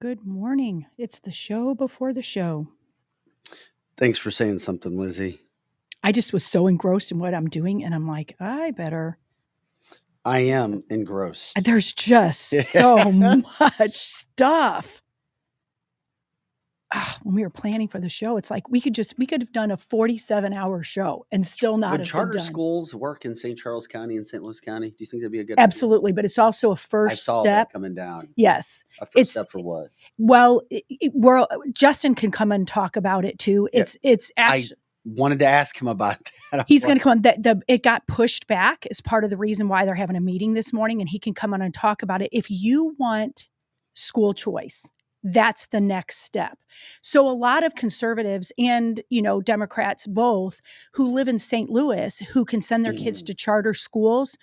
Good morning. It's the show before the show. Thanks for saying something, Lizzie. I just was so engrossed in what I'm doing, and I'm like, I better. I am engrossed. There's just so much stuff. When we were planning for the show, it's like we could have done a 47-hour show and still not Would have charter been done. schools work in St. Charles County and St. Louis County? Do you think that'd be a good Absolutely, but it's also a idea? I first saw step. that coming down. Yes. A first step for what? Well, Justin can come and talk about it too. Yeah. It's actually. I wanted to ask him about that. He's going to come on. It got pushed back as part of the reason why they're having a meeting this morning, and he can come on and talk about it. If you want school choice, that's the next step. So a lot of conservatives and, Democrats both who live in St. Louis who can send their kids to charter schools,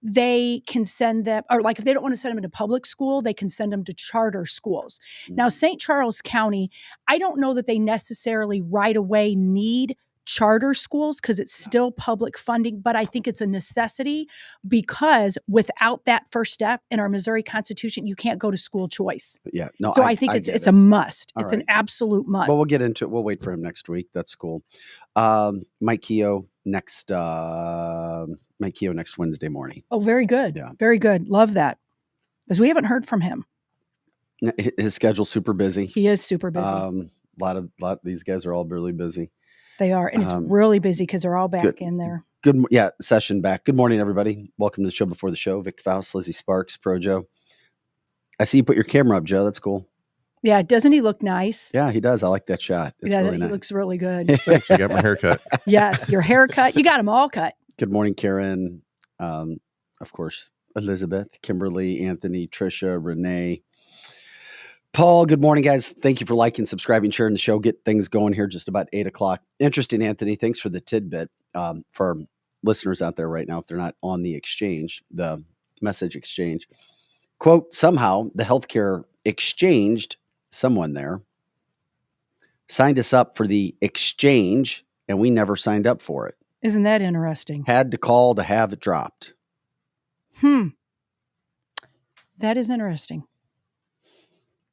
they can send them, or like if they don't want to send them into public school, they can send them to charter schools. Now, St. Charles County, I don't know that they necessarily right away need charter schools because it's still public funding, but I think it's a necessity because without that first step in our Missouri Constitution, you can't go to school choice. Yeah, no. So I think it's a must. It's an absolute must. Well, we'll get into it. We'll wait for him next week. That's cool. Mike Keogh next Wednesday morning. Oh, very good. Yeah. Very good. Love that. Because we haven't heard from him. His schedule's super busy. He is super busy. A lot. These guys are all really busy. They are, and it's really busy because they're all back in there. Good, yeah, session back. Good morning, everybody. Welcome to the show before the show. Vic Faust, Lizzie Sparks, Pro Joe. I see you put your camera up, Joe. That's cool. Yeah, doesn't he look nice? Yeah, he does. I like that shot. It's really nice. He looks really good. Thanks. You got my haircut. Yes, your haircut. You got them all cut. Good morning, Karen. Of course, Elizabeth, Kimberly, Anthony, Trisha, Renee. Paul, good morning, guys. Thank you for liking, subscribing, sharing the show. Get things going here just about 8 o'clock. Interesting, Anthony. Thanks for the tidbit. For our listeners out there right now, if they're not on the exchange, the message exchange. Quote, somehow the healthcare exchanged, someone there, signed us up for the exchange, and we never signed up for it. Isn't that interesting? Had to call to have it dropped. That is interesting.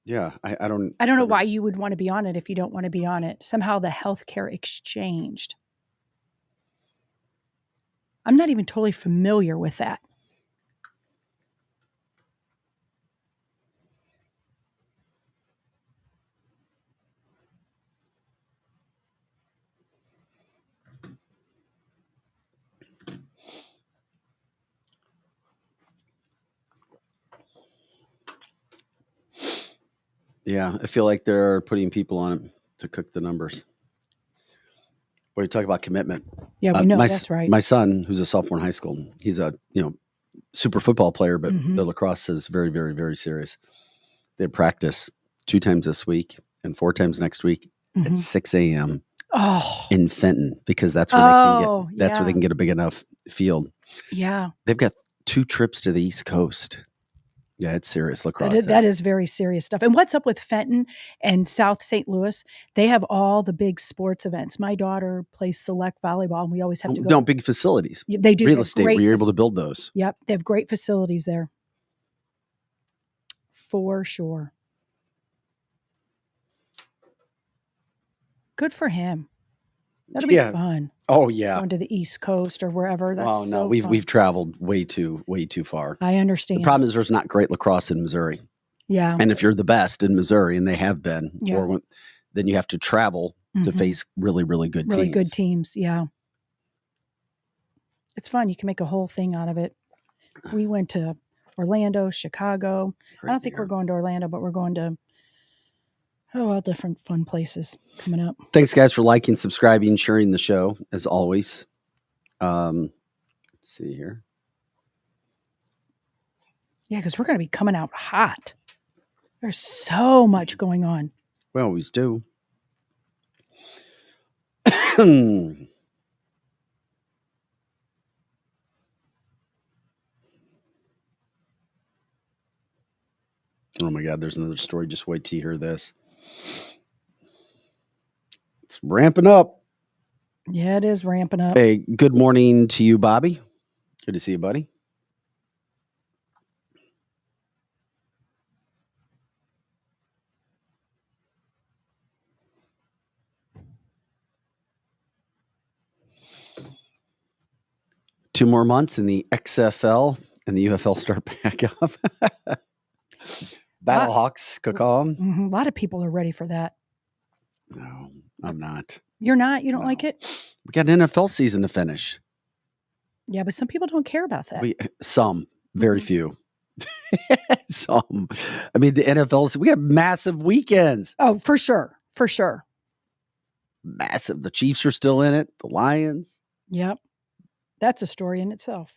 Yeah, I don't know why you would want to be on it if you don't want to be on it. Somehow the healthcare exchanged. I'm not even totally familiar with that. Yeah, I feel like they're putting people on it to cook the numbers. When you talk about commitment. Yeah, we know that's right. My son, who's a sophomore in high school, he's a super football player, but the lacrosse is very, very, very serious. They practice 2 times this week and 4 times next week at 6 a.m. In Fenton, because that's where where they can get a big enough field. Yeah, they've got 2 trips to the East Coast. Yeah, it's serious lacrosse. That is very serious stuff. And what's up with Fenton and South St. Louis? They have all the big sports events. My daughter plays select volleyball, and we always have to go. No, big facilities. They do. Real estate, where you're able to build those. Yep, they have great facilities there. For sure. Good for him. That'll be fun. Oh yeah, going to the East Coast or wherever. That's no, we've traveled way too far. I understand. The problem is there's not great lacrosse in Missouri. Yeah, and if you're the best in Missouri, and they have been, then you have to travel to face really, really good teams. Really good teams. Yeah, it's fun. You can make a whole thing out of it. We went to Orlando, Chicago. I don't think we're going to Orlando, but we're going to. all different fun places coming up. Thanks, guys, for liking, subscribing, sharing the show, as always. Let's see here. Yeah, because we're going to be coming out hot. There's so much going on. We always do. Oh, my God, there's another story. Just wait till you hear this. It's ramping up. Yeah, it is ramping up. Hey, good morning to you, Bobby. Good to see you, buddy. 2 more months and the XFL and the UFL start back up. Battlehawks, Kakam. A lot of people are ready for that. No, I'm not. You're not? You don't No. like it? We got an NFL season to finish. Yeah, but some people don't care about that. Some, very few. Some. I mean, the NFL, we have massive weekends. Oh, for sure. For sure. Massive. The Chiefs are still in it. The Lions. Yep. That's a story in itself.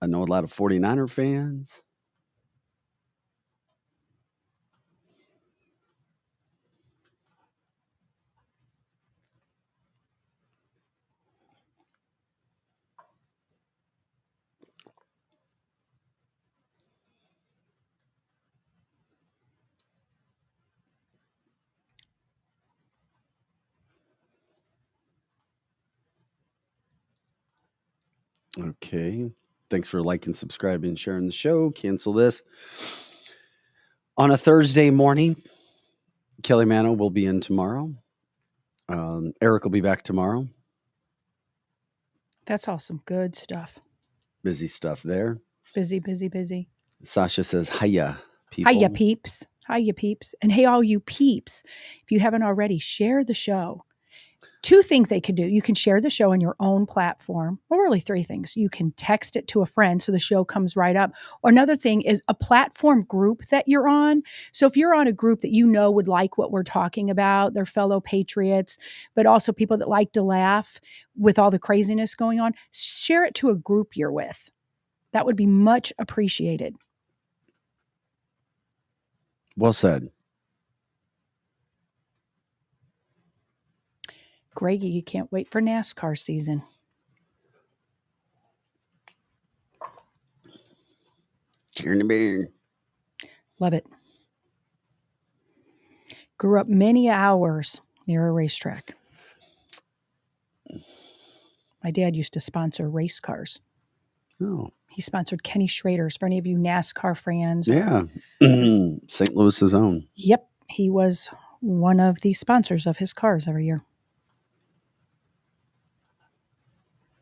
I know a lot of 49er fans. Okay. Thanks for liking, subscribing, sharing the show. Cancel this. On a Thursday morning, Kelly Mano will be in tomorrow. Eric will be back tomorrow. That's awesome. Good stuff. Busy stuff there. Busy, busy, busy. Sasha says, hiya, people. Hiya, peeps. Hiya, peeps. And hey, all you peeps, if you haven't already, share the show. 2 things they could do. You can share the show on your own platform. Well, really 3 things. You can text it to a friend so the show comes right up. Or another thing is a platform group that you're on. So if you're on a group that you know would like what we're talking about, they're fellow Patriots, but also people that like to laugh with all the craziness going on, share it to a group you're with. That would be much appreciated. Well said. Greggy, you can't wait for NASCAR season. Turn the bear. Love it. Grew up many hours near a racetrack. My dad used to sponsor race cars. Oh. He sponsored Kenny Schrader's. For any of you NASCAR fans. Yeah. St. Louis's own. Yep. He was one of the sponsors of his cars every year.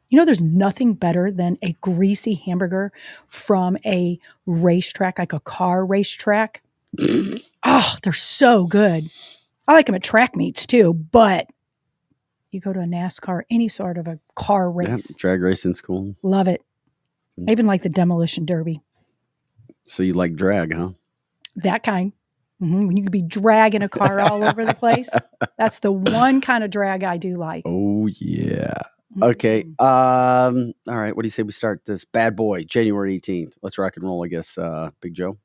You know, there's nothing better than a greasy hamburger from a racetrack, like a car racetrack. Oh, they're so good. I like them at track meets too, but you go to a NASCAR, any sort of a car race. Yeah, drag racing's cool. Love it. I even like the demolition derby. So you like drag, huh? That kind. When you could be dragging a car all over the place. That's the one kind of drag I do like. Oh, yeah. Okay. All right. What do you say we start this bad boy, January 18th? Let's rock and roll, I guess, Big Joe.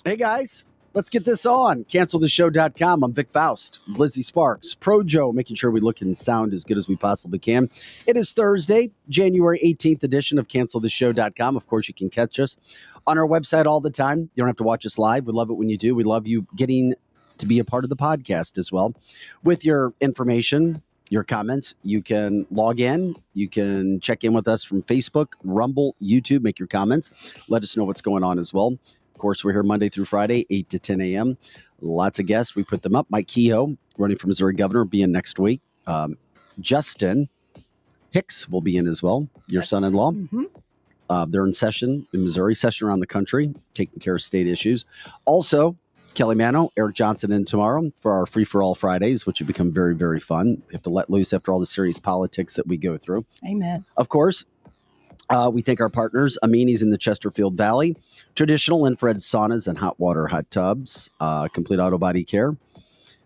Hey, guys. Let's get this on. CancelTheShow.com. I'm Vic Faust, Lizzie Sparks, Pro Joe, making sure we look and sound as good as we possibly can. It is Thursday, January 18th edition of CancelTheShow.com. Of course, you can catch us on our website all the time. You don't have to watch us live. We love it when you do. We love you getting to be a part of the podcast as well. With your information, your comments, you can log in. You can check in with us from Facebook, Rumble, YouTube. Make your comments. Let us know what's going on as well. Of course, we're here Monday through Friday, 8 to 10 a.m. Lots of guests. We put them up. Mike Kehoe, running for Missouri governor, being next week. Justin Hicks will be in as well, your son-in-law. They're in session in Missouri, session around the country, taking care of state issues. Also, Kelly Mano, Eric Johnson in tomorrow for our Free-for-All Fridays, which have become very, very fun. We have to let loose after all the serious politics that we go through. Amen. Of course, we thank our partners, Amini's in the Chesterfield Valley, traditional infrared saunas and hot water hot tubs, complete auto body care,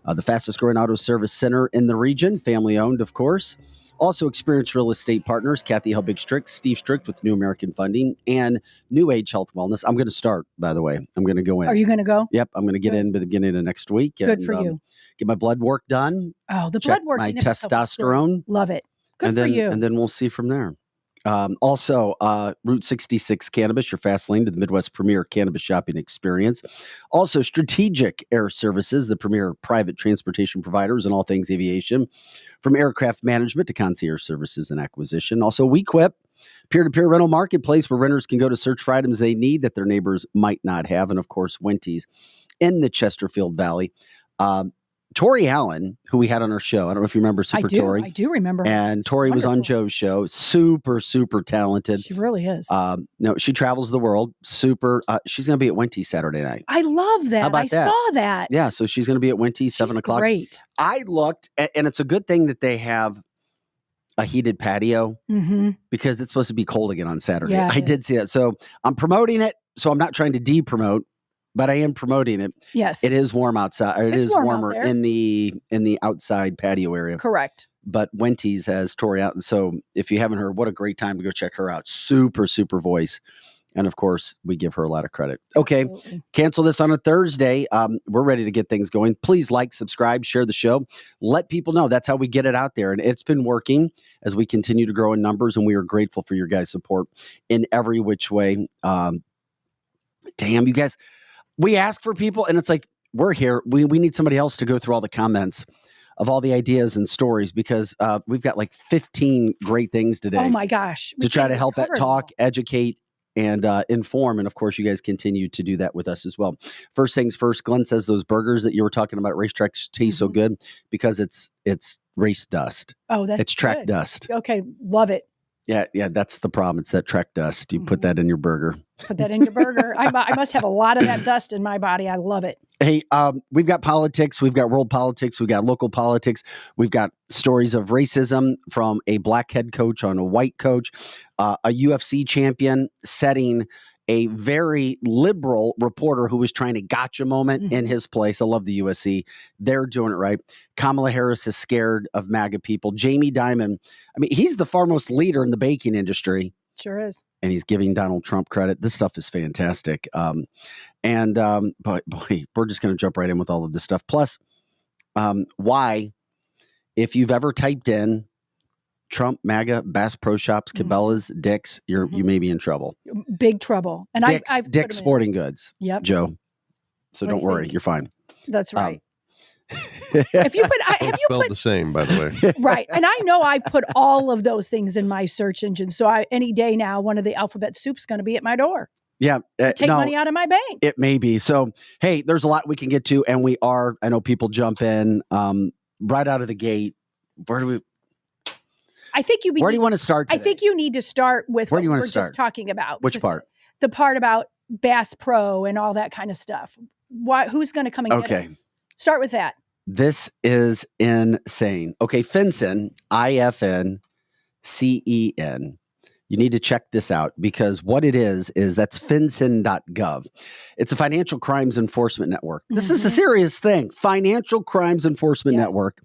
the fastest growing auto service center in the region, family owned, of course. Also experienced real estate partners, Kathy Helbig-Strick, Steve Strick with New American Funding, and New Age Health Wellness. I'm going to start, by the way. I'm going to go in. Are you going to go? Yep, I'm going to get in by the beginning of next week. Good for you. Get my blood work done. Oh, the Check blood work. my testosterone. Love it. Good for you. And then we'll see from there. Also, Route 66 Cannabis, your fast lane to the Midwest premier cannabis shopping experience. Also, Strategic Air Services, the premier private transportation providers in all things aviation, from aircraft management to concierge services and acquisition. Also, WeQuip, peer-to-peer rental marketplace where renters can go to search for items they need that their neighbors might not have. And of course, Wenty's in the Chesterfield Valley. Tori Allen, who we had on our show. I don't know if you remember Tori. I do remember her. And Tori was on Joe's show. Super, super talented. She really is. No, she travels the world. Super. She's going to be at Wenty's Saturday night. I love that. How about that? Saw that. Yeah, so she's going to be at Wenty's 7 o'clock. Great. I looked, and it's a good thing that they have a heated patio because it's supposed to be cold again on Saturday. Yeah, I did see that. So I'm promoting it. So I'm not trying to de-promote, but I am promoting it. Yes. It is warm outside. It is warmer in the outside patio area. Correct. But Wenty's has Tori out. And so if you haven't heard, what a great time to go check her out. Super, super voice. And of course, we give her a lot of credit. Okay. Absolutely. Cancel this on a Thursday. We're ready to get things going. Please like, subscribe, share the show. Let people know. That's how we get it out there. And it's been working as we continue to grow in numbers. And we are grateful for your guys' support in every which way. Damn, you guys. We ask for people, and it's like, we're here. We need somebody else to go through all the comments of all the ideas and stories because we've got like 15 great things today. Oh, my gosh. To try to help talk, educate, and inform. And, of course, you guys continue to do that with us as well. First things first, Glenn says those burgers that you were talking about at racetracks taste so good because it's race dust. Oh, it's track dust. Okay, love it. Yeah, that's the problem. It's that track dust. You put that in your burger. Put that in your burger. I must have a lot of that dust in my body. I love it. Hey, we've got politics. We've got world politics. We've got local politics. We've got stories of racism from a black head coach on a white coach, a UFC champion setting a very liberal reporter who was trying to gotcha moment in his place. I love the USC. They're doing it right. Kamala Harris is scared of MAGA people. Jamie Dimon, I mean, he's the foremost leader in the baking industry. Sure is. And he's giving Donald Trump credit. This stuff is fantastic. But boy, we're just going to jump right in with all of this stuff. Plus, why, if you've ever typed in Trump, MAGA, Bass Pro Shops, Cabela's, Dick's, you may be in trouble. Big trouble. And Dick's Sporting Goods. Yep. Joe. So don't worry, you're fine. That's right. If you put, have you spelled put the same, by the way. Right. And I know I put all of those things in my search engine. So any day now, one of the alphabet soup's going to be at my door. Yeah. Take money out of my bank. It may be. So, hey, there's a lot we can get to. And I know people jump in right out of the gate. Where do you want to start today? I think you need to start with what we're just talking about. Which part? The part about Bass Pro and all that kind of stuff. Who's going to come and get us? Start with that. This is insane. Okay, FinCEN, IFNCEN. You need to check this out because what it is that's FinCEN.gov. It's a financial crimes enforcement network. This is a serious thing. Financial crimes enforcement network.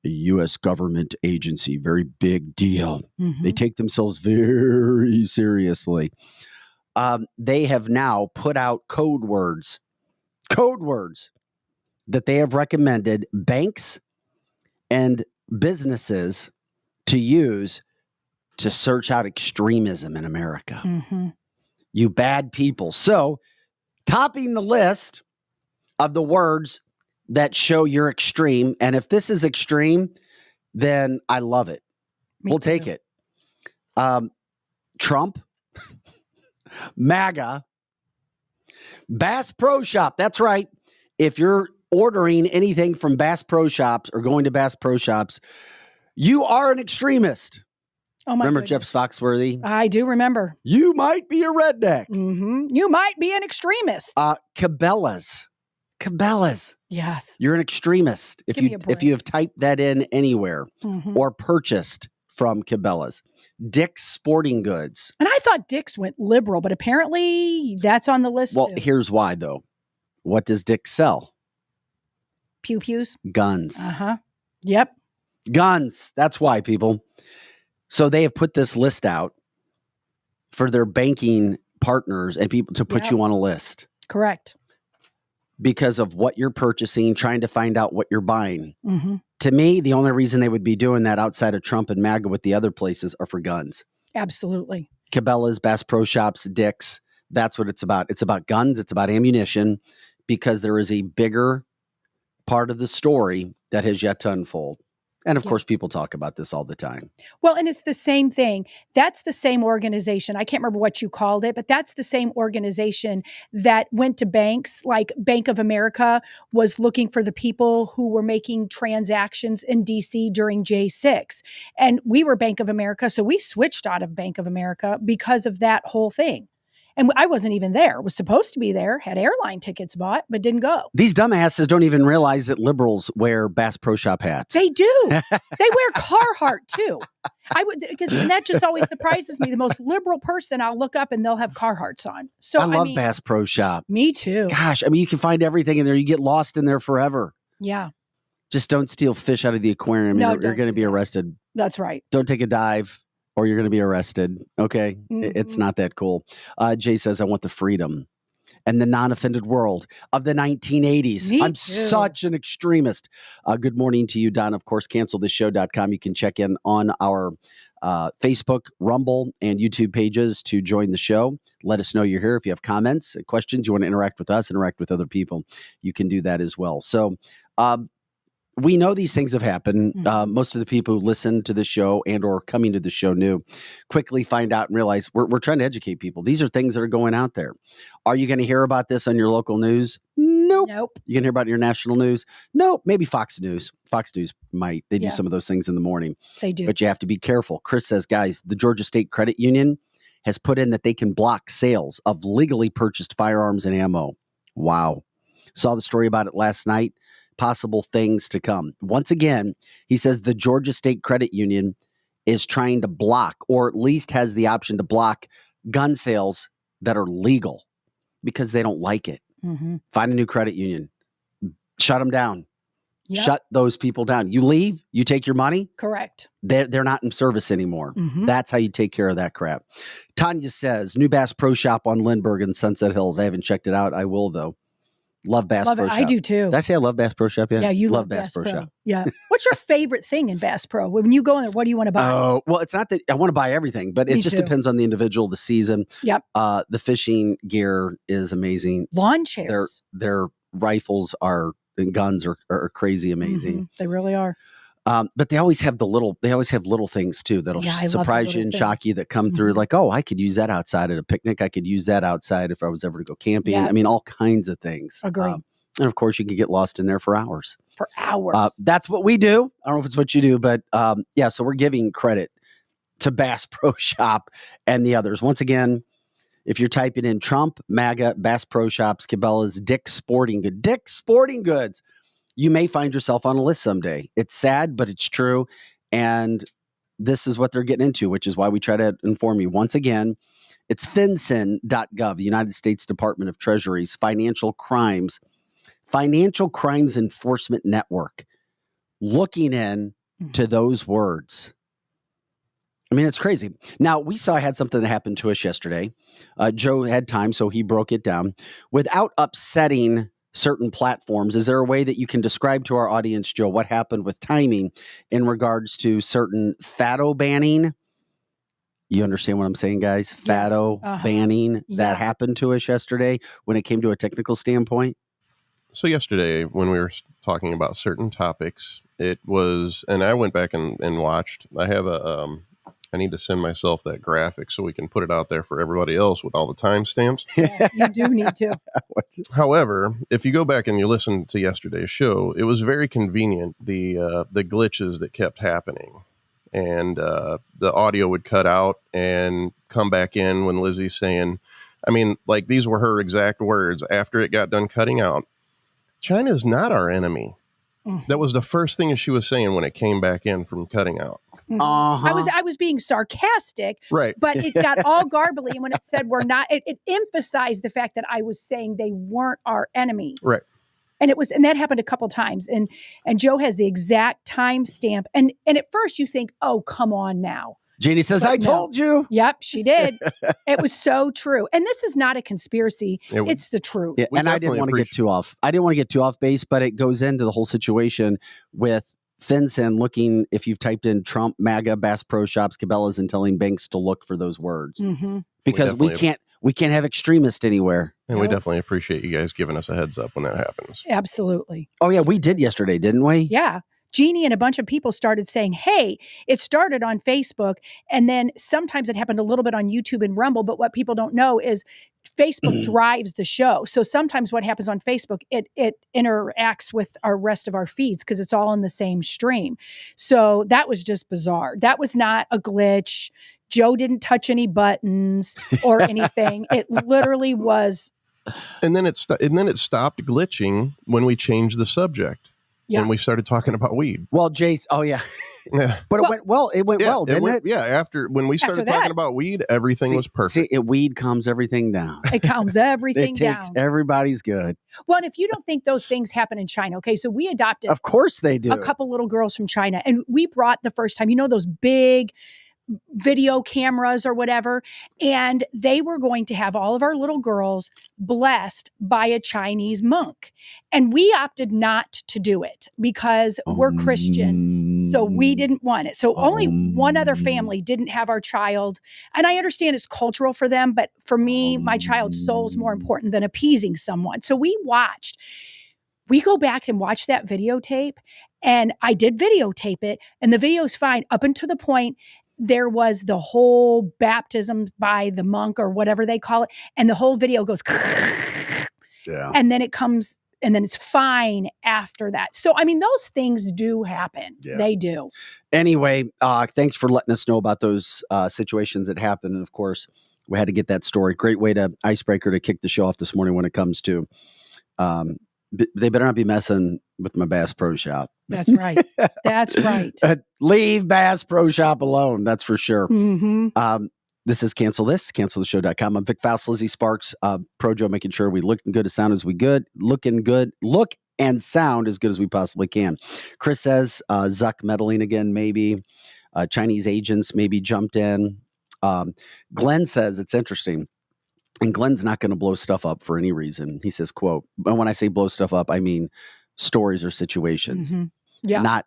A U.S. government agency, very big deal. They take themselves very seriously. They have now put out code words that they have recommended banks and businesses to use to search out extremism in America. You bad people. So, topping the list of the words that show you're extreme. And if this is extreme, then I love it. We'll take it. Trump, MAGA, Bass Pro Shop. That's right. If you're ordering anything from Bass Pro Shops or going to Bass Pro Shops, you are an extremist. Oh my Remember goodness. Jeff Foxworthy? I do remember. You might be a redneck. You might be an extremist. Cabela's. Yes. You're an extremist if you have typed that in anywhere or purchased from Cabela's. Dick's Sporting Goods. And I thought Dick's went liberal, but apparently that's on the list. Well, too. Here's why though. What does Dick's sell? Pew-pews. Guns. Yep. Guns. That's why, people. So they have put this list out for their banking partners and people to put you on a list. Correct. Because of what you're purchasing, trying to find out what you're buying. To me, the only reason they would be doing that outside of Trump and MAGA with the other places are for guns. Absolutely. Cabela's, Bass Pro Shops, Dick's. That's what it's about. It's about guns. It's about ammunition, because there is a bigger part of the story that has yet to unfold. And of course, people talk about this all the time. Well, and it's the same thing. That's the same organization. I can't remember what you called it, but that's the same organization that went to banks. Like Bank of America was looking for the people who were making transactions in DC during J6. And we were Bank of America. So we switched out of Bank of America because of that whole thing. And I wasn't even there. Was supposed to be there, had airline tickets bought, but didn't go. These dumbasses don't even realize that liberals wear Bass Pro Shop hats. They do. They wear Carhartt too. Because that just always surprises me. The most liberal person, I'll look up and they'll have Carhartts on. So I love Bass Pro Shop. Me too. Gosh, I mean, you can find everything in there. You get lost in there forever. Yeah. Just don't steal fish out of the aquarium. No, you're going to be arrested. That's right. Don't take a dive, or you're going to be arrested. Okay. Mm-hmm. It's not that cool. Jay says, I want the freedom and the non-offended world of the 1980s. Me I'm too. such an extremist. Good morning to you, Don. Of course, cancelthisshow.com. You can check in on our Facebook, Rumble, and YouTube pages to join the show. Let us know you're here. If you have comments, questions, you want to interact with us, interact with other people, you can do that as well. So, we know these things have happened. Mm-hmm. Most of the people who listen to the show and or coming to the show new quickly find out and realize we're trying to educate people. These are things that are going out there. Are you going to hear about this on your local news? Nope. You can hear about it in your national news? Nope. Maybe Fox News. Fox News might. They do some of those things in the morning. They do. But you have to be careful. Chris says, guys, the Georgia State Credit Union has put in that they can block sales of legally purchased firearms and ammo. Wow. Saw the story about it last night. Possible things to come. Once again, he says the Georgia State Credit Union is trying to block, or at least has the option to block, gun sales that are legal because they don't like it. Mm-hmm. Find a new credit union. Shut them down. Yep. Shut those people down. You leave, you take your money. Correct. They're not in service anymore. Mm-hmm. That's how you take care of that crap. Tanya says, new Bass Pro Shop on Lindbergh and Sunset Hills. I haven't checked it out. I will, though. Love Bass Pro Shop. I do too. Did I say I love Bass Pro Shop? Yeah, you love Bass Pro Shop. Yeah. What's your favorite thing in Bass Pro? When you go in there, what do you want to buy? Oh, well, it's not that I want to buy everything, but it just depends on the individual, the season. Yep. The fishing gear is amazing. Lawn chairs. Their rifles and guns are crazy amazing. Mm-hmm. They really are. But they always have little things too that'll surprise you and shock you that come through. Like, oh, I could use that outside at a picnic. I could use that outside if I was ever to go camping. Yeah. I mean, all kinds of things. Agree. And of course, you can get lost in there for hours. That's what we do. I don't know if it's what you do, but so we're giving credit to Bass Pro Shop and the others. Once again, if you're typing in Trump, MAGA, Bass Pro Shops, Cabela's, Dick's Sporting Goods, you may find yourself on a list someday. It's sad, but it's true. And this is what they're getting into, which is why we try to inform you. Once again, it's FinCEN.gov, the United States Department of Treasury's Financial Crimes Enforcement Network, looking in to those words. I mean, it's crazy. Now, I had something that happened to us yesterday. Joe had time, so he broke it down. Without upsetting certain platforms, is there a way that you can describe to our audience, Joe, what happened with timing in regards to certain FATO banning? You understand what I'm saying, guys? FATO banning that happened to us yesterday when it came to a technical standpoint? So yesterday, when we were talking about certain topics, it was, and I went back and watched. I have I need to send myself that graphic so we can put it out there for everybody else with all the timestamps. Yeah, you do need to. However, if you go back and you listen to yesterday's show, it was very convenient, the glitches that kept happening. And the audio would cut out and come back in when Lizzie's saying, I mean, like these were her exact words after it got done cutting out. China's not our enemy. That was the first thing she was saying when it came back in from cutting out. I was being sarcastic, right? But it got all garbly, and when it said we're not, it emphasized the fact that I was saying they weren't our enemy, right? And that happened a couple times, and Joe has the exact timestamp, and at first you think, oh, come on now. Jeannie says, I told you. Yep, she did. It was so true. And this is not a conspiracy. It's the truth. Yeah, and I didn't want to get too off. I didn't want to get too off base, but it goes into the whole situation with FinCEN looking if you've typed in Trump, MAGA, Bass Pro Shops, Cabela's, and telling banks to look for those words because we can't have extremists anywhere. And we definitely appreciate you guys giving us a heads up when that happens. Absolutely. Oh yeah, we did yesterday, didn't we? Yeah. Jeannie and a bunch of people started saying, hey, it started on Facebook. And then sometimes it happened a little bit on YouTube and Rumble. But what people don't know is Facebook drives the show. So sometimes what happens on Facebook, it interacts with our rest of our feeds because it's all in the same stream. So that was just bizarre. That was not a glitch. Joe didn't touch any buttons or anything. It literally was. And then it stopped glitching when we changed the subject. Yeah. And we started talking about weed. Well, Jace, yeah. But it went well. It went well, didn't it? Yeah, when we started talking about weed, everything was perfect. See, weed calms everything down. It calms everything down. Everybody's good. Well, and if you don't think those things happen in China, okay, so we adopted. Of course they do. A couple little girls from China. And we brought the first time, those big video cameras or whatever. And they were going to have all of our little girls blessed by a Chinese monk. And we opted not to do it because we're Christian. So we didn't want it. So only one other family didn't have our child. And I understand it's cultural for them, but for me, my child's soul is more important than appeasing someone. So we go back and watch that videotape, and I did videotape it, and the video's fine up until the point there was the whole baptism by the monk or whatever they call it, and the whole video goes, and then it comes, and then it's fine after that. So, I mean, those things do happen. Yeah. They do. Anyway, thanks for letting us know about those situations that happen. And of course, we had to get that story. Great way to icebreaker to kick the show off this morning when it comes to they better not be messing with my Bass Pro Shop. That's right. That's right. Leave Bass Pro Shop alone. That's for sure. Mm-hmm. This is canceltheshow.com. I'm Vic Faust, Lizzie Sparks, Pro Joe, making sure we look good, sound as we good, looking good, look and sound as good as we possibly can. Chris says Zuck meddling again, maybe. Chinese agents maybe jumped in. Glenn says it's interesting. And Glenn's not going to blow stuff up for any reason. He says, quote, and when I say blow stuff up, I mean stories or situations, not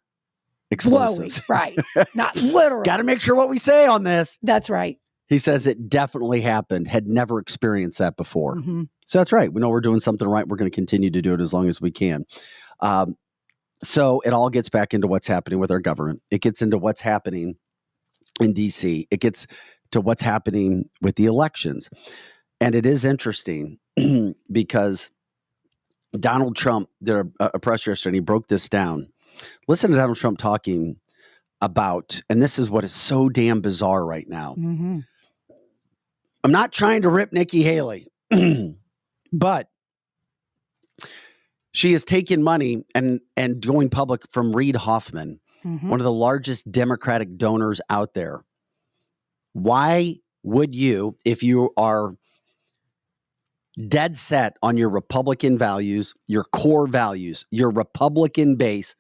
explosives. Blowing, right. Not literal. Got to make sure what we say on this. That's right. He says it definitely happened, had never experienced that before. So that's right. We know we're doing something right. We're going to continue to do it as long as we can. So it all gets back into what's happening with our government. It gets into what's happening in D.C. It gets to what's happening with the elections. And it is interesting because Donald Trump did a press yesterday and he broke this down. Listen to Donald Trump talking about, and this is what is so damn bizarre right now. I'm not trying to rip Nikki Haley, but she has taken money and going public from Reid Hoffman, one of the largest Democratic donors out there. Why would you, if you are dead set on your Republican values, your core values, your Republican base,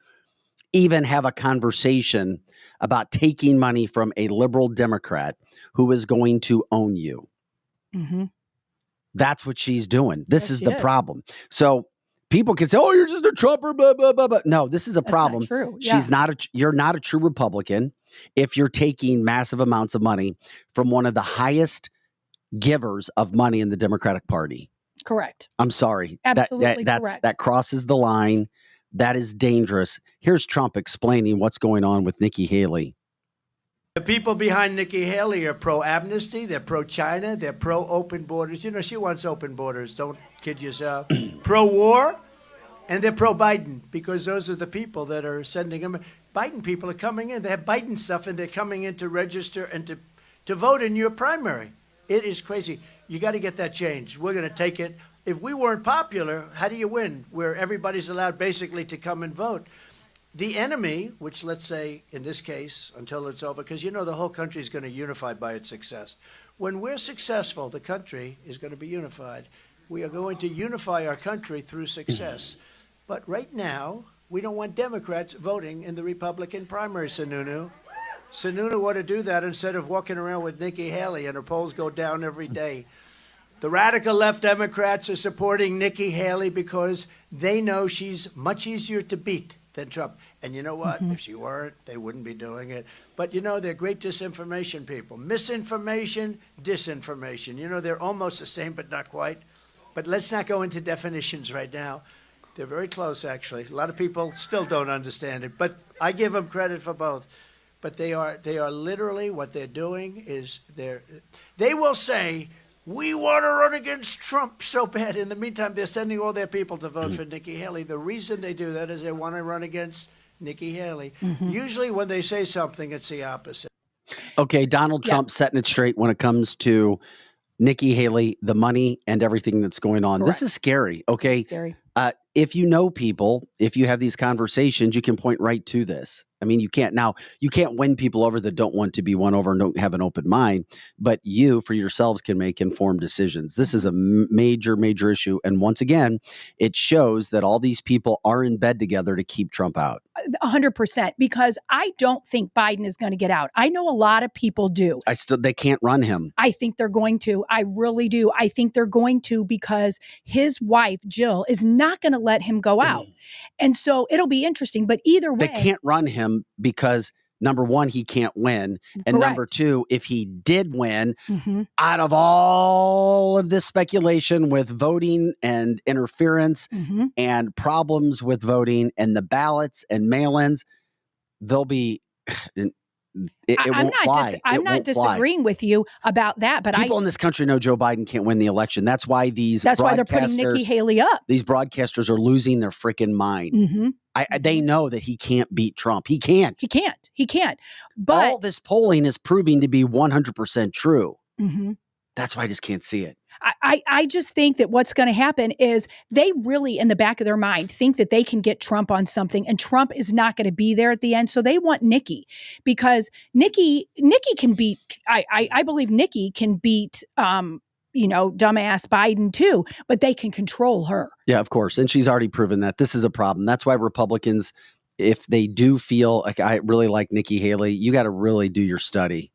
even have a conversation about taking money from a liberal Democrat who is going to own you? That's what she's doing. This is the problem. So people can say, oh, you're just a Trumper, blah, blah, blah, blah. No, this is a problem. That's not true. She's you're not a true Republican if you're taking massive amounts of money from one of the highest givers of money in the Democratic Party. Correct. I'm sorry. Absolutely correct. That crosses the line. That is dangerous. Here's Trump explaining what's going on with Nikki Haley. The people behind Nikki Haley are pro-amnesty, they're pro-China, they're pro-open borders. You know, she wants open borders, don't kid yourself. Pro-war, and they're pro-Biden, because those are the people that are sending them. Biden people are coming in. They have Biden stuff, and they're coming in to register and to vote in your primary. It is crazy. You got to get that changed. We're going to take it. If we weren't popular, how do you win? Where everybody's allowed basically to come and vote. The enemy, which let's say in this case, until it's over, because you know the whole country is going to unify by its success. When we're successful, the country is going to be unified. We are going to unify our country through success. But right now, we don't want Democrats voting in the Republican primary, Sununu. Sununu ought to do that instead of walking around with Nikki Haley and her polls go down every day. The radical left Democrats are supporting Nikki Haley because they know she's much easier to beat than Trump. And you know what? If she weren't, they wouldn't be doing it. But, they're great disinformation people. Misinformation, disinformation. They're almost the same, but not quite. But let's not go into definitions right now. They're very close, actually. A lot of people still don't understand it, but I give them credit for both. But they are literally, what they're doing is they will say, we want to run against Trump so bad. In the meantime, they're sending all their people to vote for Nikki Haley. The reason they do that is they want to run against Nikki Haley. Usually when they say something, it's the opposite. Okay, Donald Trump setting it straight when it comes to Nikki Haley, the money and everything that's going on. Correct. This is scary, okay? Scary. If you know people, if you have these conversations, you can point right to this. I mean, you can't win people over that don't want to be won over and don't have an open mind, but you, for yourselves, can make informed decisions. This is a major, major issue. And once again, it shows that all these people are in bed together to keep Trump out. 100%, because I don't think Biden is going to get out. I know a lot of people do. They can't run him. I think they're going to. I really do. I think they're going to, because his wife, Jill, is not going to let him go out. And so it'll be interesting. But either way, they can't run him because, number one, he can't win. And Correct. Number two, if he did win, out of all of this speculation with voting and interference and problems with voting and the ballots and mail-ins, they'll be... I'm not disagreeing with you about that, but people in this country know Joe Biden can't win the election. That's why why they're putting Nikki Haley up. These broadcasters are losing their freaking mind. They know that he can't beat Trump. He can't. He can't. But all this polling is proving to be 100% true. That's why I just can't see it. I just think that what's going to happen is they really, in the back of their mind, think that they can get Trump on something, and Trump is not going to be there at the end. So they want Nikki, because Nikki can beat. I believe Nikki can beat. Dumbass Biden too, but they can control her. Yeah, of course, and she's already proven that. This is a problem. That's why Republicans, if they do feel like I really like Nikki Haley, you got to really do your study.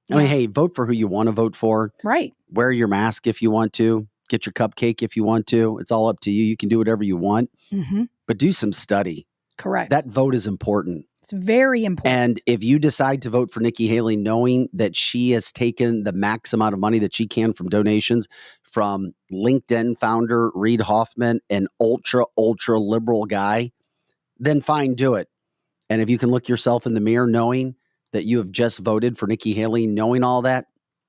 I mean, hey, vote for who you want to vote for. Right. Wear your mask if you want to. Get your cupcake if you want to. It's all up to you. You can do whatever you want. But do some study. Correct. That vote is important. It's very important. And if you decide to vote for Nikki Haley, knowing that she has taken the max amount of money that she can from donations from LinkedIn founder Reid Hoffman, an ultra liberal guy, then fine, do it. And if you can look yourself in the mirror knowing that you have just voted for Nikki Haley, knowing all that,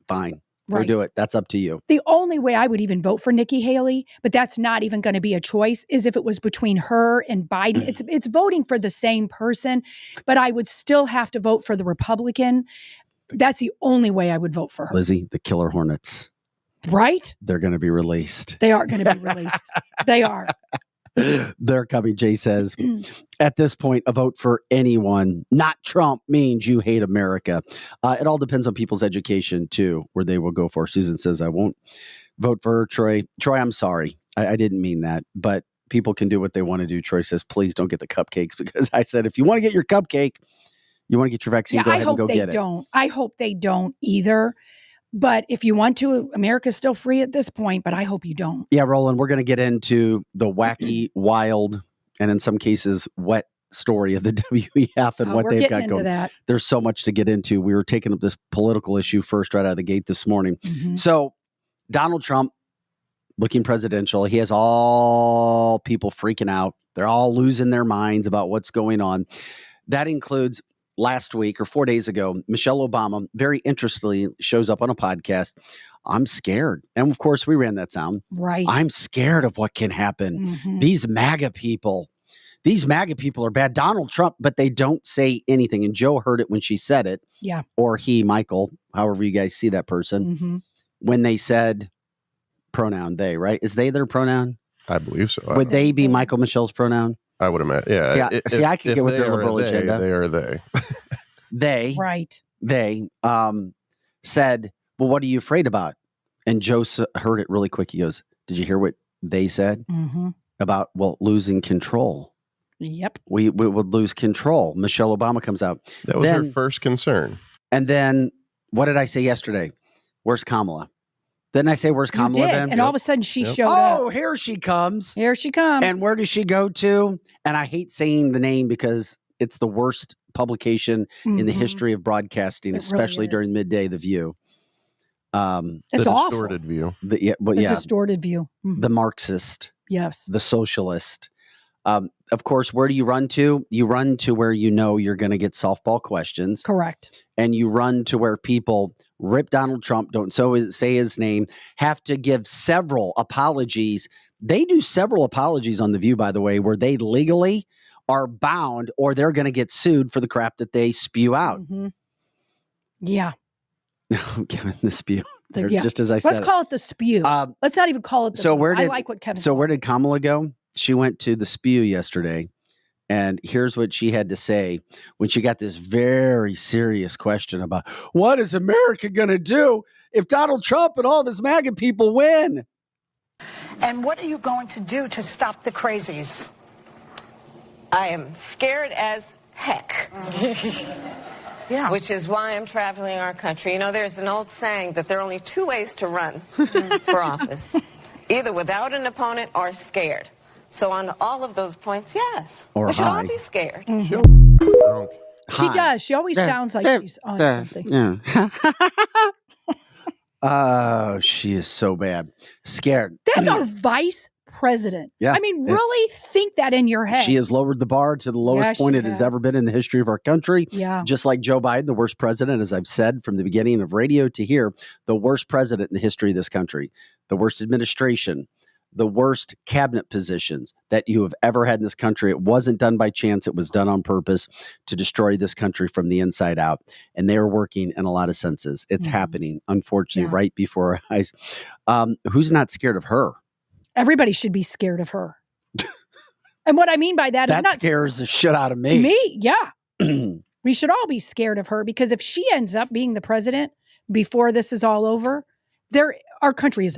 fine. Go do it. That's up to you. The only way I would even vote for Nikki Haley, but that's not even going to be a choice, is if it was between her and Biden. It's voting for the same person, but I would still have to vote for the Republican. That's the only way I would vote for her. Lizzie, the killer hornets. Right? They're going to be released. They are going to be released. They are. They're coming, Jay says. At this point, a vote for anyone, not Trump, means you hate America. It all depends on people's education, too, where they will go for. Susan says, I won't vote for her, Troy. Troy, I'm sorry. I didn't mean that. But people can do what they want to do. Troy says, please don't get the cupcakes, because I said, if you want to get your cupcake, you want to get your vaccine, go ahead and go get it. I hope they don't either. But if you want to, America's still free at this point, but I hope you don't. Yeah, Roland, we're going to get into the wacky, wild, and in some cases, wet story of the WEF and what they've got going. There's so much to get into. We were taking up this political issue first right out of the gate this morning. So Donald Trump, looking presidential, he has all people freaking out. They're all losing their minds about what's going on. That includes last week or 4 days ago, Michelle Obama, very interestingly, shows up on a podcast. I'm scared. And of course, we ran that sound. Right. I'm scared of what can happen. These MAGA people are bad. Donald Trump, but they don't say anything. And Joe heard it when she said it. Yeah. Or he, Michael, however you guys see that person, when they said pronoun they, right? Is they their pronoun? I believe so. Would they be Michael Michelle's pronoun? I would imagine. Yeah. I could get with their liberal agenda. They are they. They. Right. They said, well, what are you afraid about? And Joe heard it really quick. He goes, did you hear what they said about, losing control? Yep. We would lose control. Michelle Obama comes out. That was her first concern. And then what did I say yesterday? Where's Kamala? Didn't I say where's You Kamala did. been? And all of a sudden she showed up. Oh, here she comes. Here she comes. And where does she go to? And I hate saying the name because it's the worst publication in the history of broadcasting, It especially really during is. midday, The View. It's the awful. distorted view. The Distorted view. the Marxist, Yes. the socialist. Of course, where do you run to? You run to where you know you're going to get softball questions. Correct. And you run to where people rip Donald Trump, don't say his name, have to give several apologies. They do several apologies on The View, by the way, where they legally are bound or they're going to get sued for the crap that they spew out. Yeah. The spew. Yeah. Just as I said. Let's call it the spew. Let's not even call it the so where did, I like what Kevin So called where did Kamala go? She went to the spew yesterday. And here's what she had to say when she got this very serious question about what is America going to do if Donald Trump and all of his MAGA people win? And what are you going to do to stop the crazies? I am scared as heck. Yeah. Which is why I'm traveling our country. You know, there's an old saying that there are only two ways to run for office. Either without an opponent or scared. So on all of those points, yes. Or we should high. all be scared. Drunk. She does. She always sounds like she's on something. Yeah. Oh, she is so bad. Scared. That's our vice president. Yeah, I mean, really think that in your head. She has lowered the bar to the lowest Yeah, point she it has has. ever been in the history of our country. Yeah. Just like Joe Biden, the worst president, as I've said from the beginning of radio to here, the worst president in the history of this country, the worst administration, the worst cabinet positions that you have ever had in this country. It wasn't done by chance. It was done on purpose to destroy this country from the inside out. And they are working in a lot of senses. It's happening, unfortunately, right before our eyes. Who's not scared of her? Everybody should be scared of her. And what I mean by that is not scares the shit out of me. Me, yeah. We should all be scared of her because if she ends up being the president before this is all over, our country is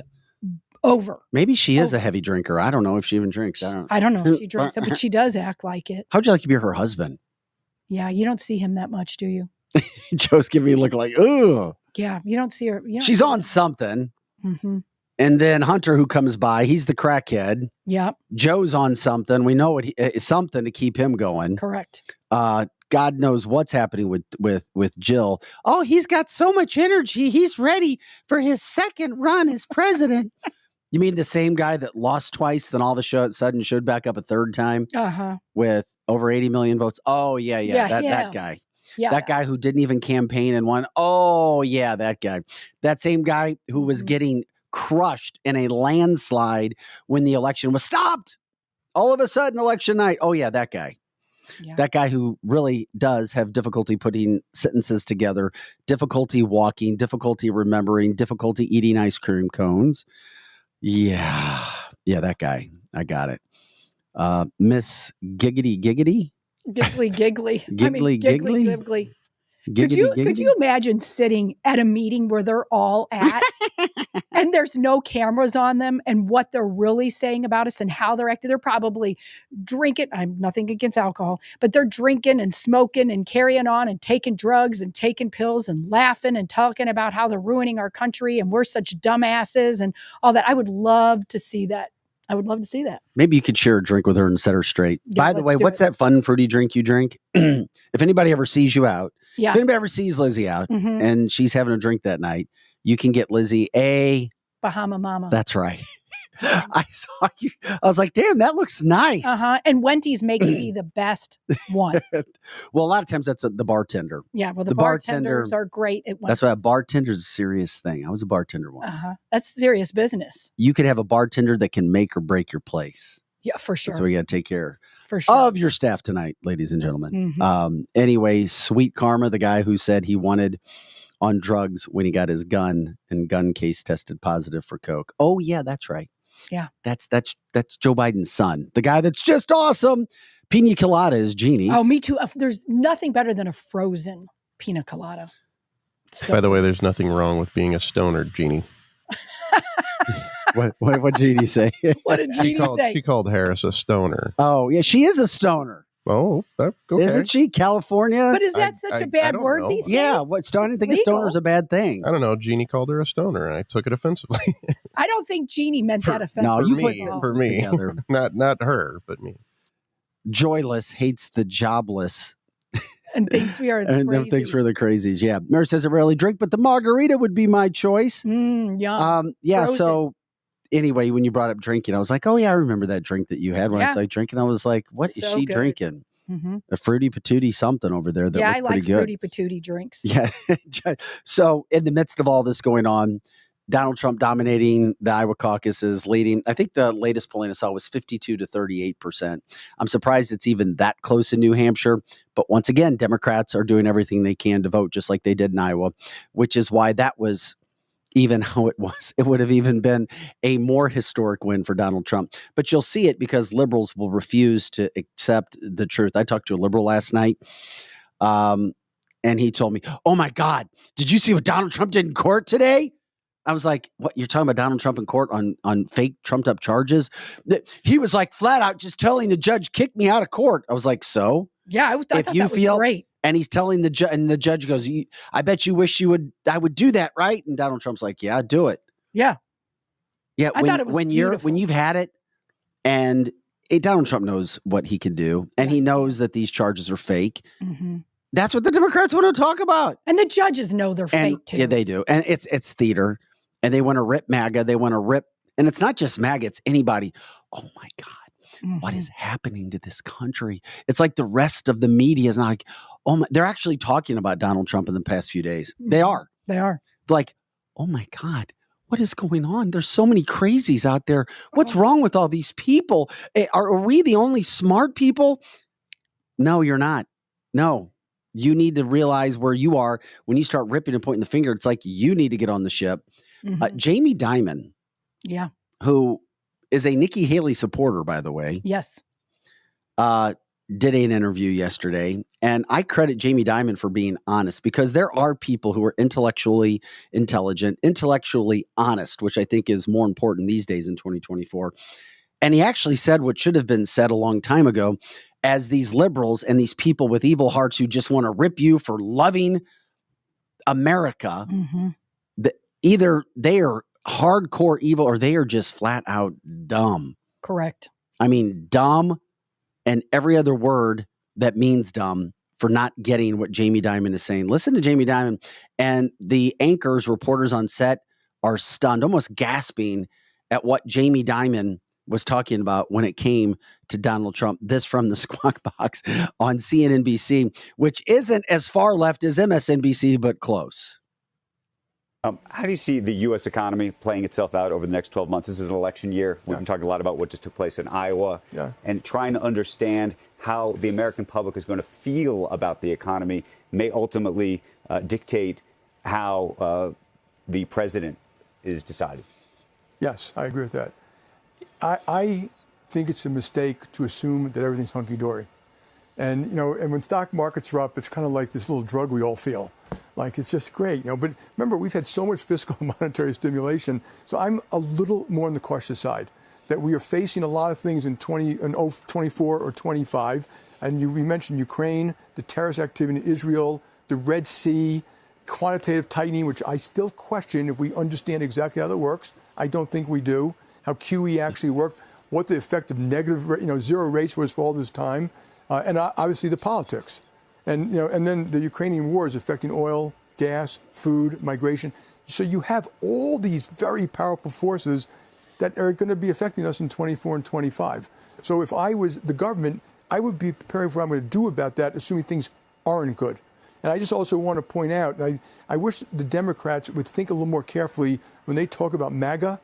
over. Maybe she is a heavy drinker. I don't know if she even drinks. I don't know if she drinks it, but she does act like it. How'd you like to be her husband? Yeah, you don't see him that much, do you? Joe's giving me a look like, ooh. Yeah, you don't see her. She's on something. Mm-hmm. And then Hunter, who comes by, he's the crackhead. Yep. Joe's on something. We know it's something to keep him going. Correct. God knows what's happening with Jill. Oh, he's got so much energy. He's ready for his second run as president. You mean the same guy that lost twice, then all of a sudden showed back up a third time with over 80 million votes? Oh, yeah. That guy. Yeah. That guy who didn't even campaign and won. Oh, yeah, that guy. That same guy who was getting crushed in a landslide when the election was stopped. All of a sudden, election night. Oh, yeah, that guy. Yeah. That guy who really does have difficulty putting sentences together, difficulty walking, difficulty remembering, difficulty eating ice cream cones. Yeah, that guy. I got it. Miss Giggity. Giggly. Could you imagine sitting at a meeting where they're all at and there's no cameras on them and what they're really saying about us and how they're acting? They're probably drinking. I'm nothing against alcohol, but they're drinking and smoking and carrying on and taking drugs and taking pills and laughing and talking about how they're ruining our country and we're such dumbasses and all that. I would love to see that. Maybe you could share a drink with her and set her straight. Yeah, by the way, what's that fun fruity drink you drink? If anybody ever sees you out, if anybody ever sees Lizzie out and she's having a drink that night, you can get Lizzie a Bahama Mama. That's right. I saw you. I was like, damn, that looks nice. And Wendy's making me the best one. Well, a lot of times that's the bartender. Yeah, well, the bartenders are great at Wendy's. That's why a bartender's a serious thing. I was a bartender once. That's serious business. You could have a bartender that can make or break your place. Yeah, for sure. So we got to take care of your staff tonight, ladies and gentlemen. Anyway, Sweet Karma, the guy who said he wanted on drugs when he got his gun and gun case tested positive for coke. Oh, yeah, that's right. Yeah. That's Joe Biden's son. The guy that's just awesome. Pina colada is genies. Oh, me too. There's nothing better than a frozen pina colada. So, by the way, there's nothing wrong with being a stoner, Jeannie. What did Jeannie say? What did Jeannie say? She called Harris a stoner. Oh, yeah, she is a stoner. Oh, okay. Isn't she? California? But is that such a bad don't word know. these days? Yeah, I didn't think a stoner is a bad thing. I don't know. Jeannie called her a stoner, and I took it offensively. I don't think Jeannie meant that offensively. No, you put for me, together. not her, but me. Joyless hates the jobless. And thinks we are the and crazies. thinks we're the crazies. Yeah. Mary says I rarely drink, but the margarita would be my choice. Yeah. Yeah. Frozen. So anyway, when you brought up drinking, I was like, oh yeah, I remember that drink that you had when I Yeah. saw you drinking. I was like, what is So she good. drinking? Mm-hmm. A fruity patootie something over there that Yeah, looked I pretty like good. fruity patootie drinks. Yeah. So in the midst of all this going on, Donald Trump dominating the Iowa caucuses, leading. I think the latest polling I saw was 52 to 38%. I'm surprised it's even that close in New Hampshire. But once again, Democrats are doing everything they can to vote just like they did in Iowa, which is why that was even how it was. It would have even been a more historic win for Donald Trump. But you'll see it because liberals will refuse to accept the truth. I talked to a liberal last night. And he told me, oh my God, did you see what Donald Trump did in court today? I was like, what? You're talking about Donald Trump in court on fake trumped up charges? He was like flat out just telling the judge, kick me out of court. I was like, so? Yeah, I thought that was great. And he's telling the judge, and the judge goes, I bet you wish I would do that, right? And Donald Trump's like, yeah, do it. Yeah. Yeah. I thought it was when you've had it, and Donald Trump knows what he can do, and he knows that these charges are fake. Mm-hmm. That's what the Democrats want to talk about. And the judges know they're fake too. Yeah, they do. And it's theater. And they want to rip MAGA. They want to rip. And it's not just MAGA. It's anybody. Oh, my God. What is happening to this country? It's like the rest of the media is not like, oh, my. They're actually talking about Donald Trump in the past few days. They are. They are. Like, oh, my God. What is going on? There's so many crazies out there. What's wrong with all these people? Are we the only smart people? No, you're not. No. You need to realize where you are when you start ripping and pointing the finger. It's like you need to get on the ship. Jamie Dimon, who is a Nikki Haley supporter, by the way. Yes. Did an interview yesterday. And I credit Jamie Dimon for being honest, because there are people who are intellectually intelligent, intellectually honest, which I think is more important these days in 2024. And he actually said what should have been said a long time ago, as these liberals and these people with evil hearts who just want to rip you for loving America, either they are hardcore evil or they are just flat out dumb. Correct. I mean, dumb and every other word that means dumb for not getting what Jamie Dimon is saying. Listen to Jamie Dimon, and the anchors, reporters on set are stunned, almost gasping at what Jamie Dimon was talking about when it came to Donald Trump. This from the Squawk Box on CNNBC, which isn't as far left as MSNBC, but close. How do you see the U.S. economy playing itself out over the next 12 months? This is an election year. We've been talking a lot about what just took place in Iowa and trying to understand how the American public is going to feel about the economy may ultimately dictate how the president is decided. Yes, I agree with that. I think it's a mistake to assume that everything's hunky-dory. And, and when stock markets are up, it's kind of like this little drug we all feel. Like, it's just great, But remember, we've had so much fiscal and monetary stimulation. So I'm a little more on the cautious side, that we are facing a lot of things in 24 or 25. And we mentioned Ukraine, the terrorist activity in Israel, the Red Sea, quantitative tightening, which I still question if we understand exactly how that works. I don't think we do. How QE actually worked, what the effect of negative, zero rates was for all this time. And obviously the politics. And, and then the Ukrainian war is affecting oil, gas, food, migration. So you have all these very powerful forces that are going to be affecting us in 24 and 25. So if I was the government, I would be preparing for what I'm going to do about that, assuming things aren't good. And I just also want to point out, I wish the Democrats would think a little more carefully when they talk about MAGA,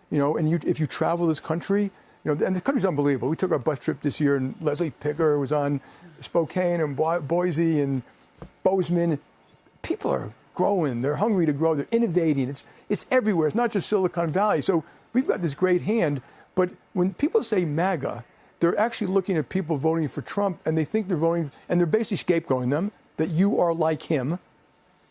and if you travel this country, and the country's unbelievable. We took our bus trip this year, and Leslie Picker was on Spokane and Boise and Bozeman. People are growing. They're hungry to grow. They're innovating. It's everywhere. It's not just Silicon Valley. So we've got this great hand. But when people say MAGA, they're actually looking at people voting for Trump, and they think they're voting, and they're basically scapegoating them, that you are like him.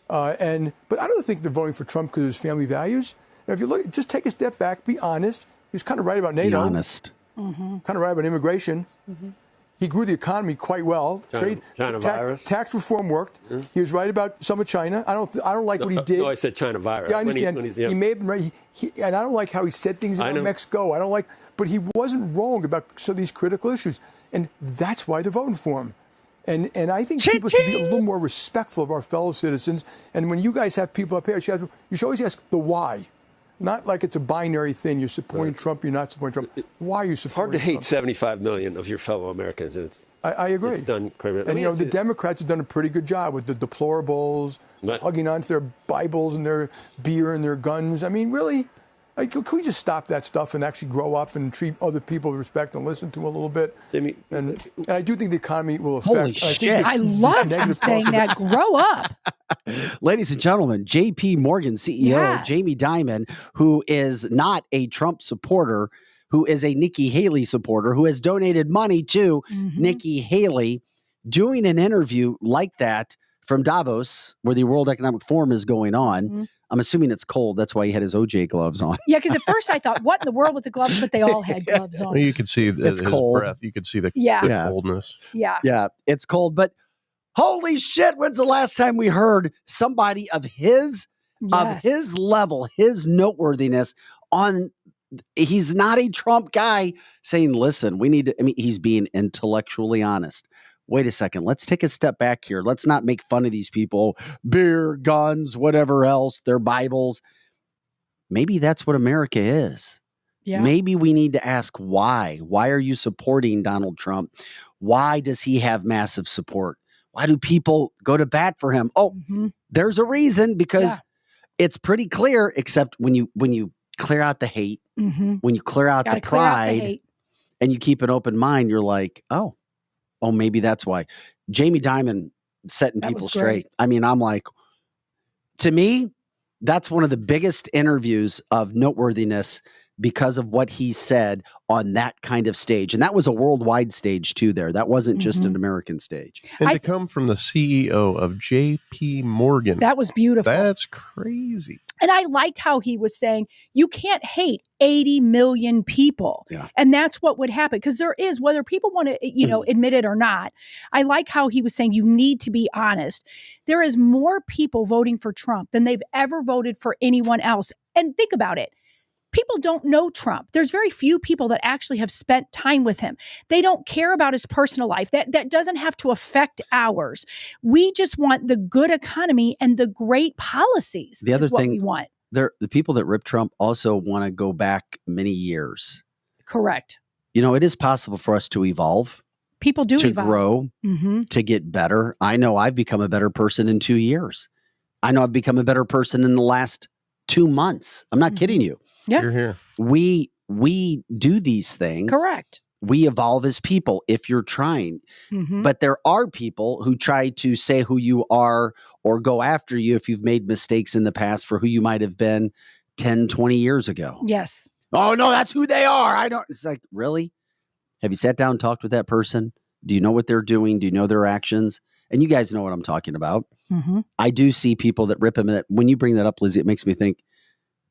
But I don't think they're voting for Trump because of his family values. And if you look, just take a step back, be honest. He was kind of right about NATO. Be honest. Kind of right about immigration. He grew the economy quite well. China virus. Tax reform worked. He was right about some of China. I don't like what he did. No, I said China virus. Yeah, I understand. He may have been right. And I don't like how he said things about Mexico. I don't like, but he wasn't wrong about some of these critical issues, and that's why they're voting for him. And I think people should be a little more respectful of our fellow citizens. And when you guys have people up here, you should always ask the why. Not like it's a binary thing. You're supporting Trump, you're not supporting Trump. Why are you supporting Trump? It's hard to hate Trump? 75 million of your fellow Americans. And I agree. It's done criminal. And, the Democrats have done a pretty good job with the deplorables, hugging onto their Bibles and their beer and their guns. I mean, really, can we just stop that stuff and actually grow up and treat other people with respect and listen to them a little bit? And I do think the economy will affect. Holy shit. I loved him saying that. Grow up. Ladies and gentlemen, JP Morgan CEO Jamie Dimon, who is not a Trump supporter, who is a Nikki Haley supporter, who has donated money to Nikki Haley, doing an interview like that from Davos, where the World Economic Forum is going on. I'm assuming it's cold. That's why he had his OJ gloves on. Yeah, because at first I thought, what in the world with the gloves? But they all had gloves on. Well, you could see his cold. breath. You could see the coldness. Yeah. Yeah, it's cold. But holy shit, when's the last time we heard somebody of his level, his noteworthiness on, he's not a Trump guy, saying, listen, we need to, he's being intellectually honest. Wait a second, let's take a step back here. Let's not make fun of these people, beer, guns, whatever else, their Bibles. Maybe that's what America is. Yeah. Maybe we need to ask why. Why are you supporting Donald Trump? Why does he have massive support? Why do people go to bat for him? Oh, there's a reason, because it's pretty clear, except when you clear out the hate, when you clear out the pride, and you keep an open mind, you're like, oh, maybe that's why. Jamie Dimon setting people straight. I'm like, to me, that's one of the biggest interviews of noteworthiness because of what he said on that kind of stage. And that was a worldwide stage too there. That wasn't just an American stage. And to come from the CEO of JP Morgan. That was beautiful. That's crazy. And I liked how he was saying, you can't hate 80 million people. Yeah. And that's what would happen. Because there is, whether people want to, admit it or not, I like how he was saying, you need to be honest. There is more people voting for Trump than they've ever voted for anyone else. And think about it. People don't know Trump. There's very few people that actually have spent time with him. They don't care about his personal life. That doesn't have to affect ours. We just want the good economy and the great policies. The other thing we want. The people that rip Trump also want to go back many years. Correct. It is possible for us to evolve. People do evolve. Grow, to get better. I know I've become a better person in 2 years. I know I've become a better person in the last 2 months. I'm not kidding you. Yeah. You're here. We do these things. Correct. We evolve as people if you're trying. But there are people who try to say who you are or go after you if you've made mistakes in the past for who you might have been 10, 20 years ago. Yes. Oh, no, that's who they are. It's like, really? Have you sat down and talked with that person? Do you know what they're doing? Do you know their actions? And you guys know what I'm talking about. I do see people that rip him. When you bring that up, Lizzie, it makes me think,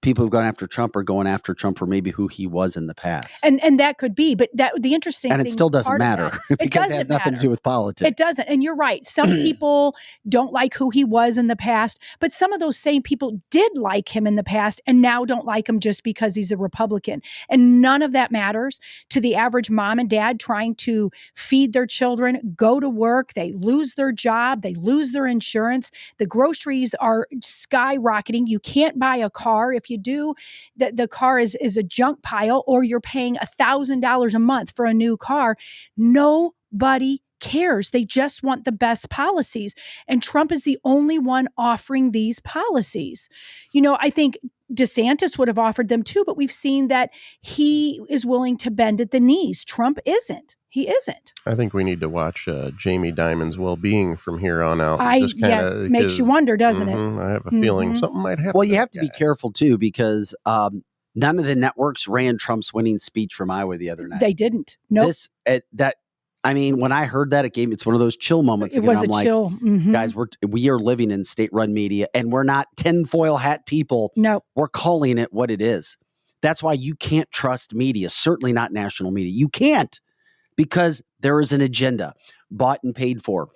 people who've gone after Trump are going after Trump for maybe who he was in the past. And that could be, but the interesting thing. And it still doesn't matter because it has nothing to do with politics. It doesn't. And you're right. Some people don't like who he was in the past, but some of those same people did like him in the past and now don't like him just because he's a Republican. And none of that matters to the average mom and dad trying to feed their children, go to work. They lose their job. They lose their insurance. The groceries are skyrocketing. You can't buy a car. If you do, the car is a junk pile, or you're paying $1,000 a month for a new car. Nobody cares. They just want the best policies. And Trump is the only one offering these policies. I think DeSantis would have offered them too, but we've seen that he is willing to bend at the knees. Trump isn't. He isn't. I think we need to watch Jamie Dimon's well-being from here on out. Yes, makes you wonder, doesn't it? I have a feeling something might happen. Well, you have to be careful too, because none of the networks ran Trump's winning speech from Iowa the other night. They didn't. Nope. When I heard that, it's one of those chill moments. It was a chill. Guys, we are living in state-run media, and we're not tinfoil hat people. No, we're calling it what it is. That's why you can't trust media. Certainly not national media. You can't. because there is an agenda bought and paid for.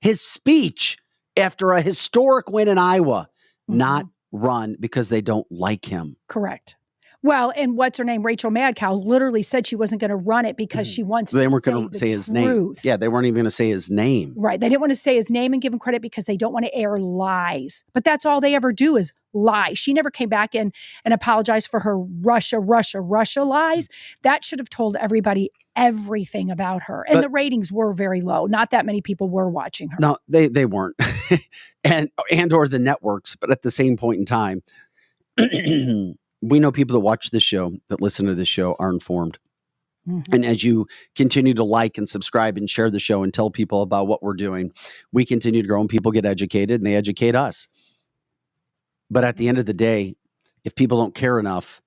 His speech after a historic win in Iowa, not run because they don't like him. Correct. Well, and what's her name? Rachel Madcow literally said she wasn't going to run it because she wants They to weren't say going to the say his truth. name. Yeah, they weren't even going to say his name. Right. They didn't want to say his name and give him credit because they don't want to air lies. But that's all they ever do is lie. She never came back in and apologized for her Russia lies. That should have told everybody everything about her. And the ratings were very low. Not that many people were watching her. No, they weren't. and or the networks. But at the same point in time, we know people that watch this show, that listen to this show, are informed. And as you continue to like and subscribe and share the show and tell people about what we're doing, we continue to grow and people get educated and they educate us. But at the end of the day, if people don't care enough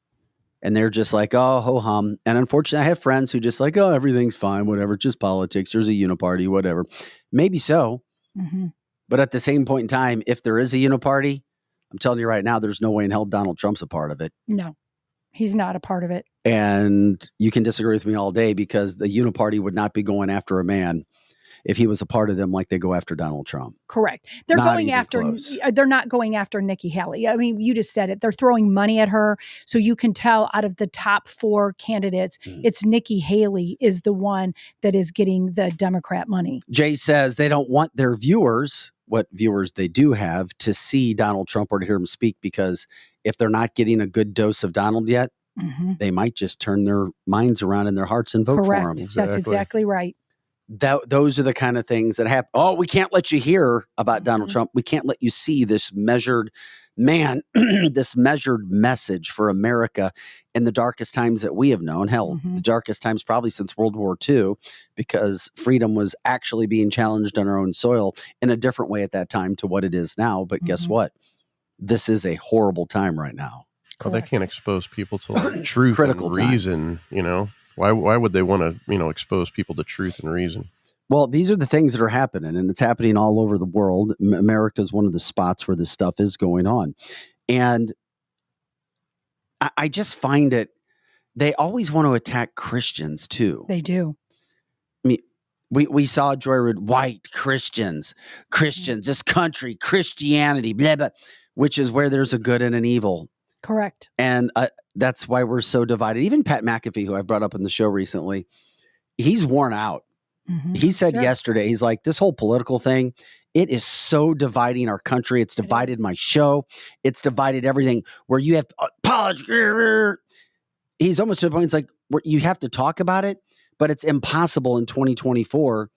and they're just like, oh, ho hum. And unfortunately, I have friends who just like, oh, everything's fine, whatever, just politics. There's a uniparty, whatever. Maybe so. But at the same point in time, if there is a uniparty, I'm telling you right now, there's no way in hell Donald Trump's a part of it. No, he's not a part of it. And you can disagree with me all day because the uniparty would not be going after a man if he was a part of them like they go after Donald Trump. Correct. They're they're not going after Nikki Haley. I mean, you just said it. They're throwing money at her. So you can tell out of the top 4 candidates, it's Nikki Haley is the one that is getting the Democrat money. Jay says they don't want their viewers, what viewers they do have, to see Donald Trump or to hear him speak, because if they're not getting a good dose of Donald yet, they might just turn their minds around in their hearts and vote for him. Correct. That's exactly right. Those are the kind of things that happen. Oh, we can't let you hear about Donald Trump. We can't let you see this measured man, this measured message for America in the darkest times that we have known. Hell, the darkest times probably since World War II, because freedom was actually being challenged on our own soil in a different way at that time to what it is now. But guess what? This is a horrible time right now. Well, they can't expose people to like truth and reason, you know? Why would they want to, expose people to truth and reason? Well, these are the things that are happening, and it's happening all over the world. America is one of the spots where this stuff is going on. And I just find it, they always want to attack Christians too. They do. I mean, we saw Joyride, white Christians, this country, Christianity, blah, blah, which is where there's a good and an evil. Correct. And that's why we're so divided. Even Pat McAfee, who I brought up in the show recently, he's worn out. He said yesterday, he's like, this whole political thing, it is so dividing our country. It's divided my show. It's divided everything where you have politics. He's almost to the point, it's like, where you have to talk about it, but it's impossible in 2024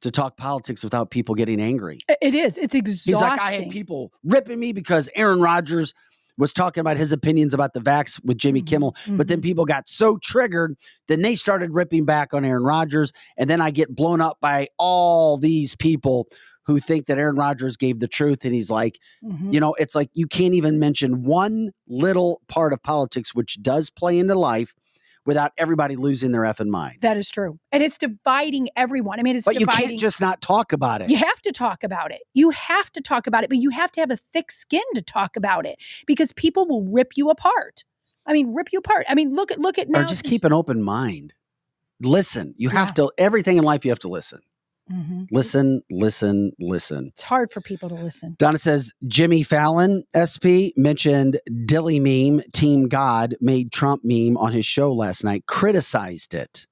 to talk politics without people getting angry. It is. It's exhausting. He's like, I had people ripping me because Aaron Rodgers was talking about his opinions about the vax with Jimmy Kimmel. But then people got so triggered, then they started ripping back on Aaron Rodgers. And then I get blown up by all these people who think that Aaron Rodgers gave the truth. And he's like, it's like you can't even mention one little part of politics, which does play into life, without everybody losing their effing mind. That is true. And it's dividing everyone. I mean, but you can't just not talk about it. You have to talk about it. You have to talk about it, but you have to have a thick skin to talk about it, because people will rip you apart. I mean, rip you apart. I mean, look at now. Or just keep an open mind. Listen. You have to, everything in life you have to listen. Listen. It's hard for people to listen. Donna says, Jimmy Fallon, SP, mentioned Dilly meme, Team God, made Trump meme on his show last night, criticized it.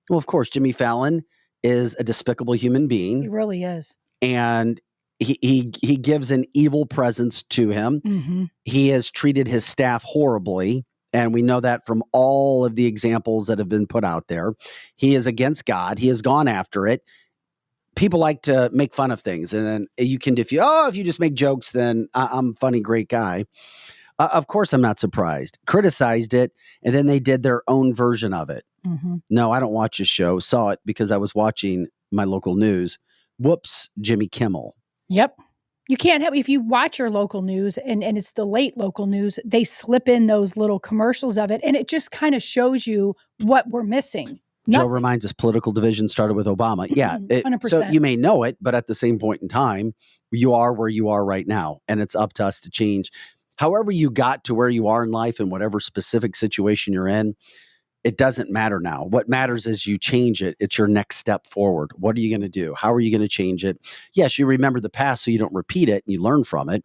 Well, of course, Jimmy Fallon is a despicable human being. He really is. And he gives an evil presence to him. He has treated his staff horribly. And we know that from all of the examples that have been put out there. He is against God. He has gone after it. People like to make fun of things, and then you can, if you just make jokes, then I'm a funny, great guy. Of course, I'm not surprised. Criticized it, and then they did their own version of it. No, I don't watch his show. Saw it because I was watching my local news. Whoops, Jimmy Kimmel. Yep. You can't have, if you watch your local news and it's the late local news, they slip in those little commercials of it, and it just kind of shows you what we're missing. Joe reminds us political division started with Obama. Yeah. 100%. So you may know it, but at the same point in time, you are where you are right now. And it's up to us to change. However you got to where you are in life and whatever specific situation you're in, It doesn't matter now. What matters is you change it. It's your next step forward. What are you going to do? How are you going to change it? Yes, you remember the past so you don't repeat it and you learn from it,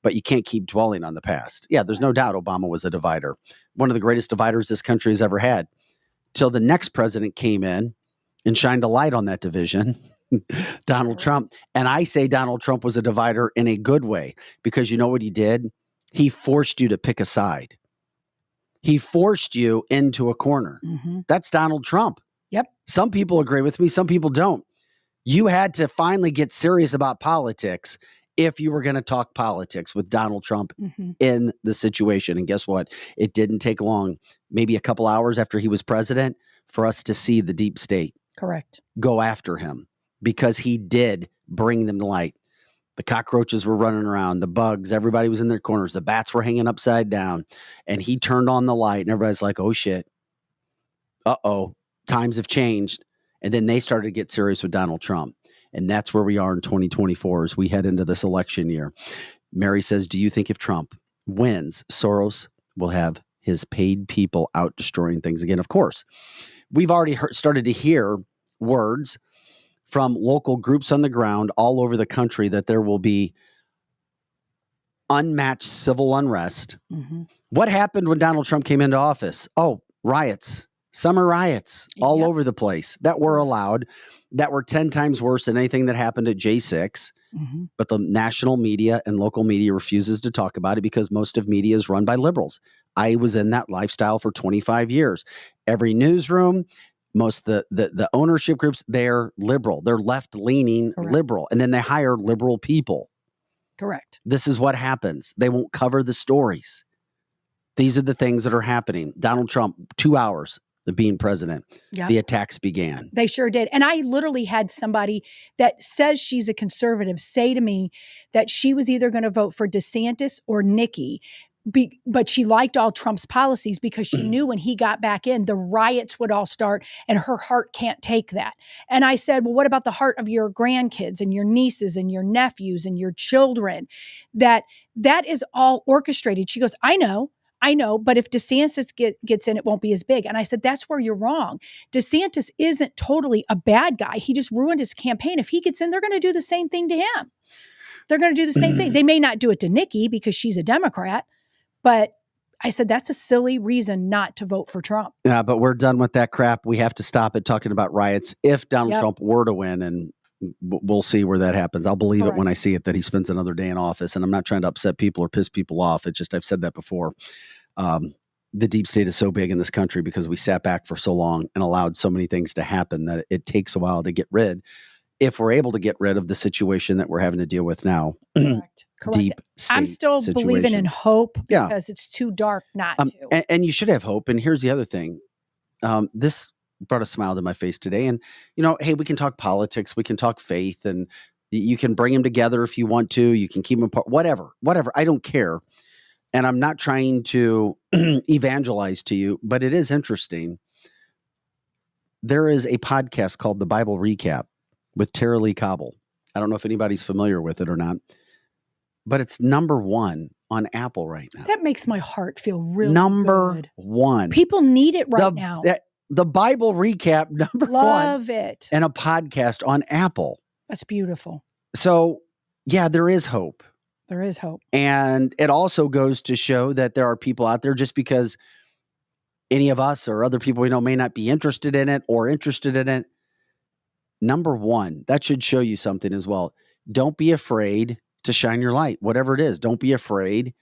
but you can't keep dwelling on the past. Yeah, there's no doubt Obama was a divider. One of the greatest dividers this country has ever had. Till the next president came in and shined a light on that division, Donald Trump. And I say Donald Trump was a divider in a good way because you know what he did? He forced you to pick a side. He forced you into a corner. Mm-hmm. That's Donald Trump. Yep. Some people agree with me. Some people don't. You had to finally get serious about politics if you were going to talk politics with Donald Trump in the situation. And guess what? It didn't take long, maybe a couple hours after he was president, for us to see the deep state go after him because he did bring them to light. The cockroaches were running around, the bugs, everybody was in their corners, the bats were hanging upside down, and he turned on the light, and everybody's like, oh, shit. Uh-oh, times have changed. And then they started to get serious with Donald Trump. And that's where we are in 2024 as we head into this election year. Mary says, do you think if Trump wins, Soros will have his paid people out destroying things again? Of course. We've already started to hear words from local groups on the ground all over the country that there will be unmatched civil unrest. What happened when Donald Trump came into office? Oh, riots, summer riots all over the place that were allowed, that were 10 times worse than anything that happened at J6. But the national media and local media refuses to talk about it because most of media is run by liberals. I was in that lifestyle for 25 years. Every newsroom, most the ownership groups, they're liberal. They're left-leaning liberal. And then they hire liberal people. Correct. This is what happens. They won't cover the stories. These are the things that are happening. Donald Trump, 2 hours of being president, the attacks began. They sure did. And I literally had somebody that says she's a conservative say to me that she was either going to vote for DeSantis or Nikki. But she liked all Trump's policies because she knew when he got back in, the riots would all start and her heart can't take that. And I said, well, what about the heart of your grandkids and your nieces and your nephews and your children? That is all orchestrated. She goes, I know, but if DeSantis gets in, it won't be as big. And I said, that's where you're wrong. DeSantis isn't totally a bad guy. He just ruined his campaign. If he gets in, they're going to do the same thing to him. They're going to do the same thing. They may not do it to Nikki because she's a Democrat. But I said, that's a silly reason not to vote for Trump. Yeah, but we're done with that crap. We have to stop it talking about riots. If Donald Trump were to win, and we'll see where that happens. I'll believe it when I see it that he spends another day in office. And I'm not trying to upset people or piss people off. It's just, I've said that before. The deep state is so big in this country because we sat back for so long and allowed so many things to happen that it takes a while to get rid. If we're able to get rid of the situation that we're having to deal with now. Correct. Deep state I'm still situation. believing in hope because it's too dark not to. And you should have hope. And here's the other thing. This brought a smile to my face today. And, hey, we can talk politics. We can talk faith. And you can bring them together if you want to. You can keep them apart. Whatever. I don't care. And I'm not trying to evangelize to you, but it is interesting. There is a podcast called The Bible Recap with Tara Lee Cobble. I don't know if anybody's familiar with it or not, but it's number 1 on Apple right now. That makes my heart feel really number good. 1. People need it now. The Bible Recap, number 1. Love it. And a podcast on Apple. That's beautiful. So, yeah, there is hope. There is hope. And it also goes to show that there are people out there, just because any of us or other people we know may not be interested in it or interested in it. Number 1, that should show you something as well. Don't be afraid to shine your light, whatever it is. Don't be afraid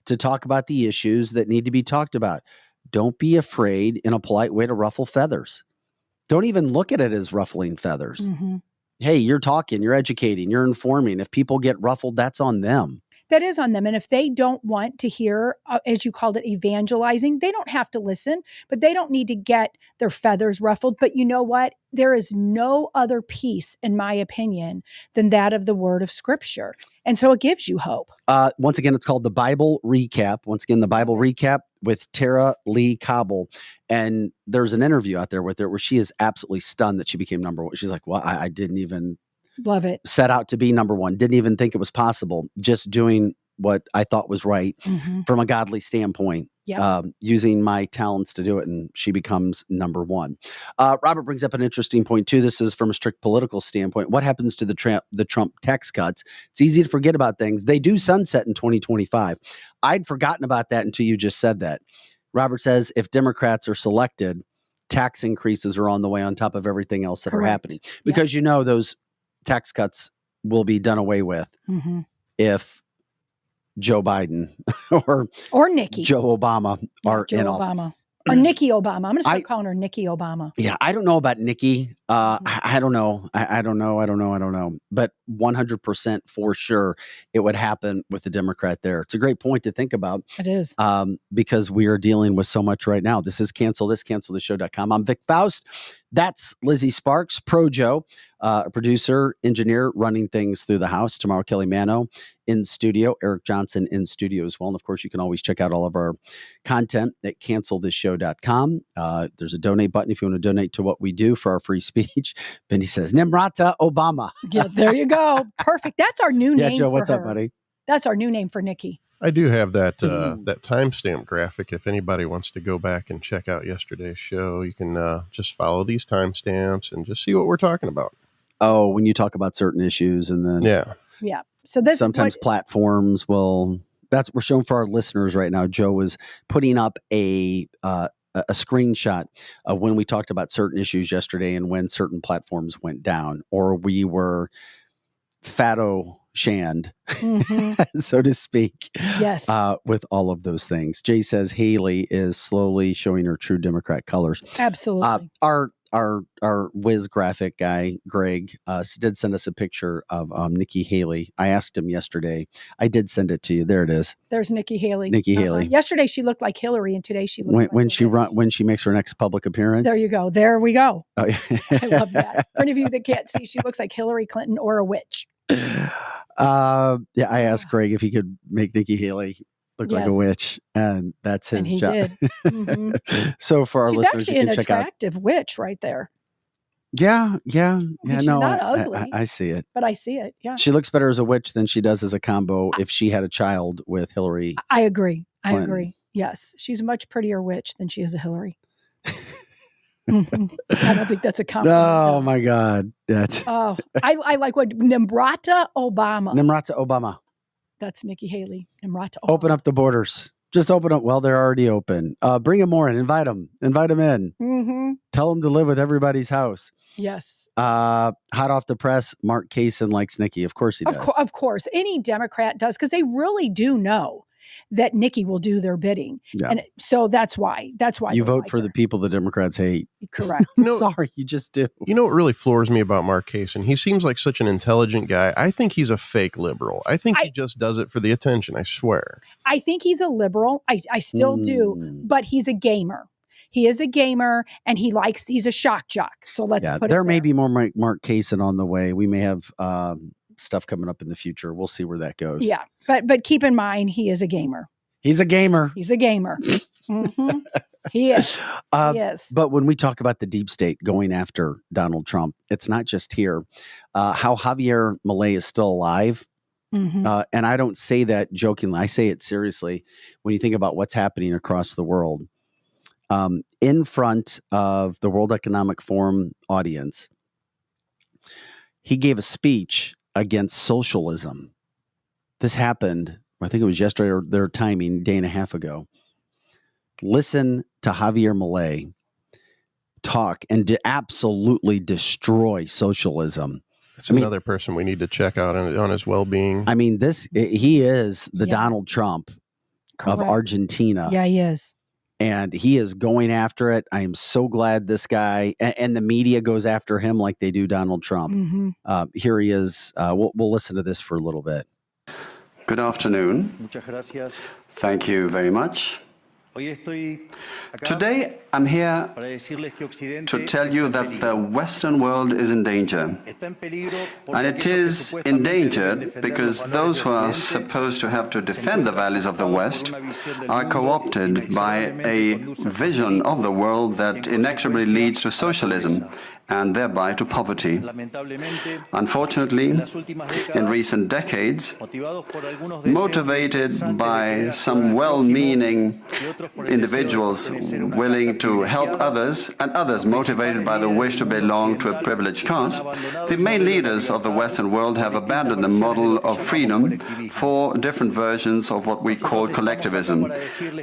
to talk about the issues that need to be talked about. Don't be afraid in a polite way to ruffle feathers. Don't even look at it as ruffling feathers. Hey, you're talking, you're educating, you're informing. If people get ruffled, that's on them. That is on them. And if they don't want to hear, as you called it, evangelizing, they don't have to listen, but they don't need to get their feathers ruffled. But you know what? There is no other peace, in my opinion, than that of the word of Scripture. And so it gives you hope. Once again, it's called The Bible Recap. Once again, The Bible Recap with Tara Lee Cobble. And there's an interview out there with her where she is absolutely stunned that she became number 1. She's like, well, I didn't even love it. Set out to be number 1. Didn't even think it was possible. Just doing what I thought was right from a godly standpoint, using my talents to do it. And she becomes number one. Robert brings up an interesting point too. This is from a strict political standpoint. What happens to the Trump tax cuts? It's easy to forget about things. They do sunset in 2025. I'd forgotten about that until you just said that. Robert says if Democrats are selected, tax increases are on the way on top of everything else that are happening, because those tax cuts will be done away with if Joe Biden or Nikki, Joe Obama are Joe in Obama. Or Nikki Obama. I'm going to start calling her Nikki Obama. Yeah, I don't know about Nikki. I don't know. I don't know. But 100% for sure, it would happen with the Democrat there. It's a great point to think about. It is. Because we are dealing with so much right now. This is cancelthisshow.com. I'm Vic Faust. That's Lizzie Sparks, Pro Joe, producer, engineer, running things through the house. Tomorrow, Kelly Mano in studio, Eric Johnson in studio as well. And of course, you can always check out all of our content at cancelthisshow.com. There's a donate button if you want to donate to what we do for our free speech. Benny says, Nimrata Obama. Yeah, there you go. Perfect. That's our new name. Yeah, Joe, for what's her. up, buddy? That's our new name for Nikki. I do have that that timestamp graphic. If anybody wants to go back and check out yesterday's show, you can just follow these timestamps and just see what we're talking about. Oh, when you talk about certain issues, and then yeah. So this sometimes platforms will. That's what we're showing for our listeners right now. Joe was putting up a screenshot of when we talked about certain issues yesterday and when certain platforms went down, or we were shanned, so to speak. Yes. With all of those things. Jay says Haley is slowly showing her true Democrat colors. Absolutely. Our whiz graphic guy, Greg, did send us a picture of Nikki Haley. I asked him yesterday. I did send it to you. There it is. There's Nikki Haley. Nikki Haley. Yesterday she looked like Hillary, and today she looks when she makes her next public appearance. There you go. There we go. Oh, yeah. I love that. For any of you that can't see, she looks like Hillary Clinton or a witch. I asked Greg if he could make Nikki Haley look like a witch, and that's his job. Did. So for our She's listeners, actually you can an check out. attractive witch right there. Yeah. She's not ugly. I see it. But I see it. Yeah. She looks better as a witch than she does as a combo if she had a child with Hillary. I agree. Clinton. I agree. Yes. She's a much prettier witch than she is a Hillary. I don't think that's a compliment. Oh my God. That's I like what Nimrata Obama. That's Nikki Haley. Nimrata Obama. Open up the borders. Just open up. Well, they're already open. Bring them more in. Invite them in. Tell them to live with everybody's house. Yes. Hot off the press, Mark Kaysen likes Nikki. Of course he does. Of course. Any Democrat does, because they really do know that Nikki will do their bidding. Yeah. And so that's why you vote for the people the Democrats hate. Correct. Sorry, you just do. You know what really floors me about Mark Kaysen? He seems like such an intelligent guy. I think he's a fake liberal. I think he just does it for the attention, I swear. I think he's a liberal. I still do, but he's a gamer. He is a gamer, and he's a shock jock. So let's put it there. May be more Mark Kaysen on the way. We may have stuff coming up in the future. We'll see where that goes. Yeah. But keep in mind, he is a gamer. He's a gamer. He is. He is. But when we talk about the deep state going after Donald Trump, it's not just here. How Javier Milei is still alive. And I don't say that jokingly. I say it seriously. When you think about what's happening across the world, in front of the World Economic Forum audience, he gave a speech against socialism. This happened, I think it was yesterday or their timing, day and a half ago. Listen to Javier Milei talk and absolutely destroy socialism. That's another person we need to check out on his well-being. I mean, he is the Donald Trump of Argentina. Yeah, he is. And he is going after it. I am so glad this guy and the media goes after him like they do Donald Trump. Here he is. We'll listen to this for a little bit. Good afternoon. Thank you very much. Today, I'm here to tell you that the Western world is in danger. And it is endangered because those who are supposed to have to defend the values of the West are co-opted by a vision of the world that inexorably leads to socialism. and thereby to poverty. Unfortunately, in recent decades, motivated by some well-meaning individuals willing to help others, and others motivated by the wish to belong to a privileged caste, the main leaders of the Western world have abandoned the model of freedom for different versions of what we call collectivism.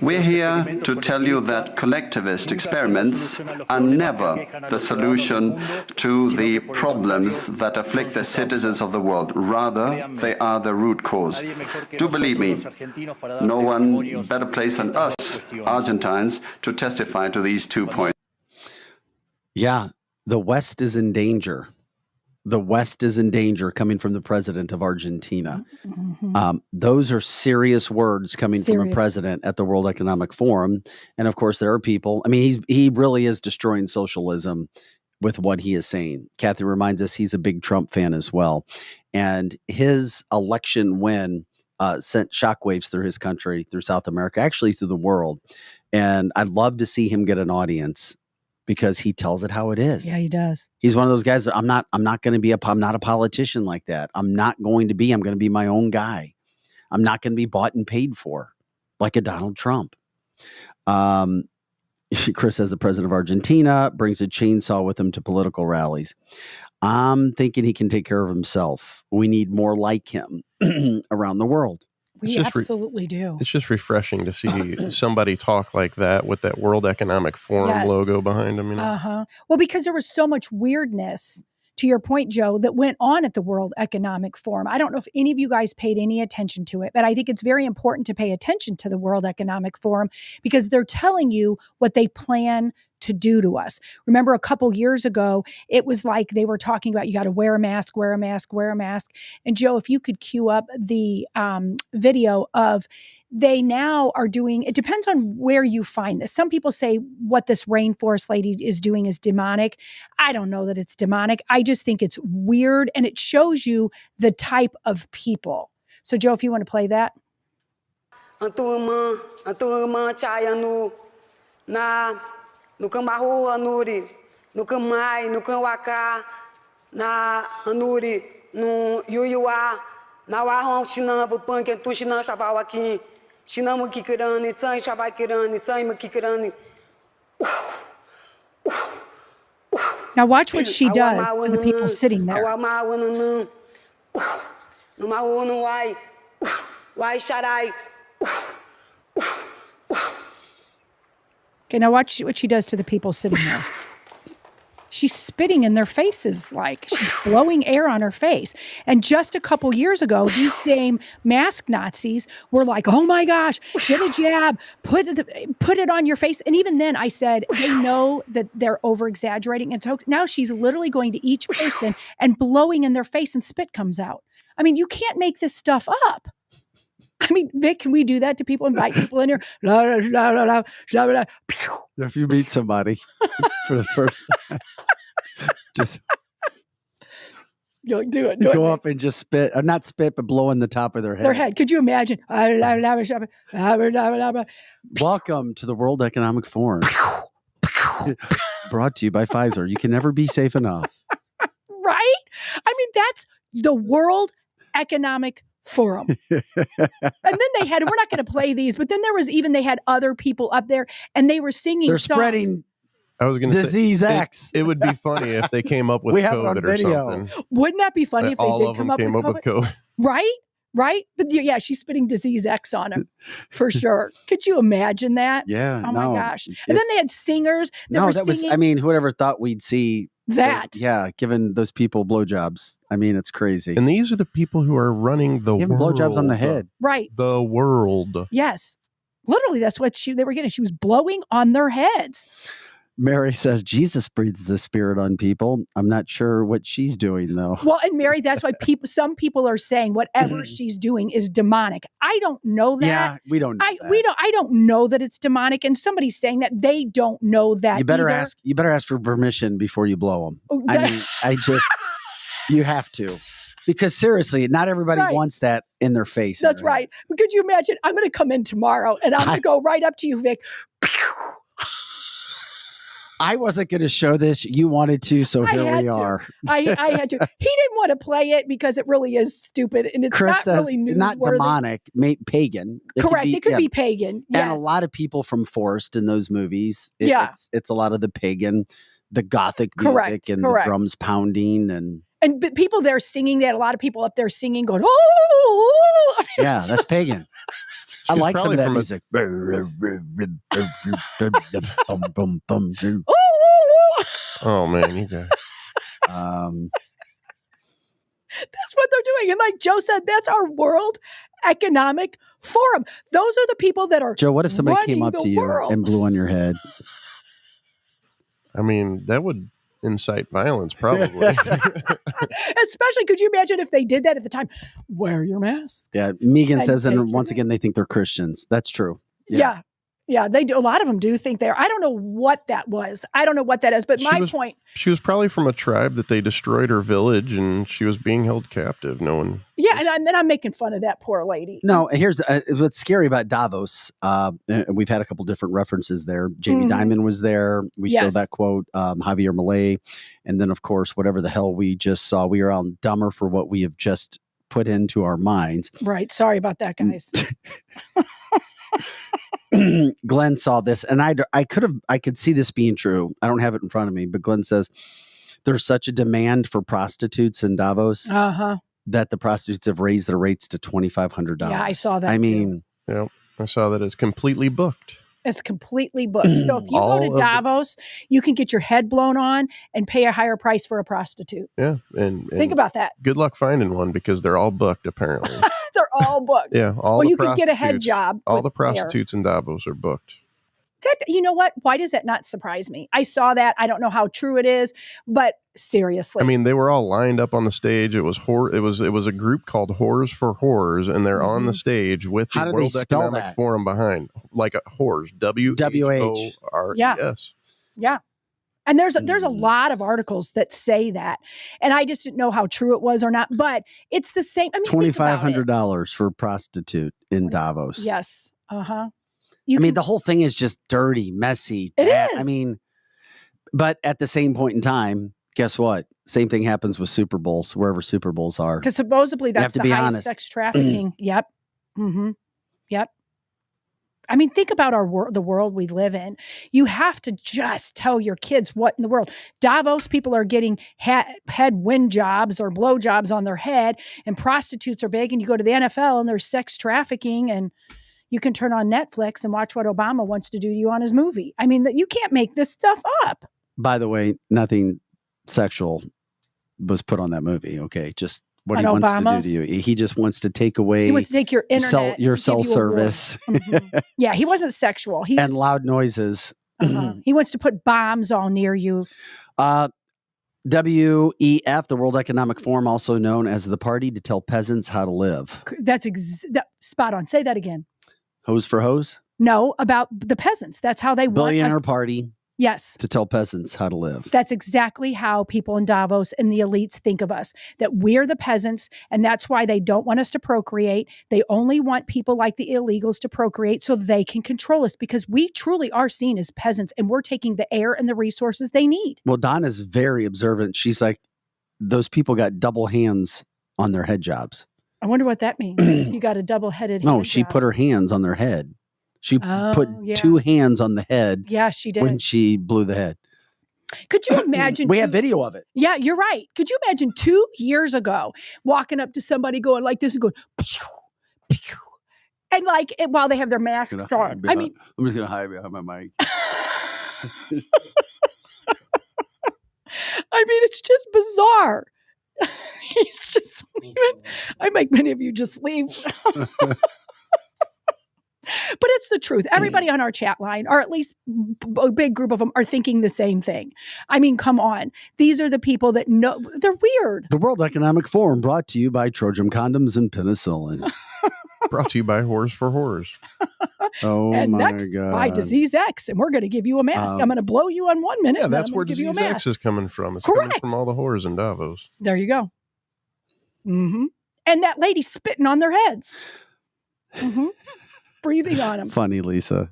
We're here to tell you that collectivist experiments are never the solution to the problems that afflict the citizens of the world. Rather, they are the root cause. Do believe me, no one better placed than us, Argentines, to testify to these 2 points. Yeah, the West is in danger. The West is in danger, coming from the president of Argentina. Mm-hmm. Those are serious words coming from a president at the World Economic Forum. And of course, there are people, I mean, he really is destroying socialism with what he is saying. Kathy reminds us he's a big Trump fan as well. And his election win sent shockwaves through his country, through South America, actually through the world. And I'd love to see him get an audience, because he tells it how it is. Yeah, he does. He's one of those guys that I'm not going to be I'm not a politician like that. I'm going to be my own guy. I'm not going to be bought and paid for like a Donald Trump. Chris says the president of Argentina brings a chainsaw with him to political rallies. I'm thinking he can take care of himself. We need more like him around the world. We absolutely do. It's just refreshing to see somebody talk like that with that World Economic Forum logo behind him. You know? Well, because there was so much weirdness, to your point, Joe, that went on at the World Economic Forum. I don't know if any of you guys paid any attention to it, but I think it's very important to pay attention to the World Economic Forum, because they're telling you what they plan to do to us. Remember, a couple years ago, it was like they were talking about you got to wear a mask, wear a mask, wear a mask. And Joe, if you could cue up the video of they now are doing, it depends on where you find this. Some people say what this rainforest lady is doing is demonic. I don't know that it's demonic. I just think it's weird, and it shows you the type of people. So Joe, if you want to play that. No Cambarro, Anuri, no Camai, no Camwaka, na Anuri, no Yuyuá, na Warron, Chinambo, Punk, Tu Chinam, Chaval aqui, Chinamo Kikirani, Tsai, Chavakirani, Tsai, Makikirani. Now watch what she does to the people sitting there. No Mahu, no Wai Sharai. Okay, now watch what she does to the people sitting there. She's spitting in their faces, like she's blowing air on her face. And just a couple years ago, these same mask Nazis were like, oh my gosh, get a jab, put it on your face. And even then I said, they know that they're over exaggerating. And so now she's literally going to each person and blowing in their face, and spit comes out. I mean, you can't make this stuff up. I mean, Vic, can we do that to people? Invite people in here? If you meet somebody for the first time, just do it. Go up and just spit, or not spit, but blow in the top of their head. Their head. Could you imagine? Welcome to the World Economic Forum. Brought to you by Pfizer. You can never be safe enough. Right? I mean, that's the World Economic Forum. And then they had, we're not going to play these, but then there was even, they had other people up there and they were singing They're songs. Spreading I was going to disease say, X. It would be funny if they came up with COVID or something. Wouldn't that be funny if they all did of come them up came with up COVID? with COVID? Right? But yeah, she's spitting disease X on him for sure. Could you imagine that? Yeah. Oh my gosh. And then they had singers. Was, I mean, whoever thought we'd see that. Giving those people blowjobs. I mean, it's crazy. And these are the people who are running the giving world. Blowjobs on the head. Right. The world. Yes. Literally, that's what they were getting. She was blowing on their heads. Mary says Jesus breathes the spirit on people. I'm not sure what she's doing though. Well, and Mary, that's why some people are saying whatever she's doing is demonic. I don't know that. Yeah, we don't know I don't know that it's demonic. And somebody's saying that they don't know that. You better either. You better ask for permission before you blow them. Oh, I mean, you have to. Because seriously, not everybody wants that in their face. That's right. But could you imagine? I'm going to come in tomorrow and I'm going to go right up to you, Vic. I wasn't going to show this. You wanted to, so here we are. I had to. He didn't want to play it because it really is stupid and it's Chris not says, really newsworthy. not demonic, pagan. Correct. It could be pagan. Yes. And a lot of people from Forrest in those movies. It's a lot of the pagan, the gothic music and the drums pounding and but people there singing that. A lot of people up there singing, going, oh. I mean, that's pagan. I like some of that music. Oh man, you guys. That's what they're doing. And like Joe said, that's our World Economic Forum. Those are the people that are Joe, what if somebody came up to you and blew on your head? I mean, that would incite violence, probably. Especially, could you imagine if they did that at the time? Wear your mask. Yeah, Megan says, and once again, they think they're Christians. That's true. Yeah, they do. A lot of them do think they're. I don't know what that was. I don't know what that is. But point. She was probably from a tribe that they destroyed her village, and she was being held captive. No one. Yeah, and then I'm making fun of that poor lady. No, here's what's scary about Davos. We've had a couple different references there. Jamie Dimon was there. We showed that quote. Javier Milei, and then of course whatever the hell we just saw. We are all dumber for what we have just put into our minds. Right. Sorry about that, guys. Glenn saw this, and I could see this being true. I don't have it in front of me, but Glenn says there's such a demand for prostitutes in Davos that the prostitutes have raised their rates to $2,500. Yeah, I saw that. I mean, yeah, I saw that it's completely booked. It's completely booked. So if you go to Davos, you can get your head blown on and pay a higher price for a prostitute. Yeah, and think about that. Good luck finding one because they're all booked apparently. They're all booked. Yeah, you can get a head job. All the prostitutes in Davos are booked. That, you know what? Why does that not surprise me? I saw that. I don't know how true it is, but seriously. I mean, they were all lined up on the stage. It was it was a group called Whores for Whores, and they're on the stage with the World Economic Forum behind, like whores. WHORES. Yeah. And there's a lot of articles that say that, and I just didn't know how true it was or not. But it's the same. I mean, $2,500 for a prostitute in Davos. Yes. I mean, the whole thing is just dirty, messy. It is. I mean, but at the same point in time, guess what? Same thing happens with Super Bowls, wherever Super Bowls are. Because supposedly that's the highest sex trafficking. Yep. Yep. I mean, think about the world we live in. You have to just tell your kids what in the world. Davos people are getting head wind jobs or blow jobs on their head, and prostitutes are big. And you go to the NFL and there's sex trafficking, and you can turn on Netflix and watch what Obama wants to do to you on his movie. I mean, you can't make this stuff up. By the way, nothing sexual was put on that movie. Okay, just what he wants to do to you. He just wants to take away. He wants to take your internet, your cell service. Yeah, he wasn't sexual. And loud noises. He wants to put bombs all near you. WEF, the World Economic Forum, also known as the party to tell peasants how to live. That's spot on. Say that again. Hose for hose? No, about the peasants. That's how they want us. Billionaire party. Yes. To tell peasants how to live. That's exactly how people in Davos and the elites think of us, that we're the peasants, and that's why they don't want us to procreate. They only want people like the illegals to procreate so they can control us, because we truly are seen as peasants, and we're taking the air and the resources they need. Well, Donna's very observant. She's like, those people got double hands on their head jobs. I wonder what that means. You got a double-headed No, she put her hands on their head. She put two hands on the head. Yeah, she did. When she blew the head. Could you imagine? We have video of it. Yeah, you're right. Could you imagine 2 years ago walking up to somebody going like this and going, pew, pew, and like while they have their masks on? I mean, I'm just going to hide behind my mic. I mean, it's just bizarre. He's just leaving. I make many of you just leave. But it's the truth. Everybody on our chat line, or at least a big group of them, are thinking the same thing. I mean, come on. These are the people that know. They're weird. The World Economic Forum, brought to you by Trojan Condoms and Penicillin. Brought to you by Whores for Whores. Oh, and my next, God. by Disease X. And we're going to give you a mask. I'm going to blow you on 1 minute. Yeah, that's where Disease X is coming from. It's coming from all the whores in Davos. There you go. And that lady spitting on their heads. Breathing on them. Funny, Lisa.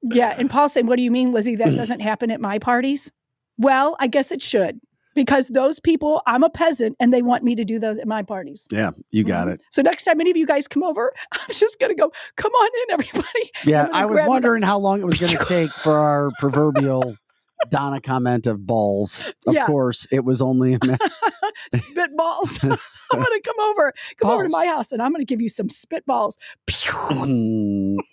Yeah. And Paul said, what do you mean, Lizzie? That doesn't happen at my parties? Well, I guess it should. Because those people, I'm a peasant, and they want me to do those at my parties. Yeah, you got it. So next time any of you guys come over, I'm just going to go, come on in, everybody. Yeah, I was wondering how long it was going to take for our proverbial Donna comment of balls. Of course, it was only a minute. Spitballs. I'm going to come over to my house, and I'm going to give you some spitballs.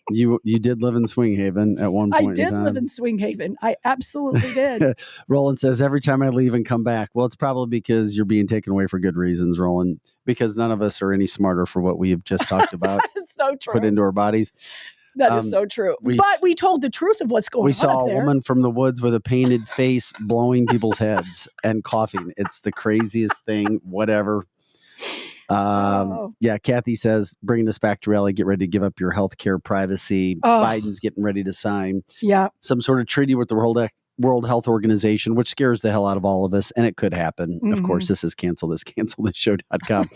You did live in Swing Haven at one point. I did live in Swing Haven. I absolutely did. Roland says, every time I leave and come back. Well, it's probably because you're being taken away for good reasons, Roland, because none of us are any smarter for what we have just talked about. That's so true. Put into our bodies. That is so true. But we told the truth of what's going on. We saw up there. a woman from the woods with a painted face blowing people's heads and coughing. It's the craziest thing, whatever. Yeah, Kathy says, bringing us back to reality, get ready to give up your health care privacy. Biden's getting ready to sign some sort of treaty with the World Health Organization, which scares the hell out of all of us. And it could happen. Of course, this is cancelthisshow.com.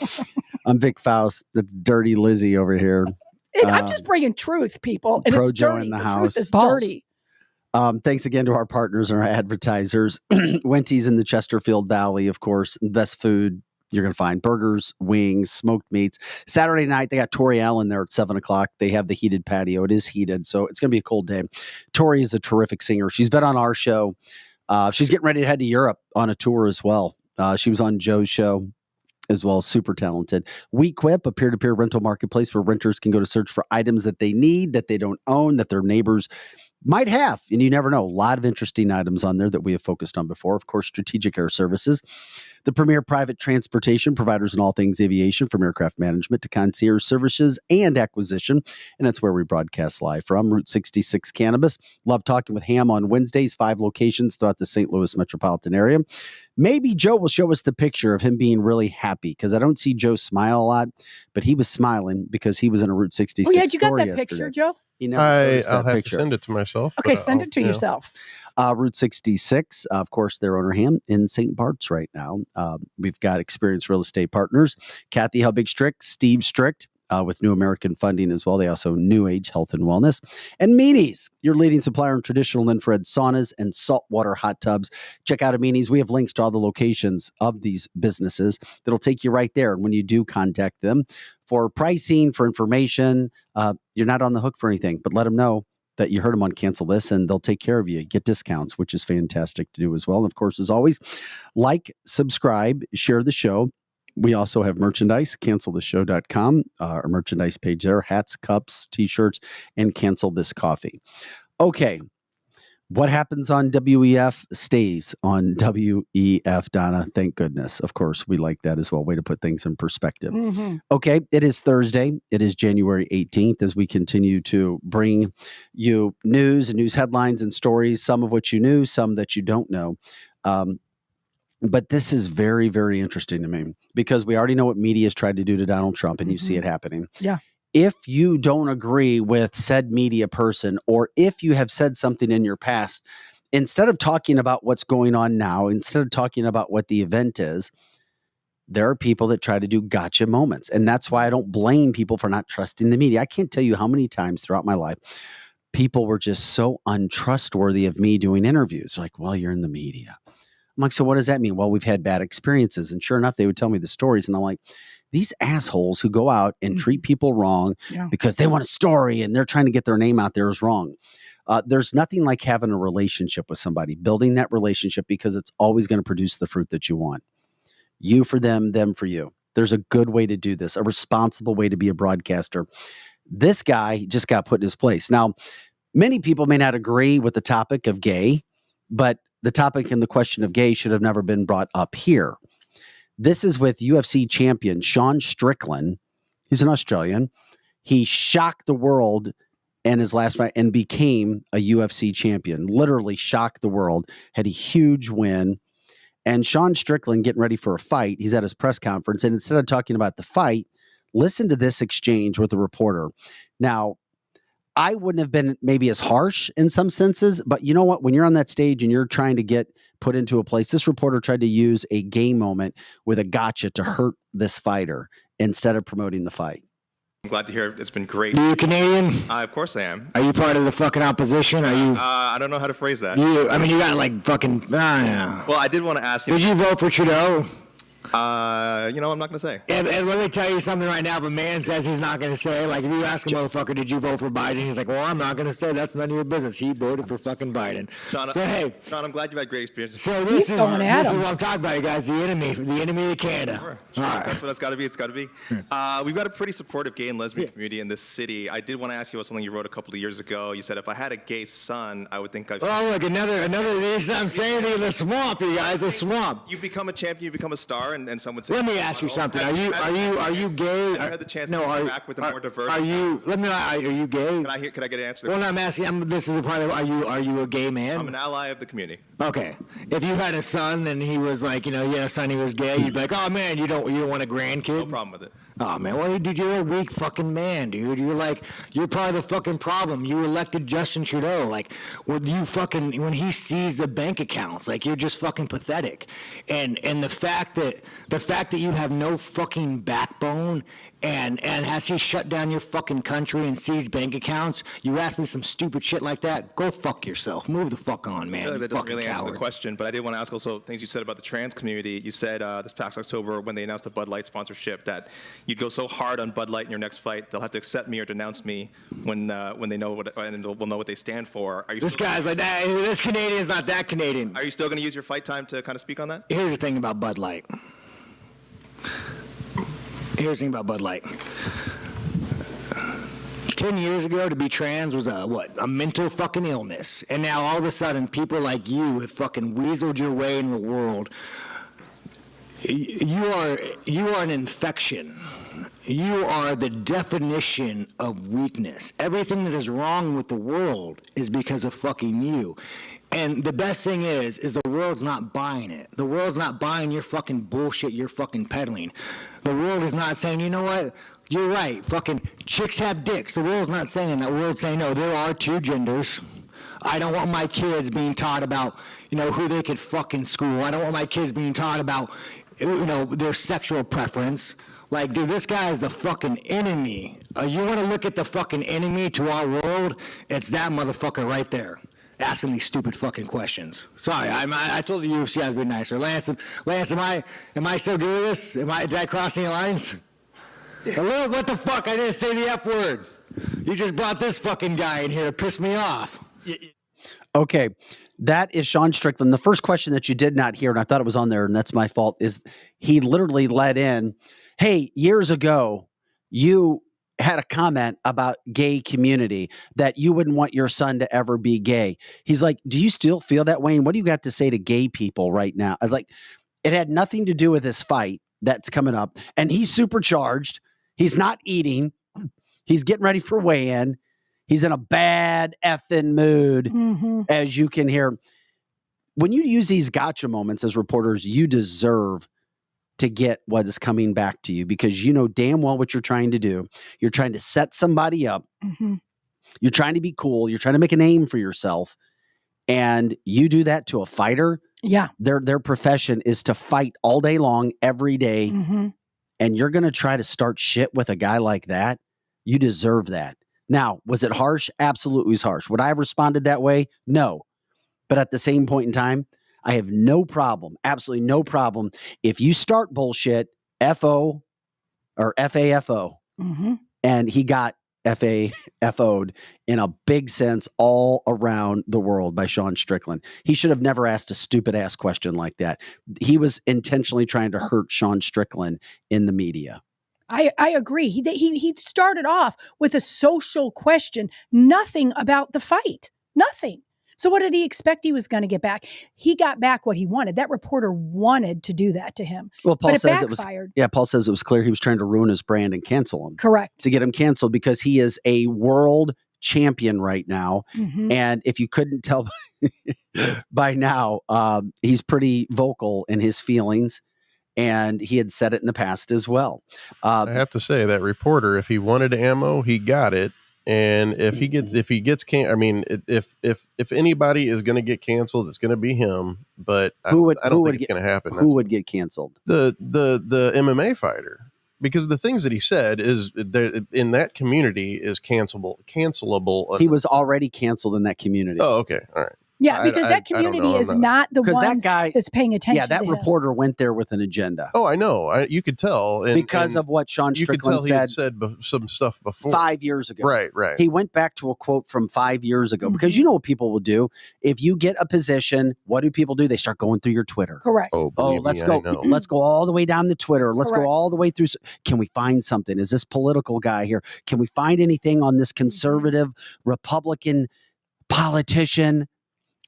I'm Vic Faust. That's Dirty Lizzie over here. And I'm just bringing truth, people. And it's Joe dirty. in the Truth house. is dirty. Thanks again to our partners and our advertisers. Wenty's in the Chesterfield Valley, of course. Best food you're going to find: burgers, wings, smoked meats. Saturday night, they got Tori Allen there at 7:00. They have the heated patio. It is heated, so it's going to be a cold day. Tori is a terrific singer. She's been on our show. She's getting ready to head to Europe on a tour as well. She was on Joe's show as well. Super talented. WeQuip, a peer-to-peer rental marketplace where renters can go to search for items that they need, that they don't own, that their neighbors might have. And you never know. A lot of interesting items on there that we have focused on before. Of course, Strategic Air Services, the premier private transportation providers in all things aviation, from aircraft management to concierge services and acquisition. And that's where we broadcast live from. Route 66 Cannabis. Love talking with Ham on Wednesdays, 5 locations throughout the St. Louis metropolitan area. Maybe Joe will show us the picture of him being really happy, because I don't see Joe smile a lot, but he was smiling because he was in a Route 66 yeah, you got that yesterday. picture, Joe? I'll have to send it to myself. Okay, send it to yourself. Route 66, of course, their owner Ham in St. Bart's right now. We've got experienced real estate partners, Kathy Helbig Strict, Steve Strict, with New American Funding as well. They also New Age Health and Wellness. And Meanies, your leading supplier in traditional infrared saunas and saltwater hot tubs. Check out Meanies. We have links to all the locations of these businesses that'll take you right there. And when you do contact them for pricing, for information, you're not on the hook for anything, but let them know that you heard them on Cancel This, and they'll take care of you. Get discounts, which is fantastic to do as well. And of course, as always, like, subscribe, share the show. We also have merchandise, cancelthisshow.com, our merchandise page there, hats, cups, t-shirts, and Cancel This coffee. Okay. What happens on WEF stays on WEF, Donna. Thank goodness. Of course, we like that as well. Way to put things in perspective. Okay, it is Thursday. It is January 18th as we continue to bring you news and news headlines and stories, some of which you knew, some that you don't know. But this is very, very interesting to me, because we already know what media has tried to do to Donald Trump, and you see it happening. Yeah. If you don't agree with said media person, or if you have said something in your past, instead of talking about what's going on now, instead of talking about what the event is, there are people that try to do gotcha moments. And that's why I don't blame people for not trusting the media. I can't tell you how many times throughout my life people were just so untrustworthy of me doing interviews. They're like, well, you're in the media. I'm like, so what does that mean? Well, we've had bad experiences. And sure enough, they would tell me the stories. And I'm like, these assholes who go out and treat people wrong because they want a story and they're trying to get their name out there is wrong. There's nothing like having a relationship with somebody, building that relationship, because it's always going to produce the fruit that you want. You for them, them for you. There's a good way to do this, a responsible way to be a broadcaster. This guy just got put in his place. Now, many people may not agree with the topic of gay, but the topic and the question of gay should have never been brought up here. This is with UFC champion Sean Strickland. He's an Australian. He shocked the world in his last fight and became a UFC champion. Literally shocked the world. Had a huge win. And Sean Strickland getting ready for a fight. He's at his press conference. And instead of talking about the fight, listen to this exchange with the reporter. Now, I wouldn't have been maybe as harsh in some senses, but you know what? When you're on that stage and you're trying to get put into a place, this reporter tried to use a gay moment with a gotcha to hurt this fighter instead of promoting the fight. I'm glad to hear it. It's been great. Are you Canadian? Of course I am. Are you part of the fucking opposition? Are you? I don't know how to phrase that. You got like fucking. Yeah. Well, I did want to ask you. Did you vote for Trudeau? I'm not going to say. And let me tell you something right now. If a man says he's not going to say, like, if you ask a motherfucker, did you vote for Biden? He's like, well, I'm not going to say. That's none of your business. He voted for fucking Biden. Sean, so, hey. Sean, I'm glad you've had great experiences. So this is what I'm talking about, you guys. The enemy of Canada. Sure. All right. That's what it's got to be. It's got to be. We've got a pretty supportive gay and lesbian community in this city. I did want to ask you about something you wrote a couple of years ago. You said, if I had a gay son, I would think I've... Oh, look, another reason I'm saying to you, the swamp, you guys, the swamp. You become a champion, you become a star, and some would say... Let me ask you something. Are you gay? I had the chance to come back with a more diverse... Are you gay? Can I get an answer? Well, I'm asking, this is a part of, are you a gay man? I'm an ally of the community. Okay. If you had a son and he was like, you had a son, he was gay, you'd be like, oh man, you don't want a grandkid? No problem with it. Oh man, well, dude, you're a weak fucking man, dude. You're part of the fucking problem. You elected Justin Trudeau. Like, when he sees the bank accounts, like, you're just fucking pathetic. And the fact that you have no fucking backbone, and has he shut down your fucking country and seized bank accounts? You ask me some stupid shit like that, go fuck yourself. Move the fuck on, man. Really, that doesn't really answer the question, but I did want to ask also things you said about the trans community. You said this past October when they announced the Bud Light sponsorship that you'd go so hard on Bud Light in your next fight, they'll have to accept me or denounce me when they know what, and will know what they stand for. This guy's like, this Canadian's not that Canadian. Are you still going to use your fight time to kind of speak on that? Here's the thing about Bud Light. 10 years ago, to be trans was a mental fucking illness. And now all of a sudden, people like you have fucking weaseled your way in the world. You are an infection. You are the definition of weakness. Everything that is wrong with the world is because of fucking you. And the best thing is the world's not buying it. The world's not buying your fucking bullshit you're fucking peddling. The world is not saying, you know what? You're right. Fucking chicks have dicks. The world's not saying that. The world's saying, no, there are two genders. I don't want my kids being taught about, who they could fuck in school. I don't want my kids being taught about, their sexual preference. Like, dude, this guy is the fucking enemy. You want to look at the fucking enemy to our world? It's that motherfucker right there, asking these stupid fucking questions. Sorry, I told the UFC I was being nicer. Lance, am I still good with this? Did I cross any lines? Hello, what the fuck? I didn't say the F word. You just brought this fucking guy in here to piss me off. Okay. That is Sean Strickland. The first question that you did not hear, and I thought it was on there, and that's my fault, is he literally let in, hey, years ago, you had a comment about gay community that you wouldn't want your son to ever be gay. He's like, do you still feel that way? And what do you got to say to gay people right now? I was like, it had nothing to do with this fight that's coming up. And he's supercharged. He's not eating. He's getting ready for weigh-in. He's in a bad effing mood, as you can hear. When you use these gotcha moments as reporters, you deserve to get what is coming back to you because you know damn well what you're trying to do. You're trying to set somebody up. You're trying to be cool. You're trying to make a name for yourself. And you do that to a fighter. Yeah. Their profession is to fight all day long, every day. And you're going to try to start shit with a guy like that. You deserve that. Now, was it harsh? Absolutely, it was harsh. Would I have responded that way? No. But at the same point in time, I have no problem, absolutely no problem. If you start bullshit, FO or FAFO, and he got FAFO'd in a big sense all around the world by Sean Strickland. He should have never asked a stupid ass question like that. He was intentionally trying to hurt Sean Strickland in the media. I agree. He started off with a social question, nothing about the fight, nothing. So what did he expect he was going to get back? He got back what he wanted. That reporter wanted to do that to him. Well, Paul but says backfired. Paul says it was clear he was trying to ruin his brand and cancel him. Correct. To get him canceled because he is a world champion right now. And if you couldn't tell by now, he's pretty vocal in his feelings. And he had said it in the past as well. I have to say that reporter, if he wanted ammo, he got it. And if he gets if anybody is going to get canceled, it's going to be him. But I don't think it's going to happen. Who would get canceled? The MMA fighter. because the things that he said is in that community is cancelable. He was already canceled in that community. Oh, okay. All right. Yeah, because that community is not the one that's paying attention. Yeah, that to reporter went there with an agenda. Oh, I know. You could tell. Because of what Sean Strickland he had said some stuff before. 5 years ago. Right. He went back to a quote from 5 years ago. Because you know what people will do? If you get a position, what do people do? They start going through your Twitter. Correct. Let's go. Let's go all the way down to Twitter. Let's go all the way through. Can we find something? Is this political guy here? Can we find anything on this conservative Republican politician?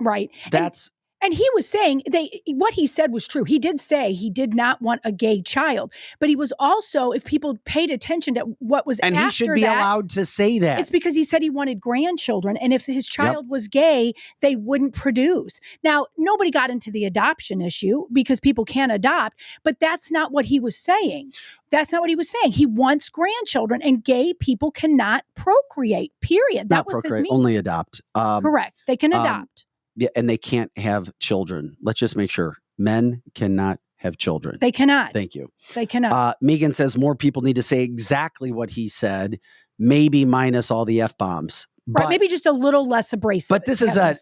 Right. And he was saying what he said was true. He did say he did not want a gay child, but he was also, if people paid attention to what was and after he should be allowed to say that. It's because he said he wanted grandchildren, and if his child was gay, they wouldn't produce. Now, nobody got into the adoption issue because people can't adopt, but that's not what he was saying. That's not what he was saying. He wants grandchildren, and gay people cannot procreate. Period. That was his meaning. Only adopt. Correct. They can adopt. Yeah, and they can't have children. Let's just make sure. Men cannot have children. They cannot. Thank you. They cannot. Megan says more people need to say exactly what he said, maybe minus all the F-bombs. Right, maybe just a little less abrasive. But this is an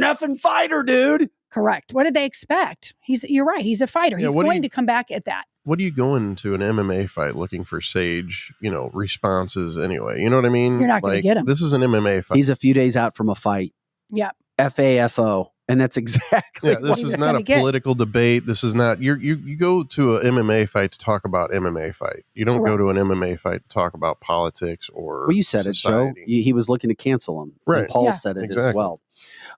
effing fighter, dude. Correct. What did they expect? You're right. He's a fighter. He's going to come back at that. What do you go into an MMA fight looking for sage, responses anyway? You know what I mean? You're not going to get him. This is an MMA fight. He's a few days out from a fight. Yeah. FAFO. And that's exactly this is not a political debate. This is not you go to an MMA fight to talk about MMA fight. You don't go to an MMA fight to talk about politics or you said society. It, Joe. He was looking to cancel him. Right. And Paul said it as well.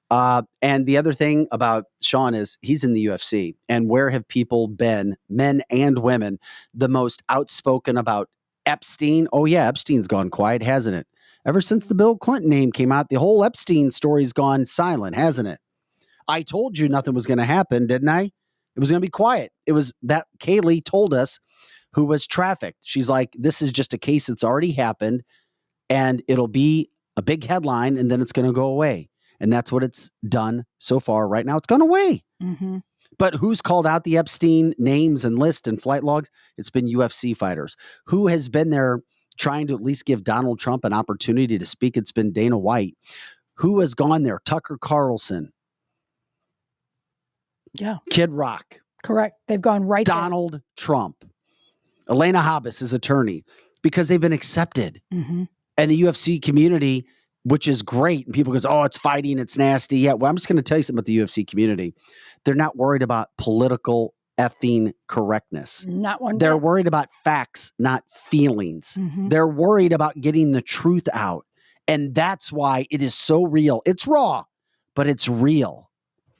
And the other thing about Sean is he's in the UFC. And where have people been, men and women, the most outspoken about Epstein? Oh, yeah, Epstein's gone quiet, hasn't it? Ever since the Bill Clinton name came out, the whole Epstein story's gone silent, hasn't it? I told you nothing was going to happen, didn't I? It was going to be quiet. It was that Kaylee told us who was trafficked. She's like, this is just a case that's already happened, and it'll be a big headline, and then it's going to go away. And that's what it's done so far. Right now, it's gone away. Mm-hmm. But who's called out the Epstein names and list and flight logs? It's been UFC fighters. Who has been there trying to at least give Donald Trump an opportunity to speak? It's been Dana White. Who has gone there? Tucker Carlson. Yeah. Kid Rock. Correct. They've gone right Donald Trump. Elena Hobbs, his attorney, because they've been accepted. Mm-hmm. And the UFC community, which is great. And people go, oh, it's fighting, it's nasty. Yeah, well, I'm just going to tell you something about the UFC community. They're not worried about political effing correctness. Not one. They're worried about facts, not feelings. Mm-hmm. They're worried about getting the truth out. And that's why it is so real. It's raw, but it's real.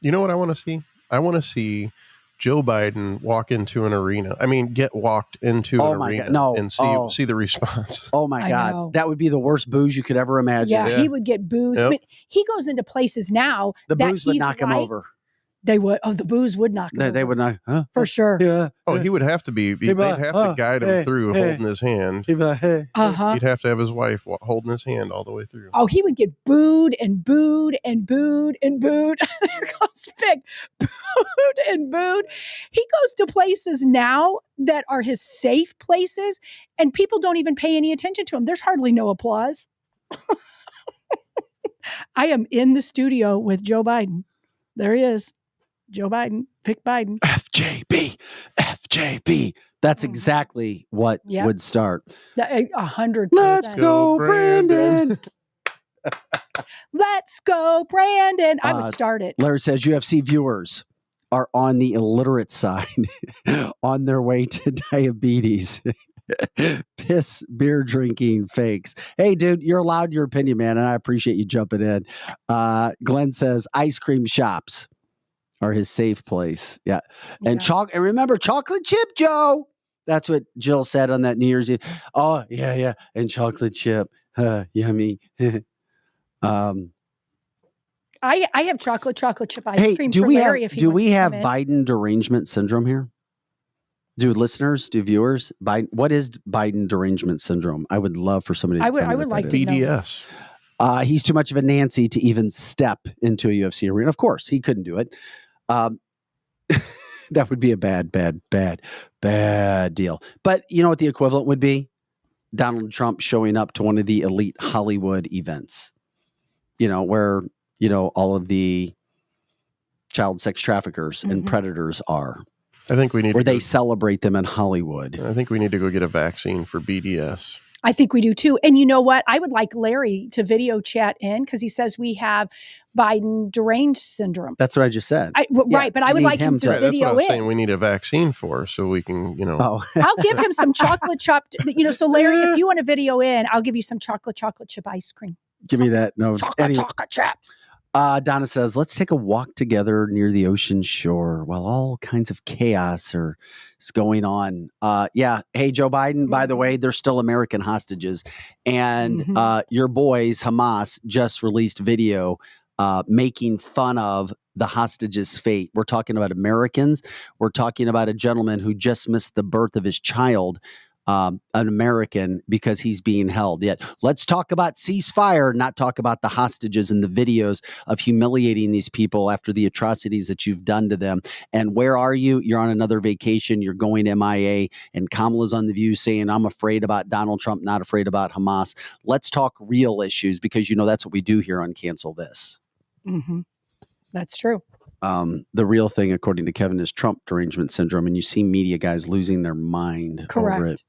You know what I want to see? I want to see Joe Biden walk into an arena. I mean, get walked into an arena and see the response. Oh my God. That would be the worst booze you could ever imagine. Yeah. He would get booze. Yep. I mean, he goes into places now. The booze would knock him over. They would. Oh, the booze would knock him over. They would not. For sure. Yeah. Oh, he would have to be. They'd have to guide him through holding his hand. Uh-huh. He'd have to have his wife holding his hand all the way through. Oh, he would get booed and booed and booed and booed. There goes Vic. Booed and booed. He goes to places now that are his safe places, and people don't even pay any attention to him. There's hardly no applause. I am in the studio with Joe Biden. There he is. Joe Biden, Vic Biden. FJB. That's exactly what would start. 100%. Let's go, Brandon. Let's go, Brandon. I would start it. Larry says UFC viewers are on the illiterate side on their way to diabetes. Piss beer drinking fakes. Hey, dude, you're allowed your opinion, man, and I appreciate you jumping in. Glenn says ice cream shops are his safe place. Yeah. And and remember chocolate chip, Joe. That's what Jill said on that New Year's Eve. Oh, yeah. And chocolate chip. Yummy. I have chocolate chip ice cream. Do for we Larry have if he wants have to Biden derangement syndrome here? Do listeners, do viewers, what is Biden derangement syndrome? I would love for somebody to tell me what like that is. BDS. He's too much of a Nancy to even step into a UFC arena. Of course, he couldn't do it. That would be a bad deal. But you know what the equivalent would be? Donald Trump showing up to one of the elite Hollywood events, where, all of the child sex traffickers and predators are. I think we need where they celebrate them in Hollywood. I think we need to go get a vaccine for BDS. I think we do too. And you know what? I would like Larry to video chat in because he says we have Biden deranged syndrome. That's what I just said. Right. But I would like him to That's what video I'm in. saying. We need a vaccine for so we can, Oh. I'll give him some chocolate chip. So Larry, if you want a video in, I'll give you some chocolate chip ice cream. Give me that. No. Chocolate chip. Donna says, let's take a walk together near the ocean shore while all kinds of chaos is going on. Hey, Joe Biden, by the way, they're still American hostages. And your boys, Hamas, just released video making fun of the hostages' fate. We're talking about Americans. We're talking about a gentleman who just missed the birth of his child, an American, because he's being held. Yet let's talk about ceasefire, not talk about the hostages and the videos of humiliating these people after the atrocities that you've done to them. And where are you? You're on another vacation. You're going MIA. And Kamala's on The View saying, I'm afraid about Donald Trump, not afraid about Hamas. Let's talk real issues because, that's what we do here on Cancel This. Mm-hmm. That's true. The real thing, according to Kevin, is Trump derangement syndrome. And you see media guys losing their mind over it.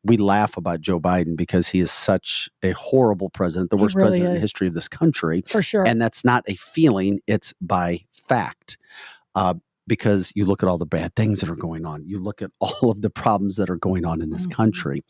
We laugh about Joe Biden because he is such a horrible president, the worst president in the history of this country. For sure. And that's not a feeling, it's by fact. Because you look at all the bad things that are going on. You look at all of the problems that are going on in this country.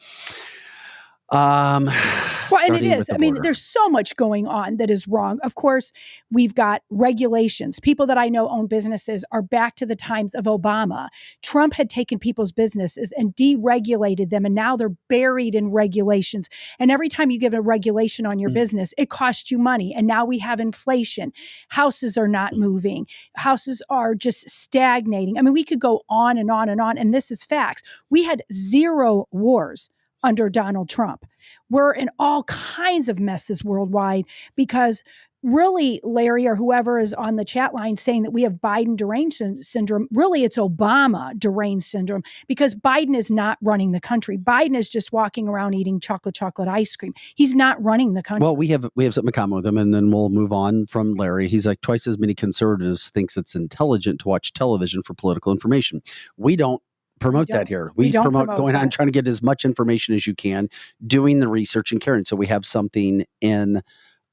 Well, and it is. I mean, there's so much going on that is wrong. Of course, we've got regulations. People that I know own businesses are back to the times of Obama. Trump had taken people's businesses and deregulated them, and now they're buried in regulations. And every time you give a regulation on your business, it costs you money. And now we have inflation. Houses are not moving. Houses are just stagnating. I mean, we could go on and on and on. And this is facts. We had 0 wars under Donald Trump. We're in all kinds of messes worldwide because really, Larry or whoever is on the chat line saying that we have Biden deranged syndrome, really it's Obama deranged syndrome because Biden is not running the country. Biden is just walking around eating chocolate ice cream. He's not running the country. Well, we have something in common with him, and then we'll move on from Larry. He's like, twice as many conservatives thinks it's intelligent to watch television for political information. We don't promote that here. We promote going on, trying to get as much information as you can, doing the research and caring. So we have something in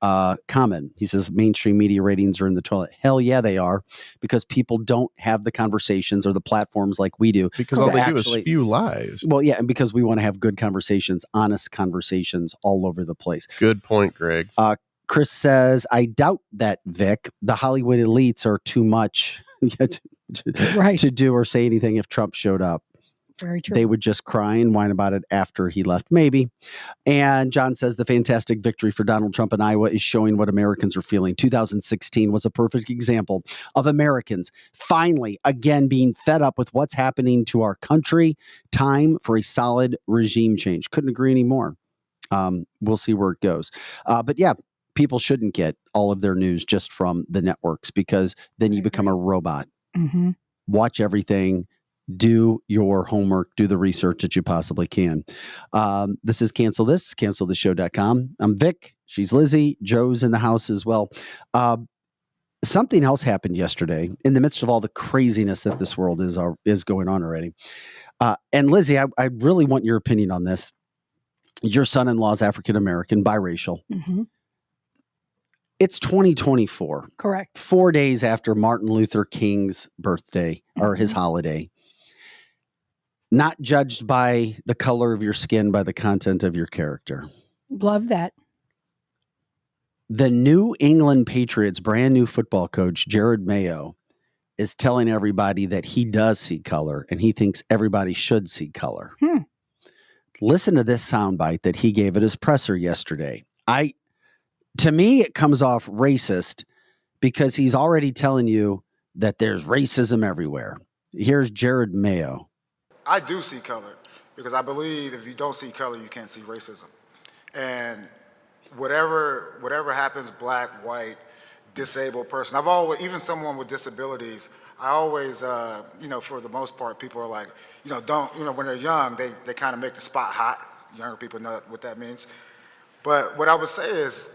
common. He says mainstream media ratings are in the toilet. Hell yeah, they are, because people don't have the conversations or the platforms like we do. Because all they do is spew lies. Well, yeah, and because we want to have good conversations, honest conversations all over the place. Good point, Greg. Chris says, I doubt that, Vic. The Hollywood elites are too much to do or say anything if Trump showed up. Very true. They would just cry and whine about it after he left, maybe. And John says the fantastic victory for Donald Trump in Iowa is showing what Americans are feeling. 2016 was a perfect example of Americans finally, again, being fed up with what's happening to our country. Time for a solid regime change. Couldn't agree anymore. We'll see where it goes. But yeah, people shouldn't get all of their news just from the networks because then you become a robot. Mm-hmm. Watch everything. Do your homework, do the research that you possibly can. This is Cancel This, canceltheshow.com. I'm Vic. She's Lizzie. Joe's in the house as well. Something else happened yesterday in the midst of all the craziness that this world is going on already. And Lizzie, I really want your opinion on this. Your son-in-law is African-American, biracial. Mm-hmm. It's 2024. Correct. 4 days after Martin Luther King's birthday or his holiday. Not judged by the color of your skin, by the content of your character. Love that. The New England Patriots brand new football coach, Jared Mayo, is telling everybody that he does see color and he thinks everybody should see color. Listen to this soundbite that he gave at his presser yesterday. To me, it comes off racist because he's already telling you that there's racism everywhere. Here's Jared Mayo. I do see color because I believe if you don't see color, you can't see racism. And whatever happens, black, white, disabled person, I've always, even someone with disabilities, I always, for the most part, people are like, when they're young, they kind of make the spot hot. Younger people know what that means. But what I would say is,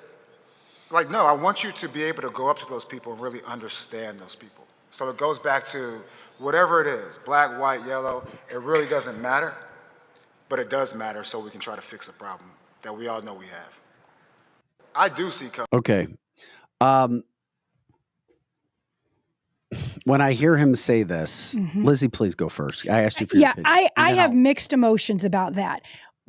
no, I want you to be able to go up to those people and really understand those people. So it goes back to whatever it is, black, white, yellow, it really doesn't matter, but it does matter so we can try to fix a problem that we all know we have. I do see color. Okay. When I hear him say this, Lizzie, please go first. I asked you for your opinion. I have mixed emotions about that.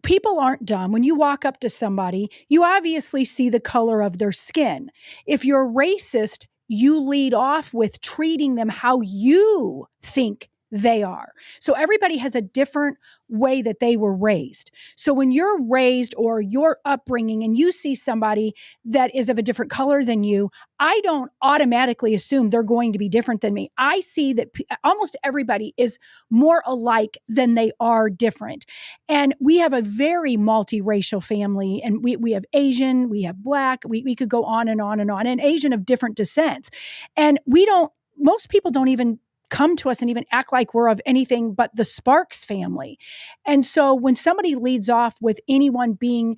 People aren't dumb. When you walk up to somebody, you obviously see the color of their skin. If you're racist, you lead off with treating them how you think they are. So everybody has a different way that they were raised. So when you're raised or your upbringing and you see somebody that is of a different color than you, I don't automatically assume they're going to be different than me. I see that almost everybody is more alike than they are different. And we have a very multiracial family, and we have Asian, we have Black, we could go on and on and on, and Asian of different descents. And most people don't even come to us and even act like we're of anything but the Sparks family. And so when somebody leads off with anyone being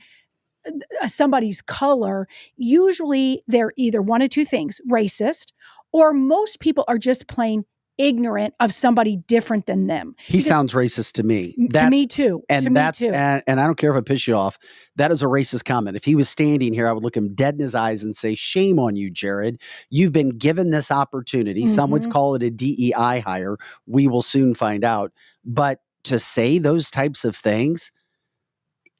somebody's color, usually they're either one of two things, racist, or most people are just plain ignorant of somebody different than them. He sounds racist to me. To me too. And I don't care if I piss you off. That is a racist comment. If he was standing here, I would look him dead in his eyes and say, shame on you, Jared. You've been given this opportunity. Some would call it a DEI hire. We will soon find out. But to say those types of things,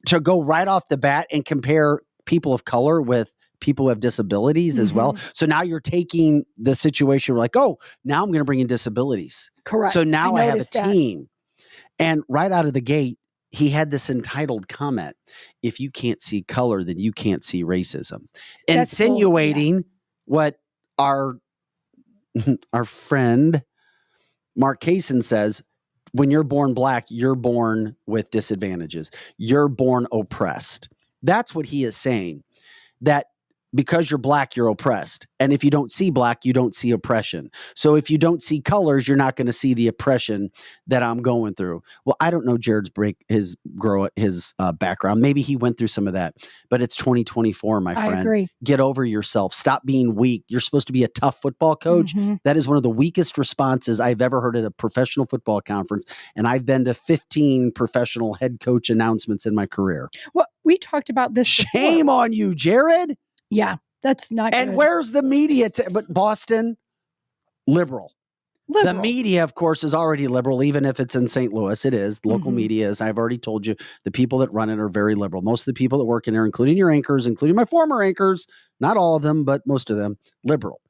to go right off the bat and compare people of color with people who have disabilities as well. So now you're taking the situation like, oh, now I'm going to bring in disabilities. Correct. So now I have a team. And right out of the gate, he had this entitled comment. If you can't see color, then you can't see racism. That's insinuating what our friend Mark Kaysen says, when you're born Black, you're born with disadvantages. You're born oppressed. That's what he is saying. That because you're Black, you're oppressed. And if you don't see Black, you don't see oppression. So if you don't see colors, you're not going to see the oppression that I'm going through. Well, I don't know Jared's background. Maybe he went through some of that, but it's 2024, my friend. I agree. Get over yourself. Stop being weak. You're supposed to be a tough football coach. That is one of the weakest responses I've ever heard at a professional football conference. And I've been to 15 professional head coach announcements in my career. Well, we talked about this. Shame on you, Jared. Yeah, that's not and good. Where's the media? But Boston, liberal. The media, of course, is already liberal, even if it's in St. Louis. It is. Local media is. I've already told you, the people that run it are very liberal. Most of the people that work in there, including your anchors, including my former anchors, not all of them, but most of them, liberal.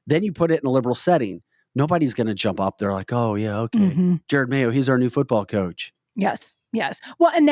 Then you put it in a liberal setting. Nobody's going to jump up there like, oh, yeah, okay. Jared Mayo, he's our new football coach. Yes. Well, and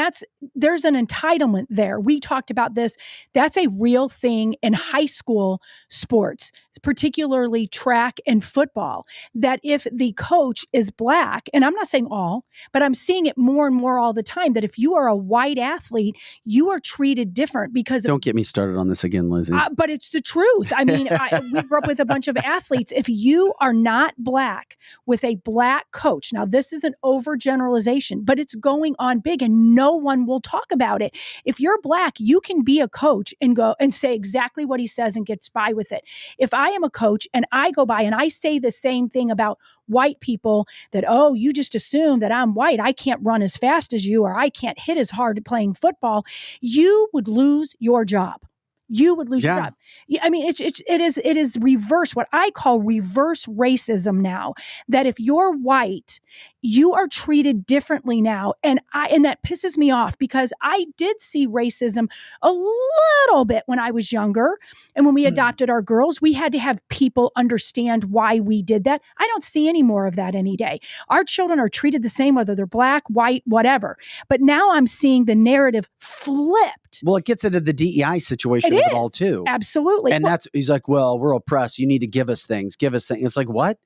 there's an entitlement there. We talked about this. That's a real thing in high school sports, particularly track and football, that if the coach is Black, and I'm not saying all, but I'm seeing it more and more all the time, that if you are a white athlete, you are treated different because Don't get me started on this again, Lizzie. But it's the truth. I mean, we grew up with a bunch of athletes. If you are not Black with a Black coach, now this is an overgeneralization, but it's going on big and no one will talk about it. If you're Black, you can be a coach and go and say exactly what he says and get by with it. If I am a coach and I go by and I say the same thing about white people, that, oh, you just assume that I'm white, I can't run as fast as you, or I can't hit as hard playing football, you would lose your job. You would lose your job. I mean, it is reverse, what I call reverse racism now, that if you're white, you are treated differently now. And that pisses me off because I did see racism a little bit when I was younger. And when we adopted our girls, we had to have people understand why we did that. I don't see any more of that any day. Our children are treated the same, whether they're Black, white, whatever. But now I'm seeing the narrative flipped. Well, it gets into the DEI situation with it all too. Absolutely. And he's like, well, we're oppressed. You need to give us things. It's like, what?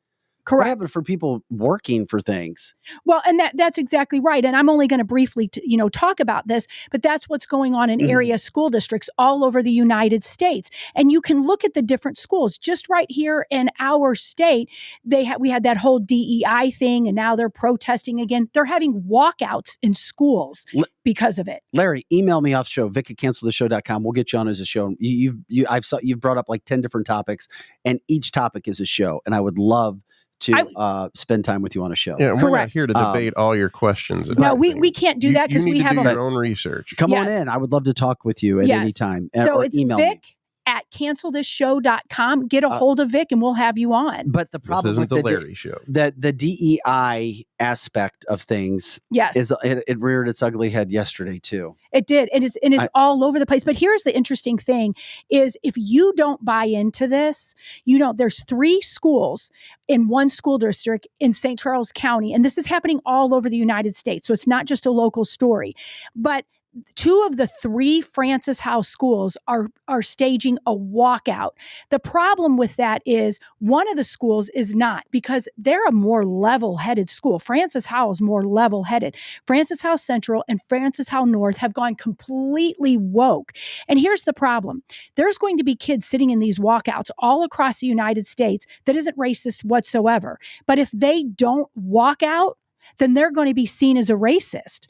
Correct. What happened for people working for things? Well, and that's exactly right. And I'm only going to briefly, talk about this, but that's what's going on in area school districts all over the United States. And you can look at the different schools. Just right here in our state, we had that whole DEI thing, and now they're protesting again. They're having walkouts in schools because of it. Larry, email me off the show, vic@canceltheshow.com. We'll get you on as a show. You've brought up like 10 different topics, and each topic is a show. And I would love to spend time with you on a show. Yeah, we're not here to debate all your questions. No, we can't do that because we have your own research. Come on in. I would love to talk with you at any time. So or it's email me. Vic@cancelthisshow.com. Get a hold of Vic and we'll have you on. But the problem isn't with the Larry show. The DEI aspect of things is it reared its ugly head yesterday too. It did. It's all over the place. But here's the interesting thing is if you don't buy into this, there's 3 schools in one school district in St. Charles County. And this is happening all over the United States. So it's not just a local story. But 2 of the 3 Francis House schools are staging a walkout. The problem with that is one of the schools is not, because they're a more level-headed school. Francis House more level-headed. Francis House Central and Francis House North have gone completely woke. And here's the problem. There's going to be kids sitting in these walkouts all across the United States that isn't racist whatsoever. But if they don't walk out, then they're going to be seen as a racist.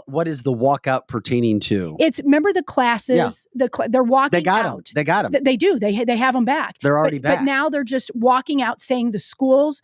What is the walkout pertaining to? Remember the classes, they're walking They got out. them. They got them. They do. They have them back. They're already back. But now they're just walking out saying the schools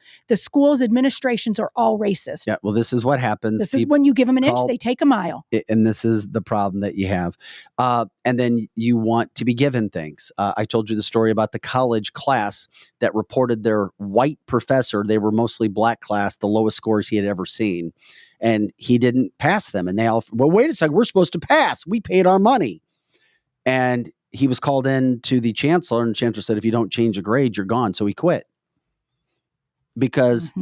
administrations are all racist. Yeah. Well, this is what happens. This is when you give them an inch, they take a mile. And this is the problem that you have. And then you want to be given things. I told you the story about the college class that reported their white professor. They were mostly black class, the lowest scores he had ever seen. And he didn't pass them. And they all, well, wait a second, we're supposed to pass. We paid our money. And he was called in to the chancellor, and the chancellor said, if you don't change a grade, you're gone. So he quit. Because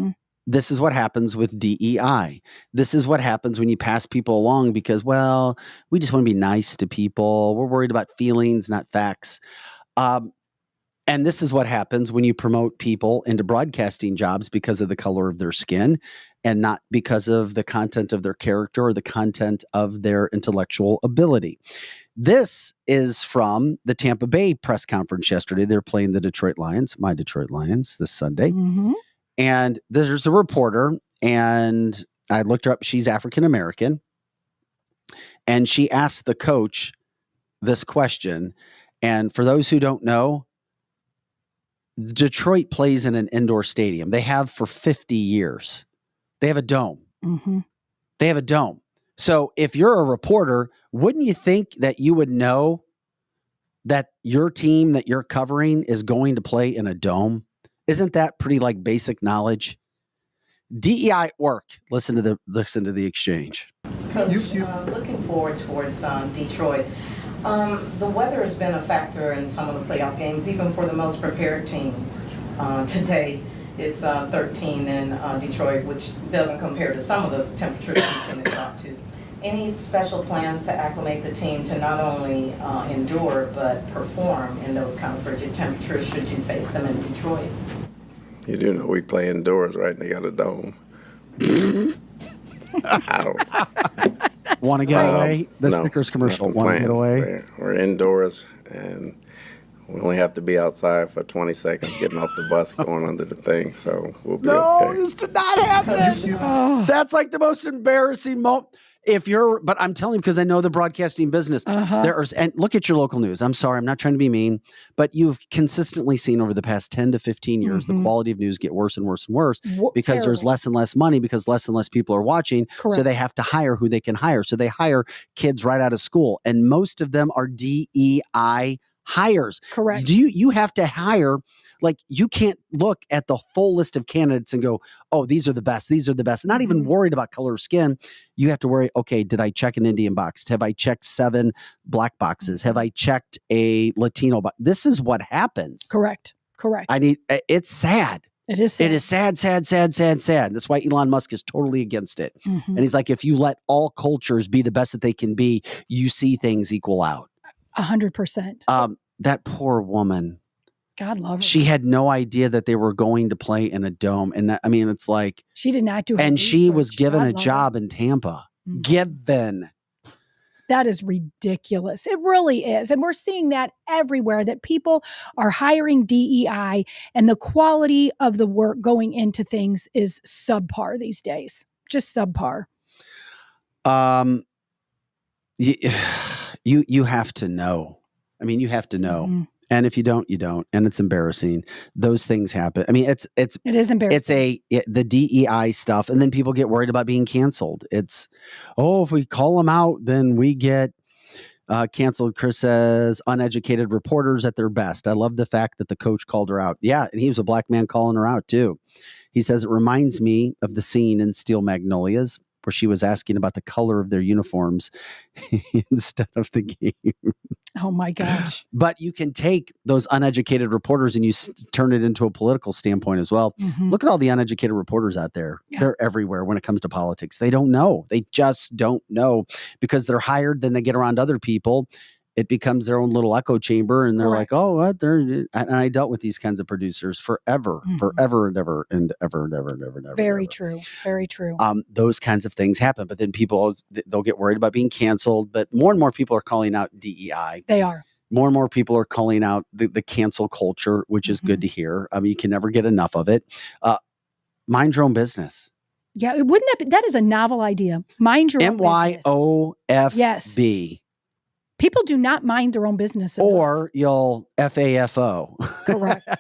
this is what happens with DEI. This is what happens when you pass people along because, well, we just want to be nice to people. We're worried about feelings, not facts. And this is what happens when you promote people into broadcasting jobs because of the color of their skin and not because of the content of their character or the content of their intellectual ability. This is from the Tampa Bay press conference yesterday. They're playing the Detroit Lions, my Detroit Lions, this Sunday. And there's a reporter, and I looked her up. She's African-American. And she asked the coach this question. And for those who don't know, Detroit plays in an indoor stadium. They have for 50 years. They have a dome. They have a dome. So if you're a reporter, wouldn't you think that you would know that your team that you're covering is going to play in a dome? Isn't that pretty like basic knowledge? DEI work. Listen to the exchange. Coach, looking forward towards Detroit. The weather has been a factor in some of the playoff games, even for the most prepared teams. Today, it's 13 in Detroit, which doesn't compare to some of the temperatures we tend to talk to. Any special plans to acclimate the team to not only endure, but perform in those kind of frigid temperatures should you face them in Detroit? You do know we play indoors, right? And they got a dome. I don't want to get away. The Snickers commercial. Want to get away. We're indoors, and we only have to be outside for 20 seconds, getting off the bus, going under the thing. So we'll be okay. This did not happen. That's like the most embarrassing moment. But I'm telling you because I know the broadcasting business. And look at your local news. I'm sorry, I'm not trying to be mean, but you've consistently seen over the past 10 to 15 years the quality of news get worse and worse and worse because there's less and less money because less and less people are watching. Correct. So they have to hire who they can hire. So they hire kids right out of school, and most of them are DEI hires. Correct. You have to hire. Like, you can't look at the full list of candidates and go, oh, these are the best. These are the best. Not even worried about color of skin. You have to worry, okay, did I check an Indian box? Have I checked 7 black boxes? Have I checked a Latino box? This is what happens. Correct. It's sad. It is sad. It is sad, sad, sad, sad, sad. That's why Elon Musk is totally against it. And he's like, if you let all cultures be the best that they can be, you see things equal out. 100%. That poor woman. God love her. She had no idea that they were going to play in a dome. And that, I mean, it's like, she did not do her and she was research. given God a love job her. in Tampa. Mhm. Given. That is ridiculous. It really is. And we're seeing that everywhere, that people are hiring DEI and the quality of the work going into things is subpar these days. Just subpar. You have to know. I mean, you have to know. Mhm. And if you don't, you don't. And it's embarrassing. Those things happen. I mean, it is embarrassing. The DEI stuff. And then people get worried about being canceled. It's, if we call them out, then we get canceled. Chris says uneducated reporters at their best. I love the fact that the coach called her out. Yeah. And he was a black man calling her out too. He says, it reminds me of the scene in Steel Magnolias where she was asking about the color of their uniforms instead of the game. Oh my gosh. But you can take those uneducated reporters and you turn it into a political standpoint as well. Mhm. Look at all the uneducated reporters out there. Yeah. They're everywhere when it comes to politics. They don't know. They just don't know because they're hired. Then they get around other people. It becomes their own little echo chamber. And they're Correct. like, oh, what? And I dealt with these kinds of producers forever, Mhm. forever and ever and ever and ever and ever and ever. Very true. Very true. Those kinds of things happen. But then people, they'll get worried about being canceled. But more and more people are calling out DEI. They are. More and more people are calling out the cancel culture, which is good to hear. I mean, you can never get enough of it. Mind your own business. Yeah, wouldn't that is a novel idea. Mind your own business. MYOFB. Yes. People do not mind their own business enough. Or you'll FAFO.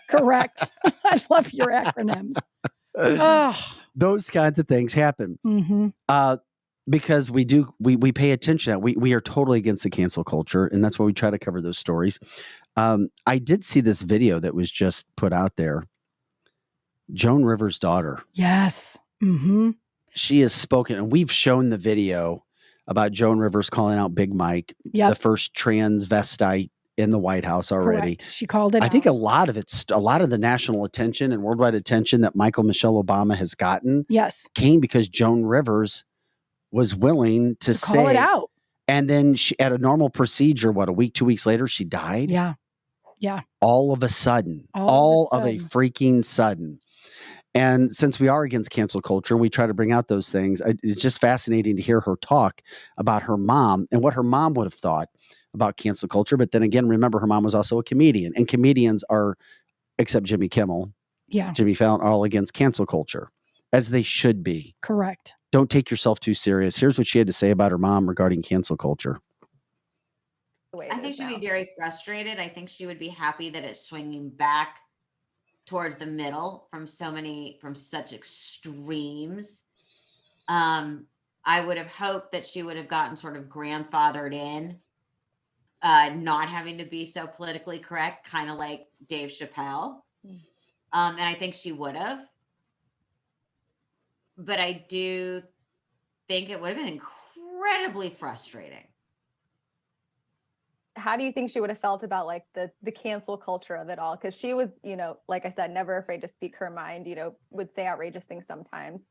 Correct. I love your acronyms. Oh. Those kinds of things happen. Mm-hmm. Because we pay attention. We are totally against the cancel culture, and that's why we try to cover those stories. I did see this video that was just put out there. Joan Rivers' daughter. Yes. Mm-hmm. She has spoken, and we've shown the video about Joan Rivers calling out Big Mike, the first transvestite in the White House already. Correct. She called it I think out. a lot of the national attention and worldwide attention that Michelle Obama has gotten came because Joan Rivers was willing to say call it out. And then she, at a normal procedure, a week, 2 weeks later, she died. Yeah. Yeah. All of a sudden, all of a freaking sudden. And since we are against cancel culture and we try to bring out those things, it's just fascinating to hear her talk about her mom and what her mom would have thought about cancel culture. But then again, remember, her mom was also a comedian, and comedians are, except Jimmy Kimmel, Jimmy Fallon, are all against cancel culture, as they should be. Correct. Don't take yourself too serious. Here's what she had to say about her mom regarding cancel culture. I think she'd be very frustrated. I think she would be happy that it's swinging back towards the middle from such extremes. I would have hoped that she would have gotten sort of grandfathered in, not having to be so politically correct, kind of like Dave Chappelle. And I think she would have. But I do think it would have been incredibly frustrating. How do you think she would have felt about like the cancel culture of it all? Because she was, like I said, never afraid to speak her mind, would say outrageous things sometimes.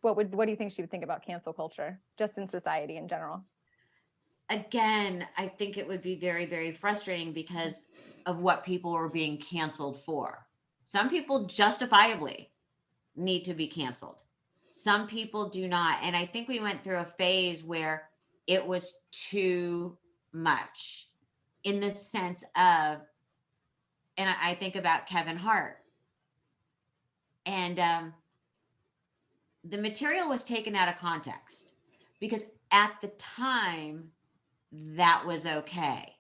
What do you think she would think about cancel culture, just in society in general? Again, I think it would be very, very frustrating because of what people were being canceled for. Some people justifiably need to be canceled. Some people do not. And I think we went through a phase where it was too much in the sense of, and I think about Kevin Hart, and the material was taken out of context because at the time that was okay.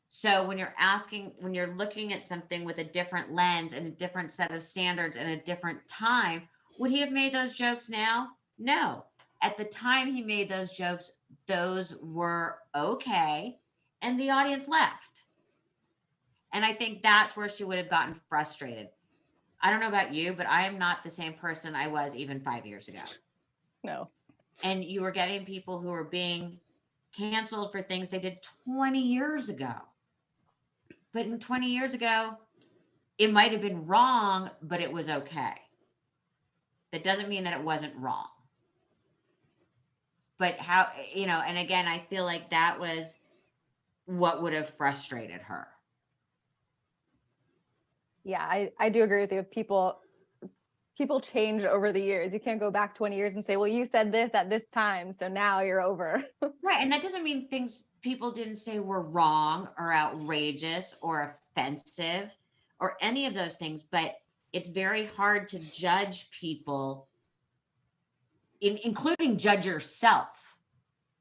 So when you're looking at something with a different lens and a different set of standards and a different time, would he have made those jokes now? No. At the time he made those jokes, those were okay, and the audience left. And I think that's where she would have gotten frustrated. I don't know about you, but I am not the same person I was even 5 years ago. No. And you were getting people who were being canceled for things they did 20 years ago. But in 20 years ago, it might have been wrong, but it was okay. That doesn't mean that it wasn't wrong. But how, and again, I feel like that was what would have frustrated her. Yeah, I do agree with you. People change over the years. You can't go back 20 years and say, well, you said this at this time, so now you're over. Right. And that doesn't mean things people didn't say were wrong or outrageous or offensive or any of those things, but it's very hard to judge people, including judge yourself,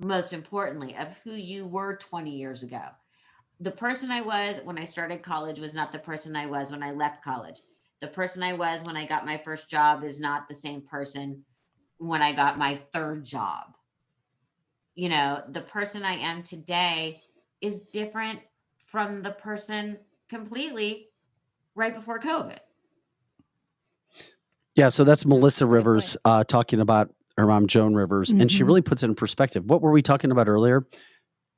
most importantly, of who you were 20 years ago. The person I was when I started college was not the person I was when I left college. The person I was when I got my first job is not the same person when I got my third job. You know, the person I am today is different from the person completely right before COVID. Yeah, so that's Melissa Rivers talking about her mom, Joan Rivers, and she really puts it in perspective. What were we talking about earlier?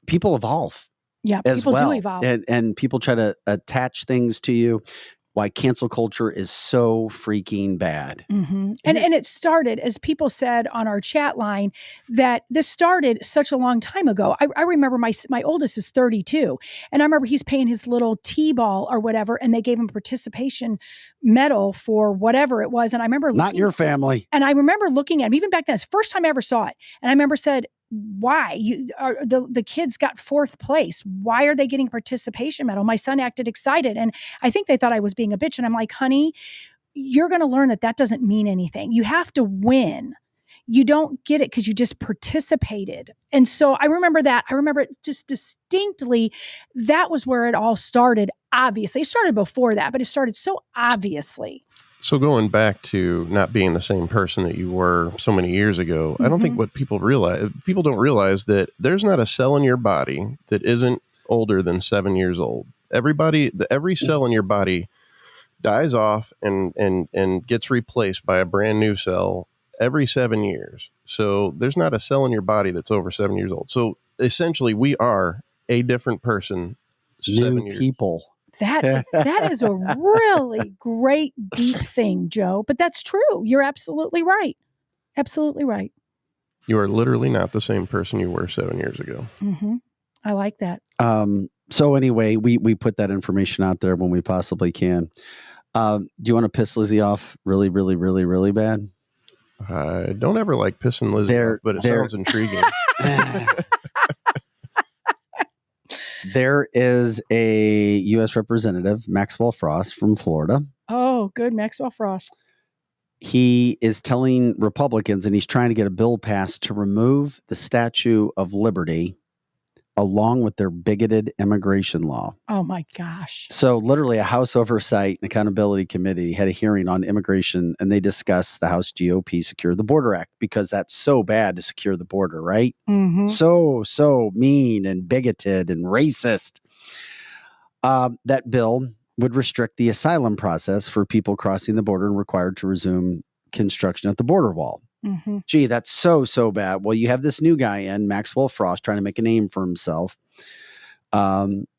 People evolve. Yeah, as people well. do evolve. And people try to attach things to you. Why cancel culture is so freaking bad. Mm-hmm. And it started, as people said on our chat line, that this started such a long time ago. I remember my oldest is 32, and I remember he's paying his little T-ball or whatever, and they gave him a participation medal for whatever it was. And I remember not your family. And I remember looking at him, even back then, it's the first time I ever saw it. And I remember said, why the kids got fourth place? Why are they getting a participation medal? My son acted excited, and I think they thought I was being a bitch. And I'm like, honey, you're going to learn that doesn't mean anything. You have to win. You don't get it because you just participated. And so I remember that. I remember it just distinctly. That was where it all started. Obviously, it started before that, but it started so obviously. So going back to not being the same person that you were so many years ago, I don't think what people don't realize that there's not a cell in your body that isn't older than 7 years old. Every cell in your body dies off and gets replaced by a brand new cell every 7 years. So there's not a cell in your body that's over 7 years old. So essentially we are a different person. New people. That is a really great, deep thing, Joe. But that's true. You're absolutely right. Absolutely right. You are literally not the same person you were 7 years ago. Mm-hmm. I like that. So anyway, we put that information out there when we possibly can. Do you want to piss Lizzie off really, really, really, really bad? I don't ever like pissing Lizzie off, but it sounds intriguing. There is a U.S. Representative, Maxwell Frost from Florida. Oh, good. Maxwell Frost. He is telling Republicans, and he's trying to get a bill passed to remove the Statue of Liberty along with their bigoted immigration law. Oh, my gosh. So literally a House Oversight and Accountability Committee had a hearing on immigration, and they discussed the House GOP Secure the Border Act because that's so bad to secure the border, right? Mm-hmm. So mean and bigoted and racist. That bill would restrict the asylum process for people crossing the border and required to resume construction at the border wall. Mm-hmm. Gee, that's so bad. Well, you have this new guy in, Maxwell Frost, trying to make a name for himself.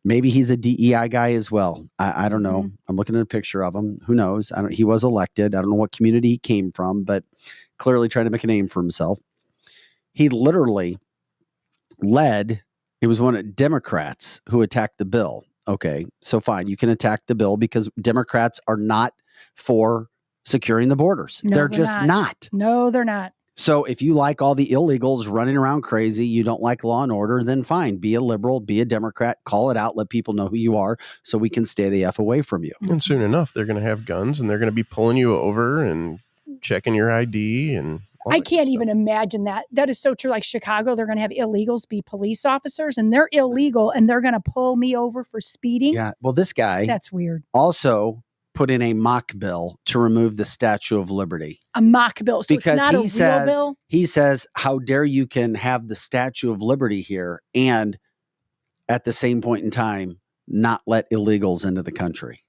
Maybe he's a DEI guy as well. I don't know. I'm looking at a picture of him. Who knows? He was elected. I don't know what community he came from, but clearly trying to make a name for himself. He literally it was one of Democrats who attacked the bill. Okay, so fine. You can attack the bill because Democrats are not for securing the borders. No, they're just not. No, they're not. So if you like all the illegals running around crazy, you don't like law and order, then fine. Be a liberal, be a Democrat, call it out, let people know who you are so we can stay the F away from you. And soon enough, they're going to have guns and they're going to be pulling you over and checking your ID. And I can't even imagine that. That is so true. Like Chicago, they're going to have illegals be police officers, and they're illegal, and they're going to pull me over for speeding. Yeah. Well, this guy. That's weird. Also put in a mock bill to remove the Statue of Liberty. A mock bill. So because it's not a real bill? He says, how dare you can have the Statue of Liberty here and at the same point in time, not let illegals into the country.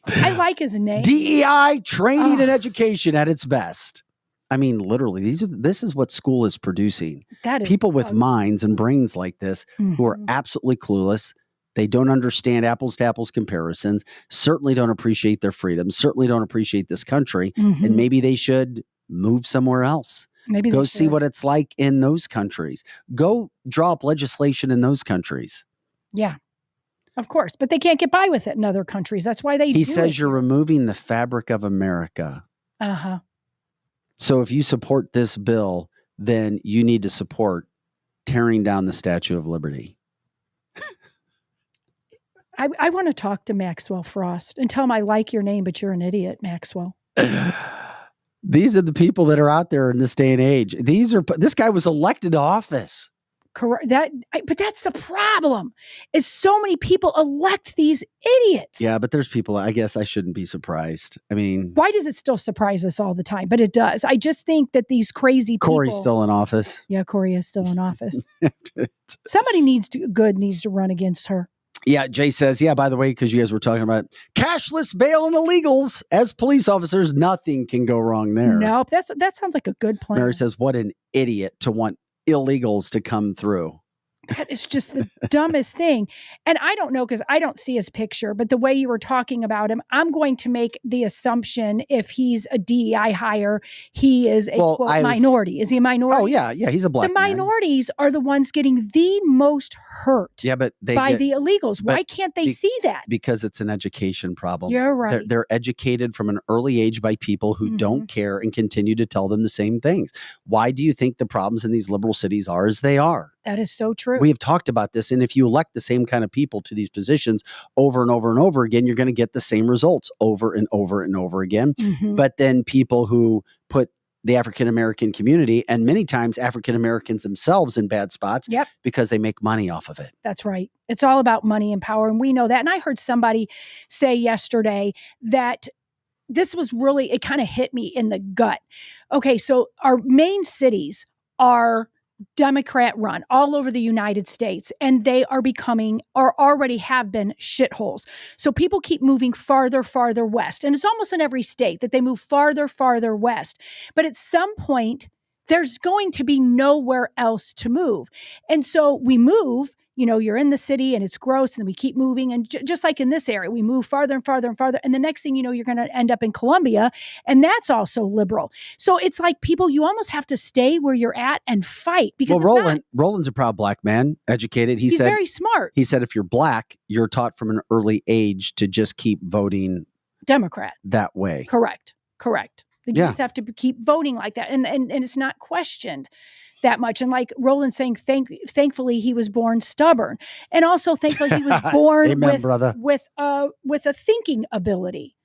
I like his name. DEI training and education at its best. I mean, literally, this is what school is producing. That is people with minds and brains like this who are absolutely clueless. They don't understand apples to apples comparisons, certainly don't appreciate their freedom, certainly don't appreciate this country. And maybe they should move somewhere else. Maybe go see what it's like in those countries. Go draw up legislation in those countries. Yeah. Of course, but they can't get by with it in other countries. That's why they He do says it. you're removing the fabric of America. Uh-huh. So if you support this bill, then you need to support tearing down the Statue of Liberty. I want to talk to Maxwell Frost and tell him I like your name, but you're an idiot, Maxwell. These are the people that are out there in this day and age. This guy was elected to office. Correct. But that's the problem. Is so many people elect these idiots. Yeah, but there's people. I guess I shouldn't be surprised. I mean, why does it still surprise us all the time? But it does. I just think that these crazy people. Corey's still in office. Yeah, Corey is still in office. Somebody needs to run against her. Yeah, Jay says, yeah, by the way, because you guys were talking about cashless bail and illegals as police officers, nothing can go wrong there. Nope, that sounds like a good plan. Mary says, what an idiot to want illegals to come through. That is just the dumbest thing. And I don't know, because I don't see his picture, but the way you were talking about him, I'm going to make the assumption if he's a DEI hire, he is a quote minority. Is he a minority? Oh, yeah. Yeah, he's a black man. The minorities are the ones getting the most hurt but by the illegals. Why can't they see that? Because it's an education problem. You're right. They're educated from an early age by people who don't care and continue to tell them the same things. Why do you think the problems in these liberal cities are as they are? That is so true. We have talked about this. And if you elect the same kind of people to these positions over and over and over again, you're going to get the same results over and over and over again. But then people who put the African-American community and many times African-Americans themselves in bad spots because they make money off of it. That's right. It's all about money and power. And we know that. And I heard somebody say yesterday that this was really, it kind of hit me in the gut. Okay, so our main cities are Democrat run all over the United States, and they are becoming, or already have been, shitholes. So people keep moving farther west. And it's almost in every state that they move farther west. But at some point, there's going to be nowhere else to move. And so we move, you're in the city and it's gross, and then we keep moving. And just like in this area, we move farther and farther. And the next thing you know, you're going to end up in Columbia, and that's also liberal. So it's like people, you almost have to stay where you're at and fight. Because Roland's a proud black man, educated. He's very smart. He said, if you're black, you're taught from an early age to just keep voting Democrat that way. Correct. You just have to keep voting like that. And it's not questioned that much. And like Roland's saying, thankfully he was born stubborn. And also thankfully he was born Amen, with a thinking ability.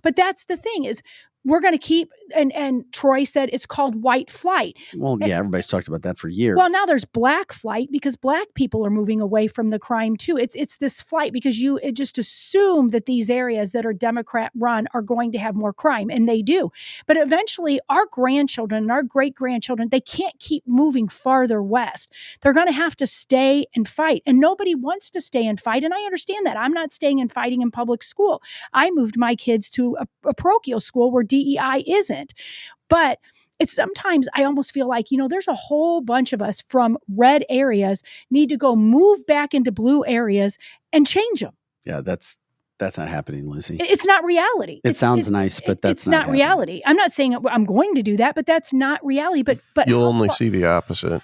But that's the thing, is we're going to keep, and Troy said it's called white flight. Well, yeah, everybody's talked about that for years. Well, now there's black flight because black people are moving away from the crime too. It's this flight because you just assume that these areas that are Democrat run are going to have more crime, and they do. But eventually our grandchildren and our great-grandchildren, they can't keep moving farther west. They're going to have to stay and fight, and nobody wants to stay and fight. And I understand that. I'm not staying and fighting in public school. I moved my kids to a parochial school where DEI isn't. But it's sometimes I almost feel like, there's a whole bunch of us from red areas need to go move back into blue areas and change them. Yeah, that's not happening, Lizzie. It's not reality. It sounds nice, but that's not reality. I'm not saying I'm going to do that, but that's not reality. But you'll only see the opposite.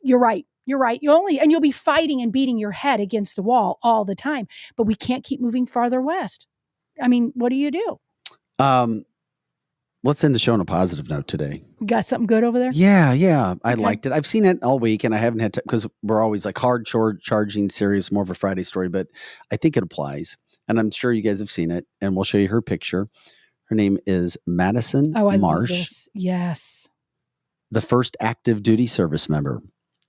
You're right. You'll be fighting and beating your head against the wall all the time. But we can't keep moving farther west. I mean, what do you do? Let's end the show on a positive note today. Got something good over there? Yeah. I liked it. I've seen it all week, and I haven't had to, because we're always like hard charging serious, more of a Friday story, but I think it applies. And I'm sure you guys have seen it, and we'll show you her picture. Her name is Madison Marsh. Love this. Yes. The first active duty service member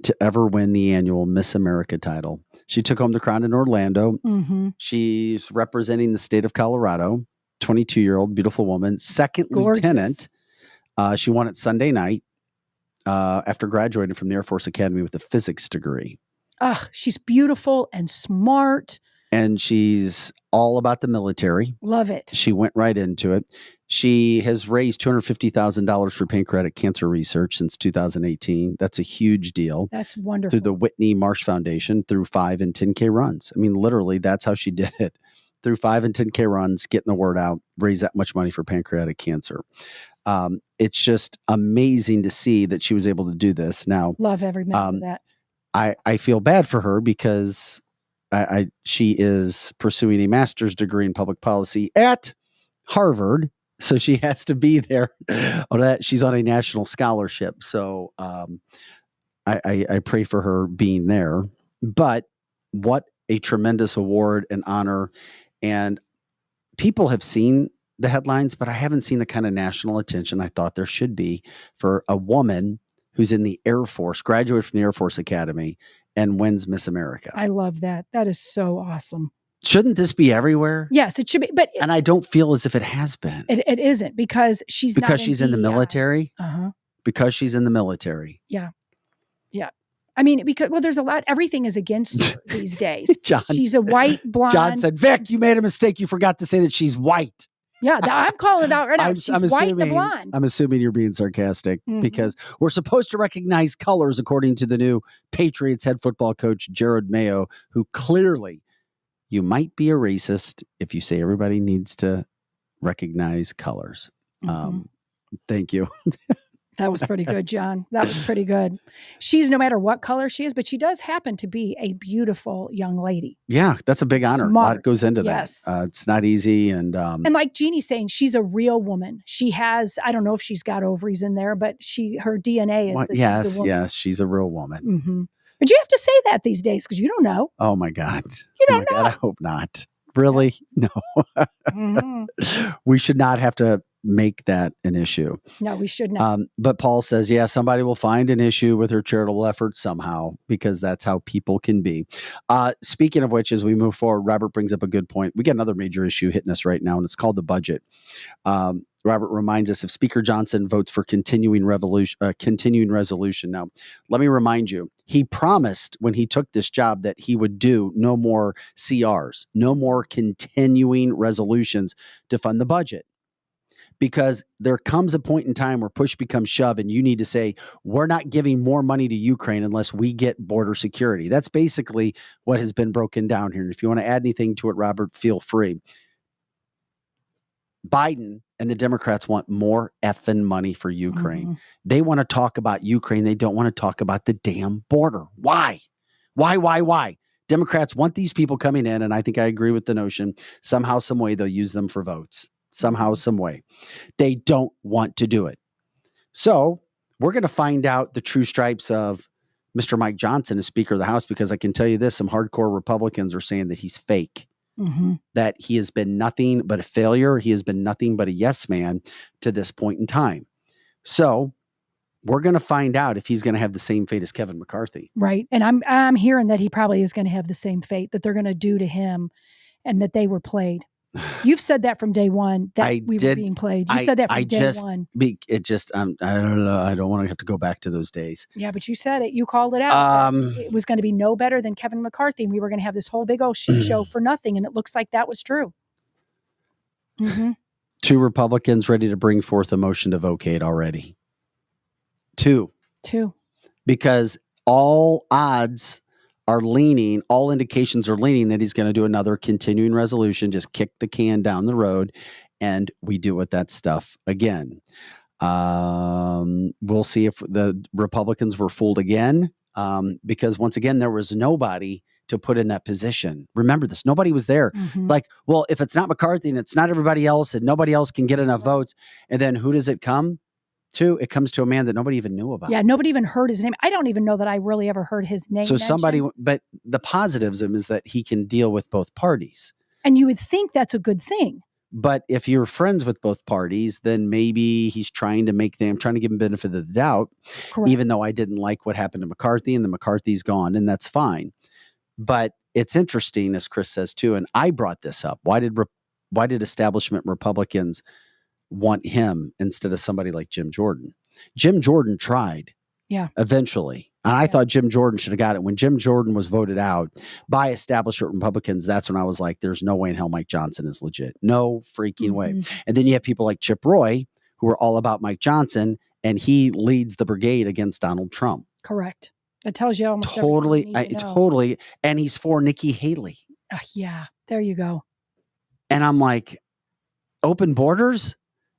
to ever win the annual Miss America title. She took home the crown in Orlando. Mm-hmm. She's representing the state of Colorado. 22-year-old beautiful woman, second lieutenant. She won it Sunday night after graduating from the Air Force Academy with a physics degree. She's beautiful and smart. And she's all about the military. Love it. She went right into it. She has raised $250,000 for pancreatic cancer research since 2018. That's a huge deal. That's wonderful. Through the Whitney Marsh Foundation, through 5 and 10K runs. I mean, literally, that's how she did it. Through 5 and 10K runs, getting the word out, raise that much money for pancreatic cancer. It's just amazing to see that she was able to do this. Now, love every minute of that. I feel bad for her because she is pursuing a master's degree in public policy at Harvard. So she has to be there. She's on a national scholarship. So I pray for her being there. But what a tremendous award and honor. And people have seen the headlines, but I haven't seen the kind of national attention I thought there should be for a woman who's in the Air Force, graduated from the Air Force Academy, and wins Miss America. I love that. That is so awesome. Shouldn't this be everywhere? Yes, it should be. But and I don't feel as if it has been. It isn't because she's in the military. Uh-huh. Because she's in the military. Yeah. Yeah. I mean, because there's a lot. Everything is against her these days. She's a white blonde. John said, "Vic, you made a mistake. You forgot to say that she's white." Yeah, I'm calling it out right now. She's white and blonde. I'm assuming you're being sarcastic because we're supposed to recognize colors according to the new Patriots head football coach, Jared Mayo, who clearly you might be a racist if you say everybody needs to recognize colors. Thank you. That was pretty good, John. That was pretty good. She's no matter what color she is, but she does happen to be a beautiful young lady. Yeah, that's a big honor. Smart. A lot goes into that. It's not easy. And like Jeannie's saying, she's a real woman. She has, I don't know if she's got ovaries in there, but her DNA is that she's a woman. Yes, she's a real woman. But you have to say that these days because you don't know. Oh my God. You don't know. God, I hope not. Really? No. We should not have to make that an issue. No, we should not. But Paul says, somebody will find an issue with her charitable efforts somehow because that's how people can be. Speaking of which, as we move forward, Robert brings up a good point. We got another major issue hitting us right now, and it's called the budget. Robert reminds us if Speaker Johnson votes for continuing resolution. Now, let me remind you, he promised when he took this job that he would do no more CRs, no more continuing resolutions to fund the budget. Because there comes a point in time where push becomes shove and you need to say, we're not giving more money to Ukraine unless we get border security. That's basically what has been broken down here. And if you want to add anything to it, Robert, feel free. Biden and the Democrats want more effing money for Ukraine. They want to talk about Ukraine. They don't want to talk about the damn border. Why? Why? Democrats want these people coming in, and I think I agree with the notion, somehow, some way they'll use them for votes. Somehow, some way. They don't want to do it. So we're going to find out the true stripes of Mr. Mike Johnson as Speaker of the House, because I can tell you this, some hardcore Republicans are saying that he's fake, that he has been nothing but a failure. He has been nothing but a yes man to this point in time. So we're going to find out if he's going to have the same fate as Kevin McCarthy. Right. And I'm hearing that he probably is going to have the same fate that they're going to do to him and that they were played. You've said that from day one that we were being played. You said that from day one. It just, I don't know. I don't want to have to go back to those days. Yeah, but you said it. You called it out. It was going to be no better than Kevin McCarthy. And we were going to have this whole big old shit show for nothing. And it looks like that was true. Two Republicans ready to bring forth a motion to vacate already. Two. Because all indications are leaning that he's going to do another continuing resolution, just kick the can down the road, and we deal with that stuff again. We'll see if the Republicans were fooled again, because once again, there was nobody to put in that position. Remember this, nobody was there. Like, well, if it's not McCarthy and it's not everybody else and nobody else can get enough votes, and then who does it come to? It comes to a man that nobody even knew about. Yeah, nobody even heard his name. I don't even know that I really ever heard his name mentioned. But the positives of him is that he can deal with both parties. And you would think that's a good thing. But if you're friends with both parties, then maybe he's trying to give him benefit of the doubt. Correct. Even though I didn't like what happened to McCarthy, and the McCarthy's gone, and that's fine. But it's interesting, as Chris says too, and I brought this up. Why did establishment Republicans want him instead of somebody like Jim Jordan? Jim Jordan tried. Yeah. Eventually. And I thought Jim Jordan should have got it. When Jim Jordan was voted out by establishment Republicans, that's when I was like, there's no way in hell Mike Johnson is legit. No freaking way. And then you have people like Chip Roy, who are all about Mike Johnson, and he leads the brigade against Donald Trump. Correct. That tells you almost totally. Totally. And he's for Nikki Haley. Yeah. There you go. And I'm like, open borders?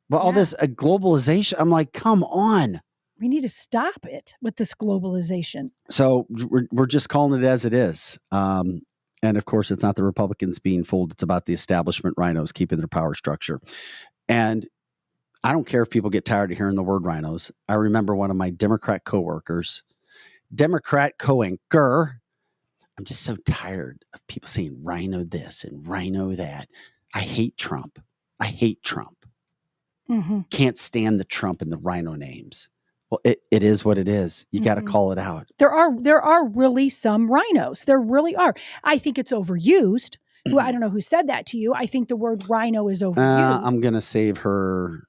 Well, all this globalization. I'm like, come on. We need to stop it with this globalization. So we're just calling it as it is. And of course, it's not the Republicans being fooled. It's about the establishment rhinos keeping their power structure. And I don't care if people get tired of hearing the word rhinos. I remember one of my Democrat coworkers, Democrat co-anchor. I'm just so tired of people saying rhino this and rhino that. I hate Trump. I hate Trump. Mm-hmm. Can't stand the Trump and the rhino names. Well, it is what it is. You got to call it out. There are really some rhinos. There really are. I think it's overused. I don't know who said that to you. I think the word rhino is overused. I'm going to save her.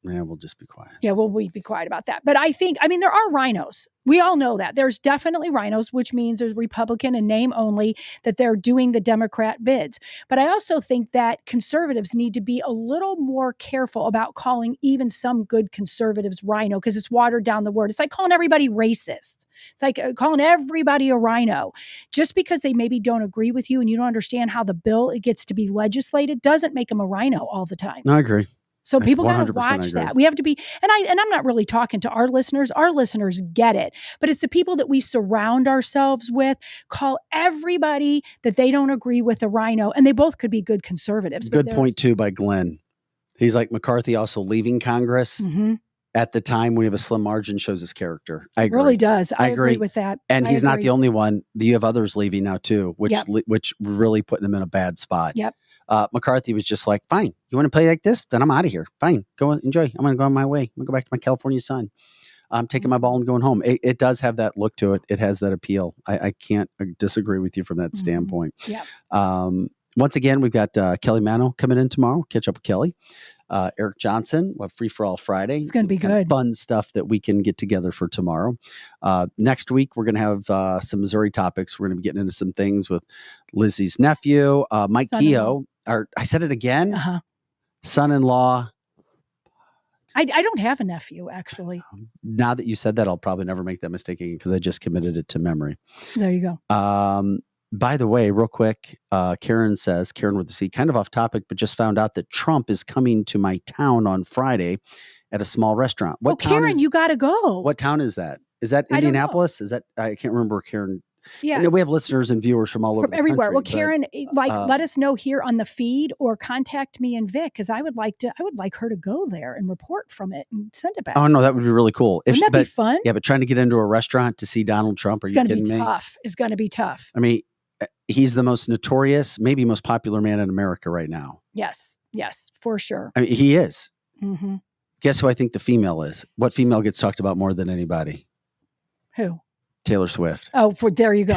Yeah, we'll just be quiet. Yeah, we'll be quiet about that. But I mean, there are rhinos. We all know that. There's definitely rhinos, which means there's Republican and name only, that they're doing the Democrat bids. But I also think that conservatives need to be a little more careful about calling even some good conservatives rhino, because it's watered down the word. It's like calling everybody racist. It's like calling everybody a rhino. Just because they maybe don't agree with you and you don't understand how the bill it gets to be legislated doesn't make them a rhino all the time. I agree. So people got to 100% watch agree. that. We have to be, and I'm not really talking to our listeners. Our listeners get it, but it's the people that we surround ourselves with. Call everybody that they don't agree with a rhino, and they both could be good conservatives. Good point too by Glenn. He's like, McCarthy also leaving Congress at the time when you have a slim margin shows his character. I agree. Really does. I agree with that. And he's not agree. the only one. You have others leaving now too, which really put them in a bad spot. Yep. McCarthy was just like, fine, you want to play like this? Then I'm out of here. Fine, go enjoy. I'm going to go on my way. I'm going to go back to my California sun. I'm taking my ball and going home. It does have that look to it. It has that appeal. I can't disagree with you from that standpoint. Yeah. Once again, we've got Kelly Mano coming in tomorrow. Catch up with Kelly. Eric Johnson, we'll have Free for All Friday. It's going to be good. Fun stuff that we can get together for tomorrow. Next week, we're going to have some Missouri topics. We're going to be getting into some things with Lizzie's nephew, Mike Keogh. I said it again. Son-in-law. I don't have a nephew, actually. Now that you said that, I'll probably never make that mistake again because I just committed it to memory. There you go. By the way, real quick, Karen says, Karen with the C, kind of off topic, but just found out that Trump is coming to my town on Friday at a small restaurant. What town Karen, you got to go. What town is that? Is that Indianapolis? Is that, I can't remember where Karen. Yeah. I know we have listeners and viewers from all over the everywhere. country, Well, Karen, let us know here on the feed or contact me and Vic, because I would like her to go there and report from it and send it back. Oh no, that would be really cool. Wouldn't that be fun? Yeah, but trying to get into a restaurant to see Donald Trump, are you kidding me? It's going to be tough. I mean, he's the most notorious, maybe most popular man in America right now. Yes, for sure. I mean, he is. Mm-hmm. Guess who I think the female is? What female gets talked about more than anybody? Who? Taylor Swift. Oh, there you go.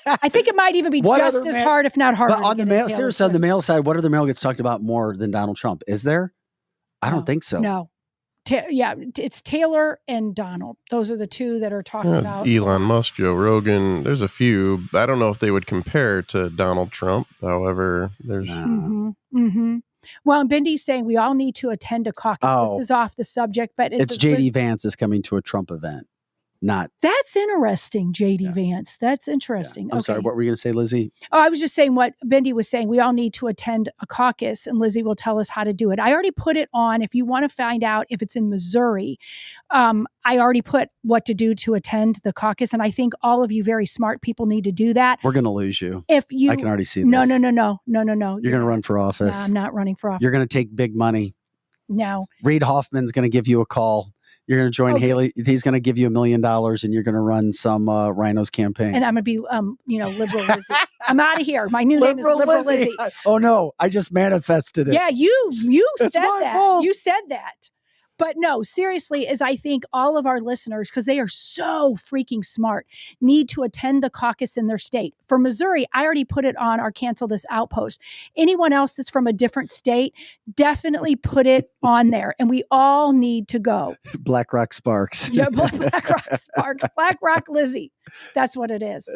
I think it might even be just as hard, if not harder. But on the male, seriously, on the male side, what other male gets talked about more than Donald Trump? Is there? I don't think so. No. It's Taylor and Donald. Those are the two that are talking about. Elon Musk, Joe Rogan. There's a few. I don't know if they would compare to Donald Trump. However, there's. Well, and Bindy's saying we all need to attend a caucus. This is off the subject, but it's JD Vance is coming to a Trump event. That's interesting, JD Vance. That's interesting. I'm sorry, what were you going to say, Lizzie? Oh, I was just saying what Bendy was saying. We all need to attend a caucus, and Lizzie will tell us how to do it. I already put it on. If you want to find out if it's in Missouri, I already put what to do to attend the caucus, and I think all of you very smart people need to do that. We're going to lose you. I can already see this. No. You're going to run for office. No, I'm not running for office. You're going to take big money. No. Reid Hoffman's going to give you a call. You're going to join Haley. He's going to give you $1 million and you're going to run some Rhinos campaign. And I'm going to be, liberal Lizzie. I'm out of here. My new name is Liberal Lizzie. Oh no, I just manifested it. Yeah, you said that. Fault. You said that. But no, seriously, as I think all of our listeners, because they are so freaking smart, need to attend the caucus in their state. For Missouri, I already put it on our Cancel This Outpost. Anyone else that's from a different state, definitely put it on there. And we all need to go. Black Rock Sparks. Yeah, Black Rock Sparks. Black Rock Lizzie. That's what it is.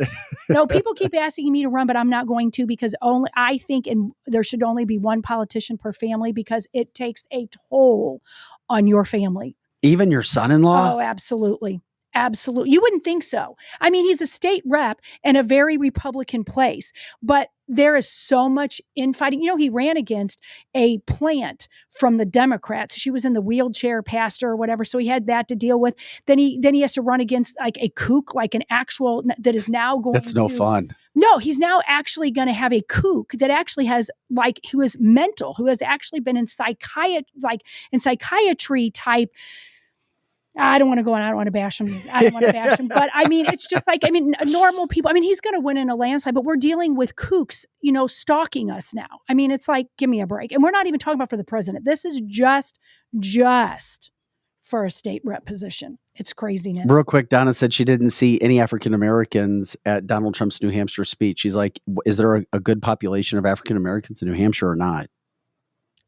No, people keep asking me to run, but I'm not going to, because I think there should only be one politician per family, because it takes a toll on your family. Even your son-in-law? Oh, absolutely. Absolutely. You wouldn't think so. I mean, he's a state rep in a very Republican place, but there is so much infighting. You know, he ran against a plant from the Democrats. She was in the wheelchair, pastor or whatever. So he had that to deal with. Then he has to run against like a kook, like an actual that is now going That's no to, fun. No, he's now actually going to have a kook that actually has who is mental, who has actually been in psychiatry type. I don't want to go on. I don't want to bash him. But I mean, it's just normal people. I mean, he's going to win in a landslide, but we're dealing with kooks, stalking us now. I mean, it's like, give me a break. And we're not even talking about for the president. This is just for a state rep position. It's craziness. Real quick, Donna said she didn't see any African Americans at Donald Trump's New Hampshire speech. She's like, is there a good population of African Americans in New Hampshire or not?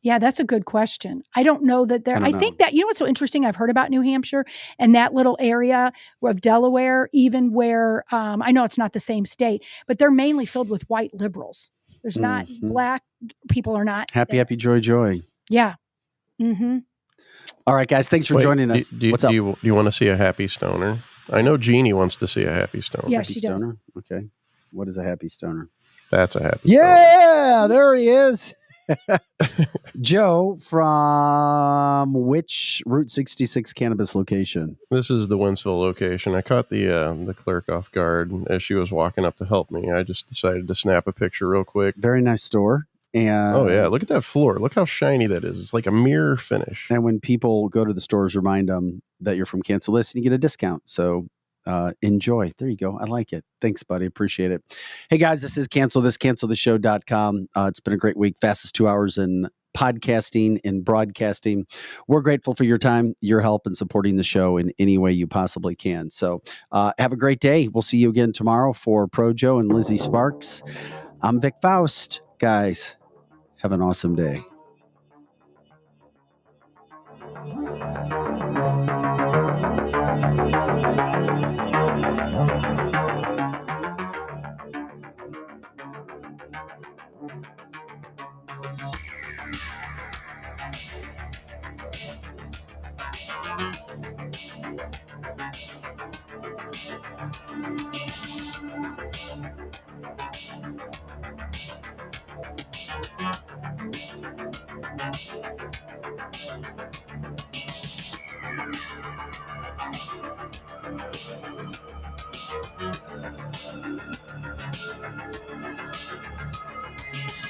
Yeah, that's a good question. I don't know that there. I think that, what's so interesting, I've heard about New Hampshire and that little area of Delaware, even where I know it's not the same state, but they're mainly filled with white liberals. There's not black people are not. Happy, joy. Yeah. Mm-hmm. All right, guys. Thanks for joining us. What's up? Do you want to see a happy stoner? I know Jeannie wants to see a happy stoner. Yeah, happy she stoner? does. Okay. What is a happy stoner? That's a happy stoner. There he is. Joe, from which Route 66 cannabis location? This is the Wentzville location. I caught the clerk off guard as she was walking up to help me. I just decided to snap a picture real quick. Very nice store. And oh yeah, look at that floor. Look how shiny that is. It's like a mirror finish. And when people go to the stores, remind them that you're from Cancel List and you get a discount. So enjoy. There you go. I like it. Thanks, buddy. Appreciate it. Hey guys, this is cancelthisshow.com. It's been a great week. Fastest 2 hours in podcasting and broadcasting. We're grateful for your time, your help, and supporting the show in any way you possibly can. So have a great day. We'll see you again tomorrow for Pro Joe and Lizzie Sparks. I'm Vic Faust. Guys, have an awesome day.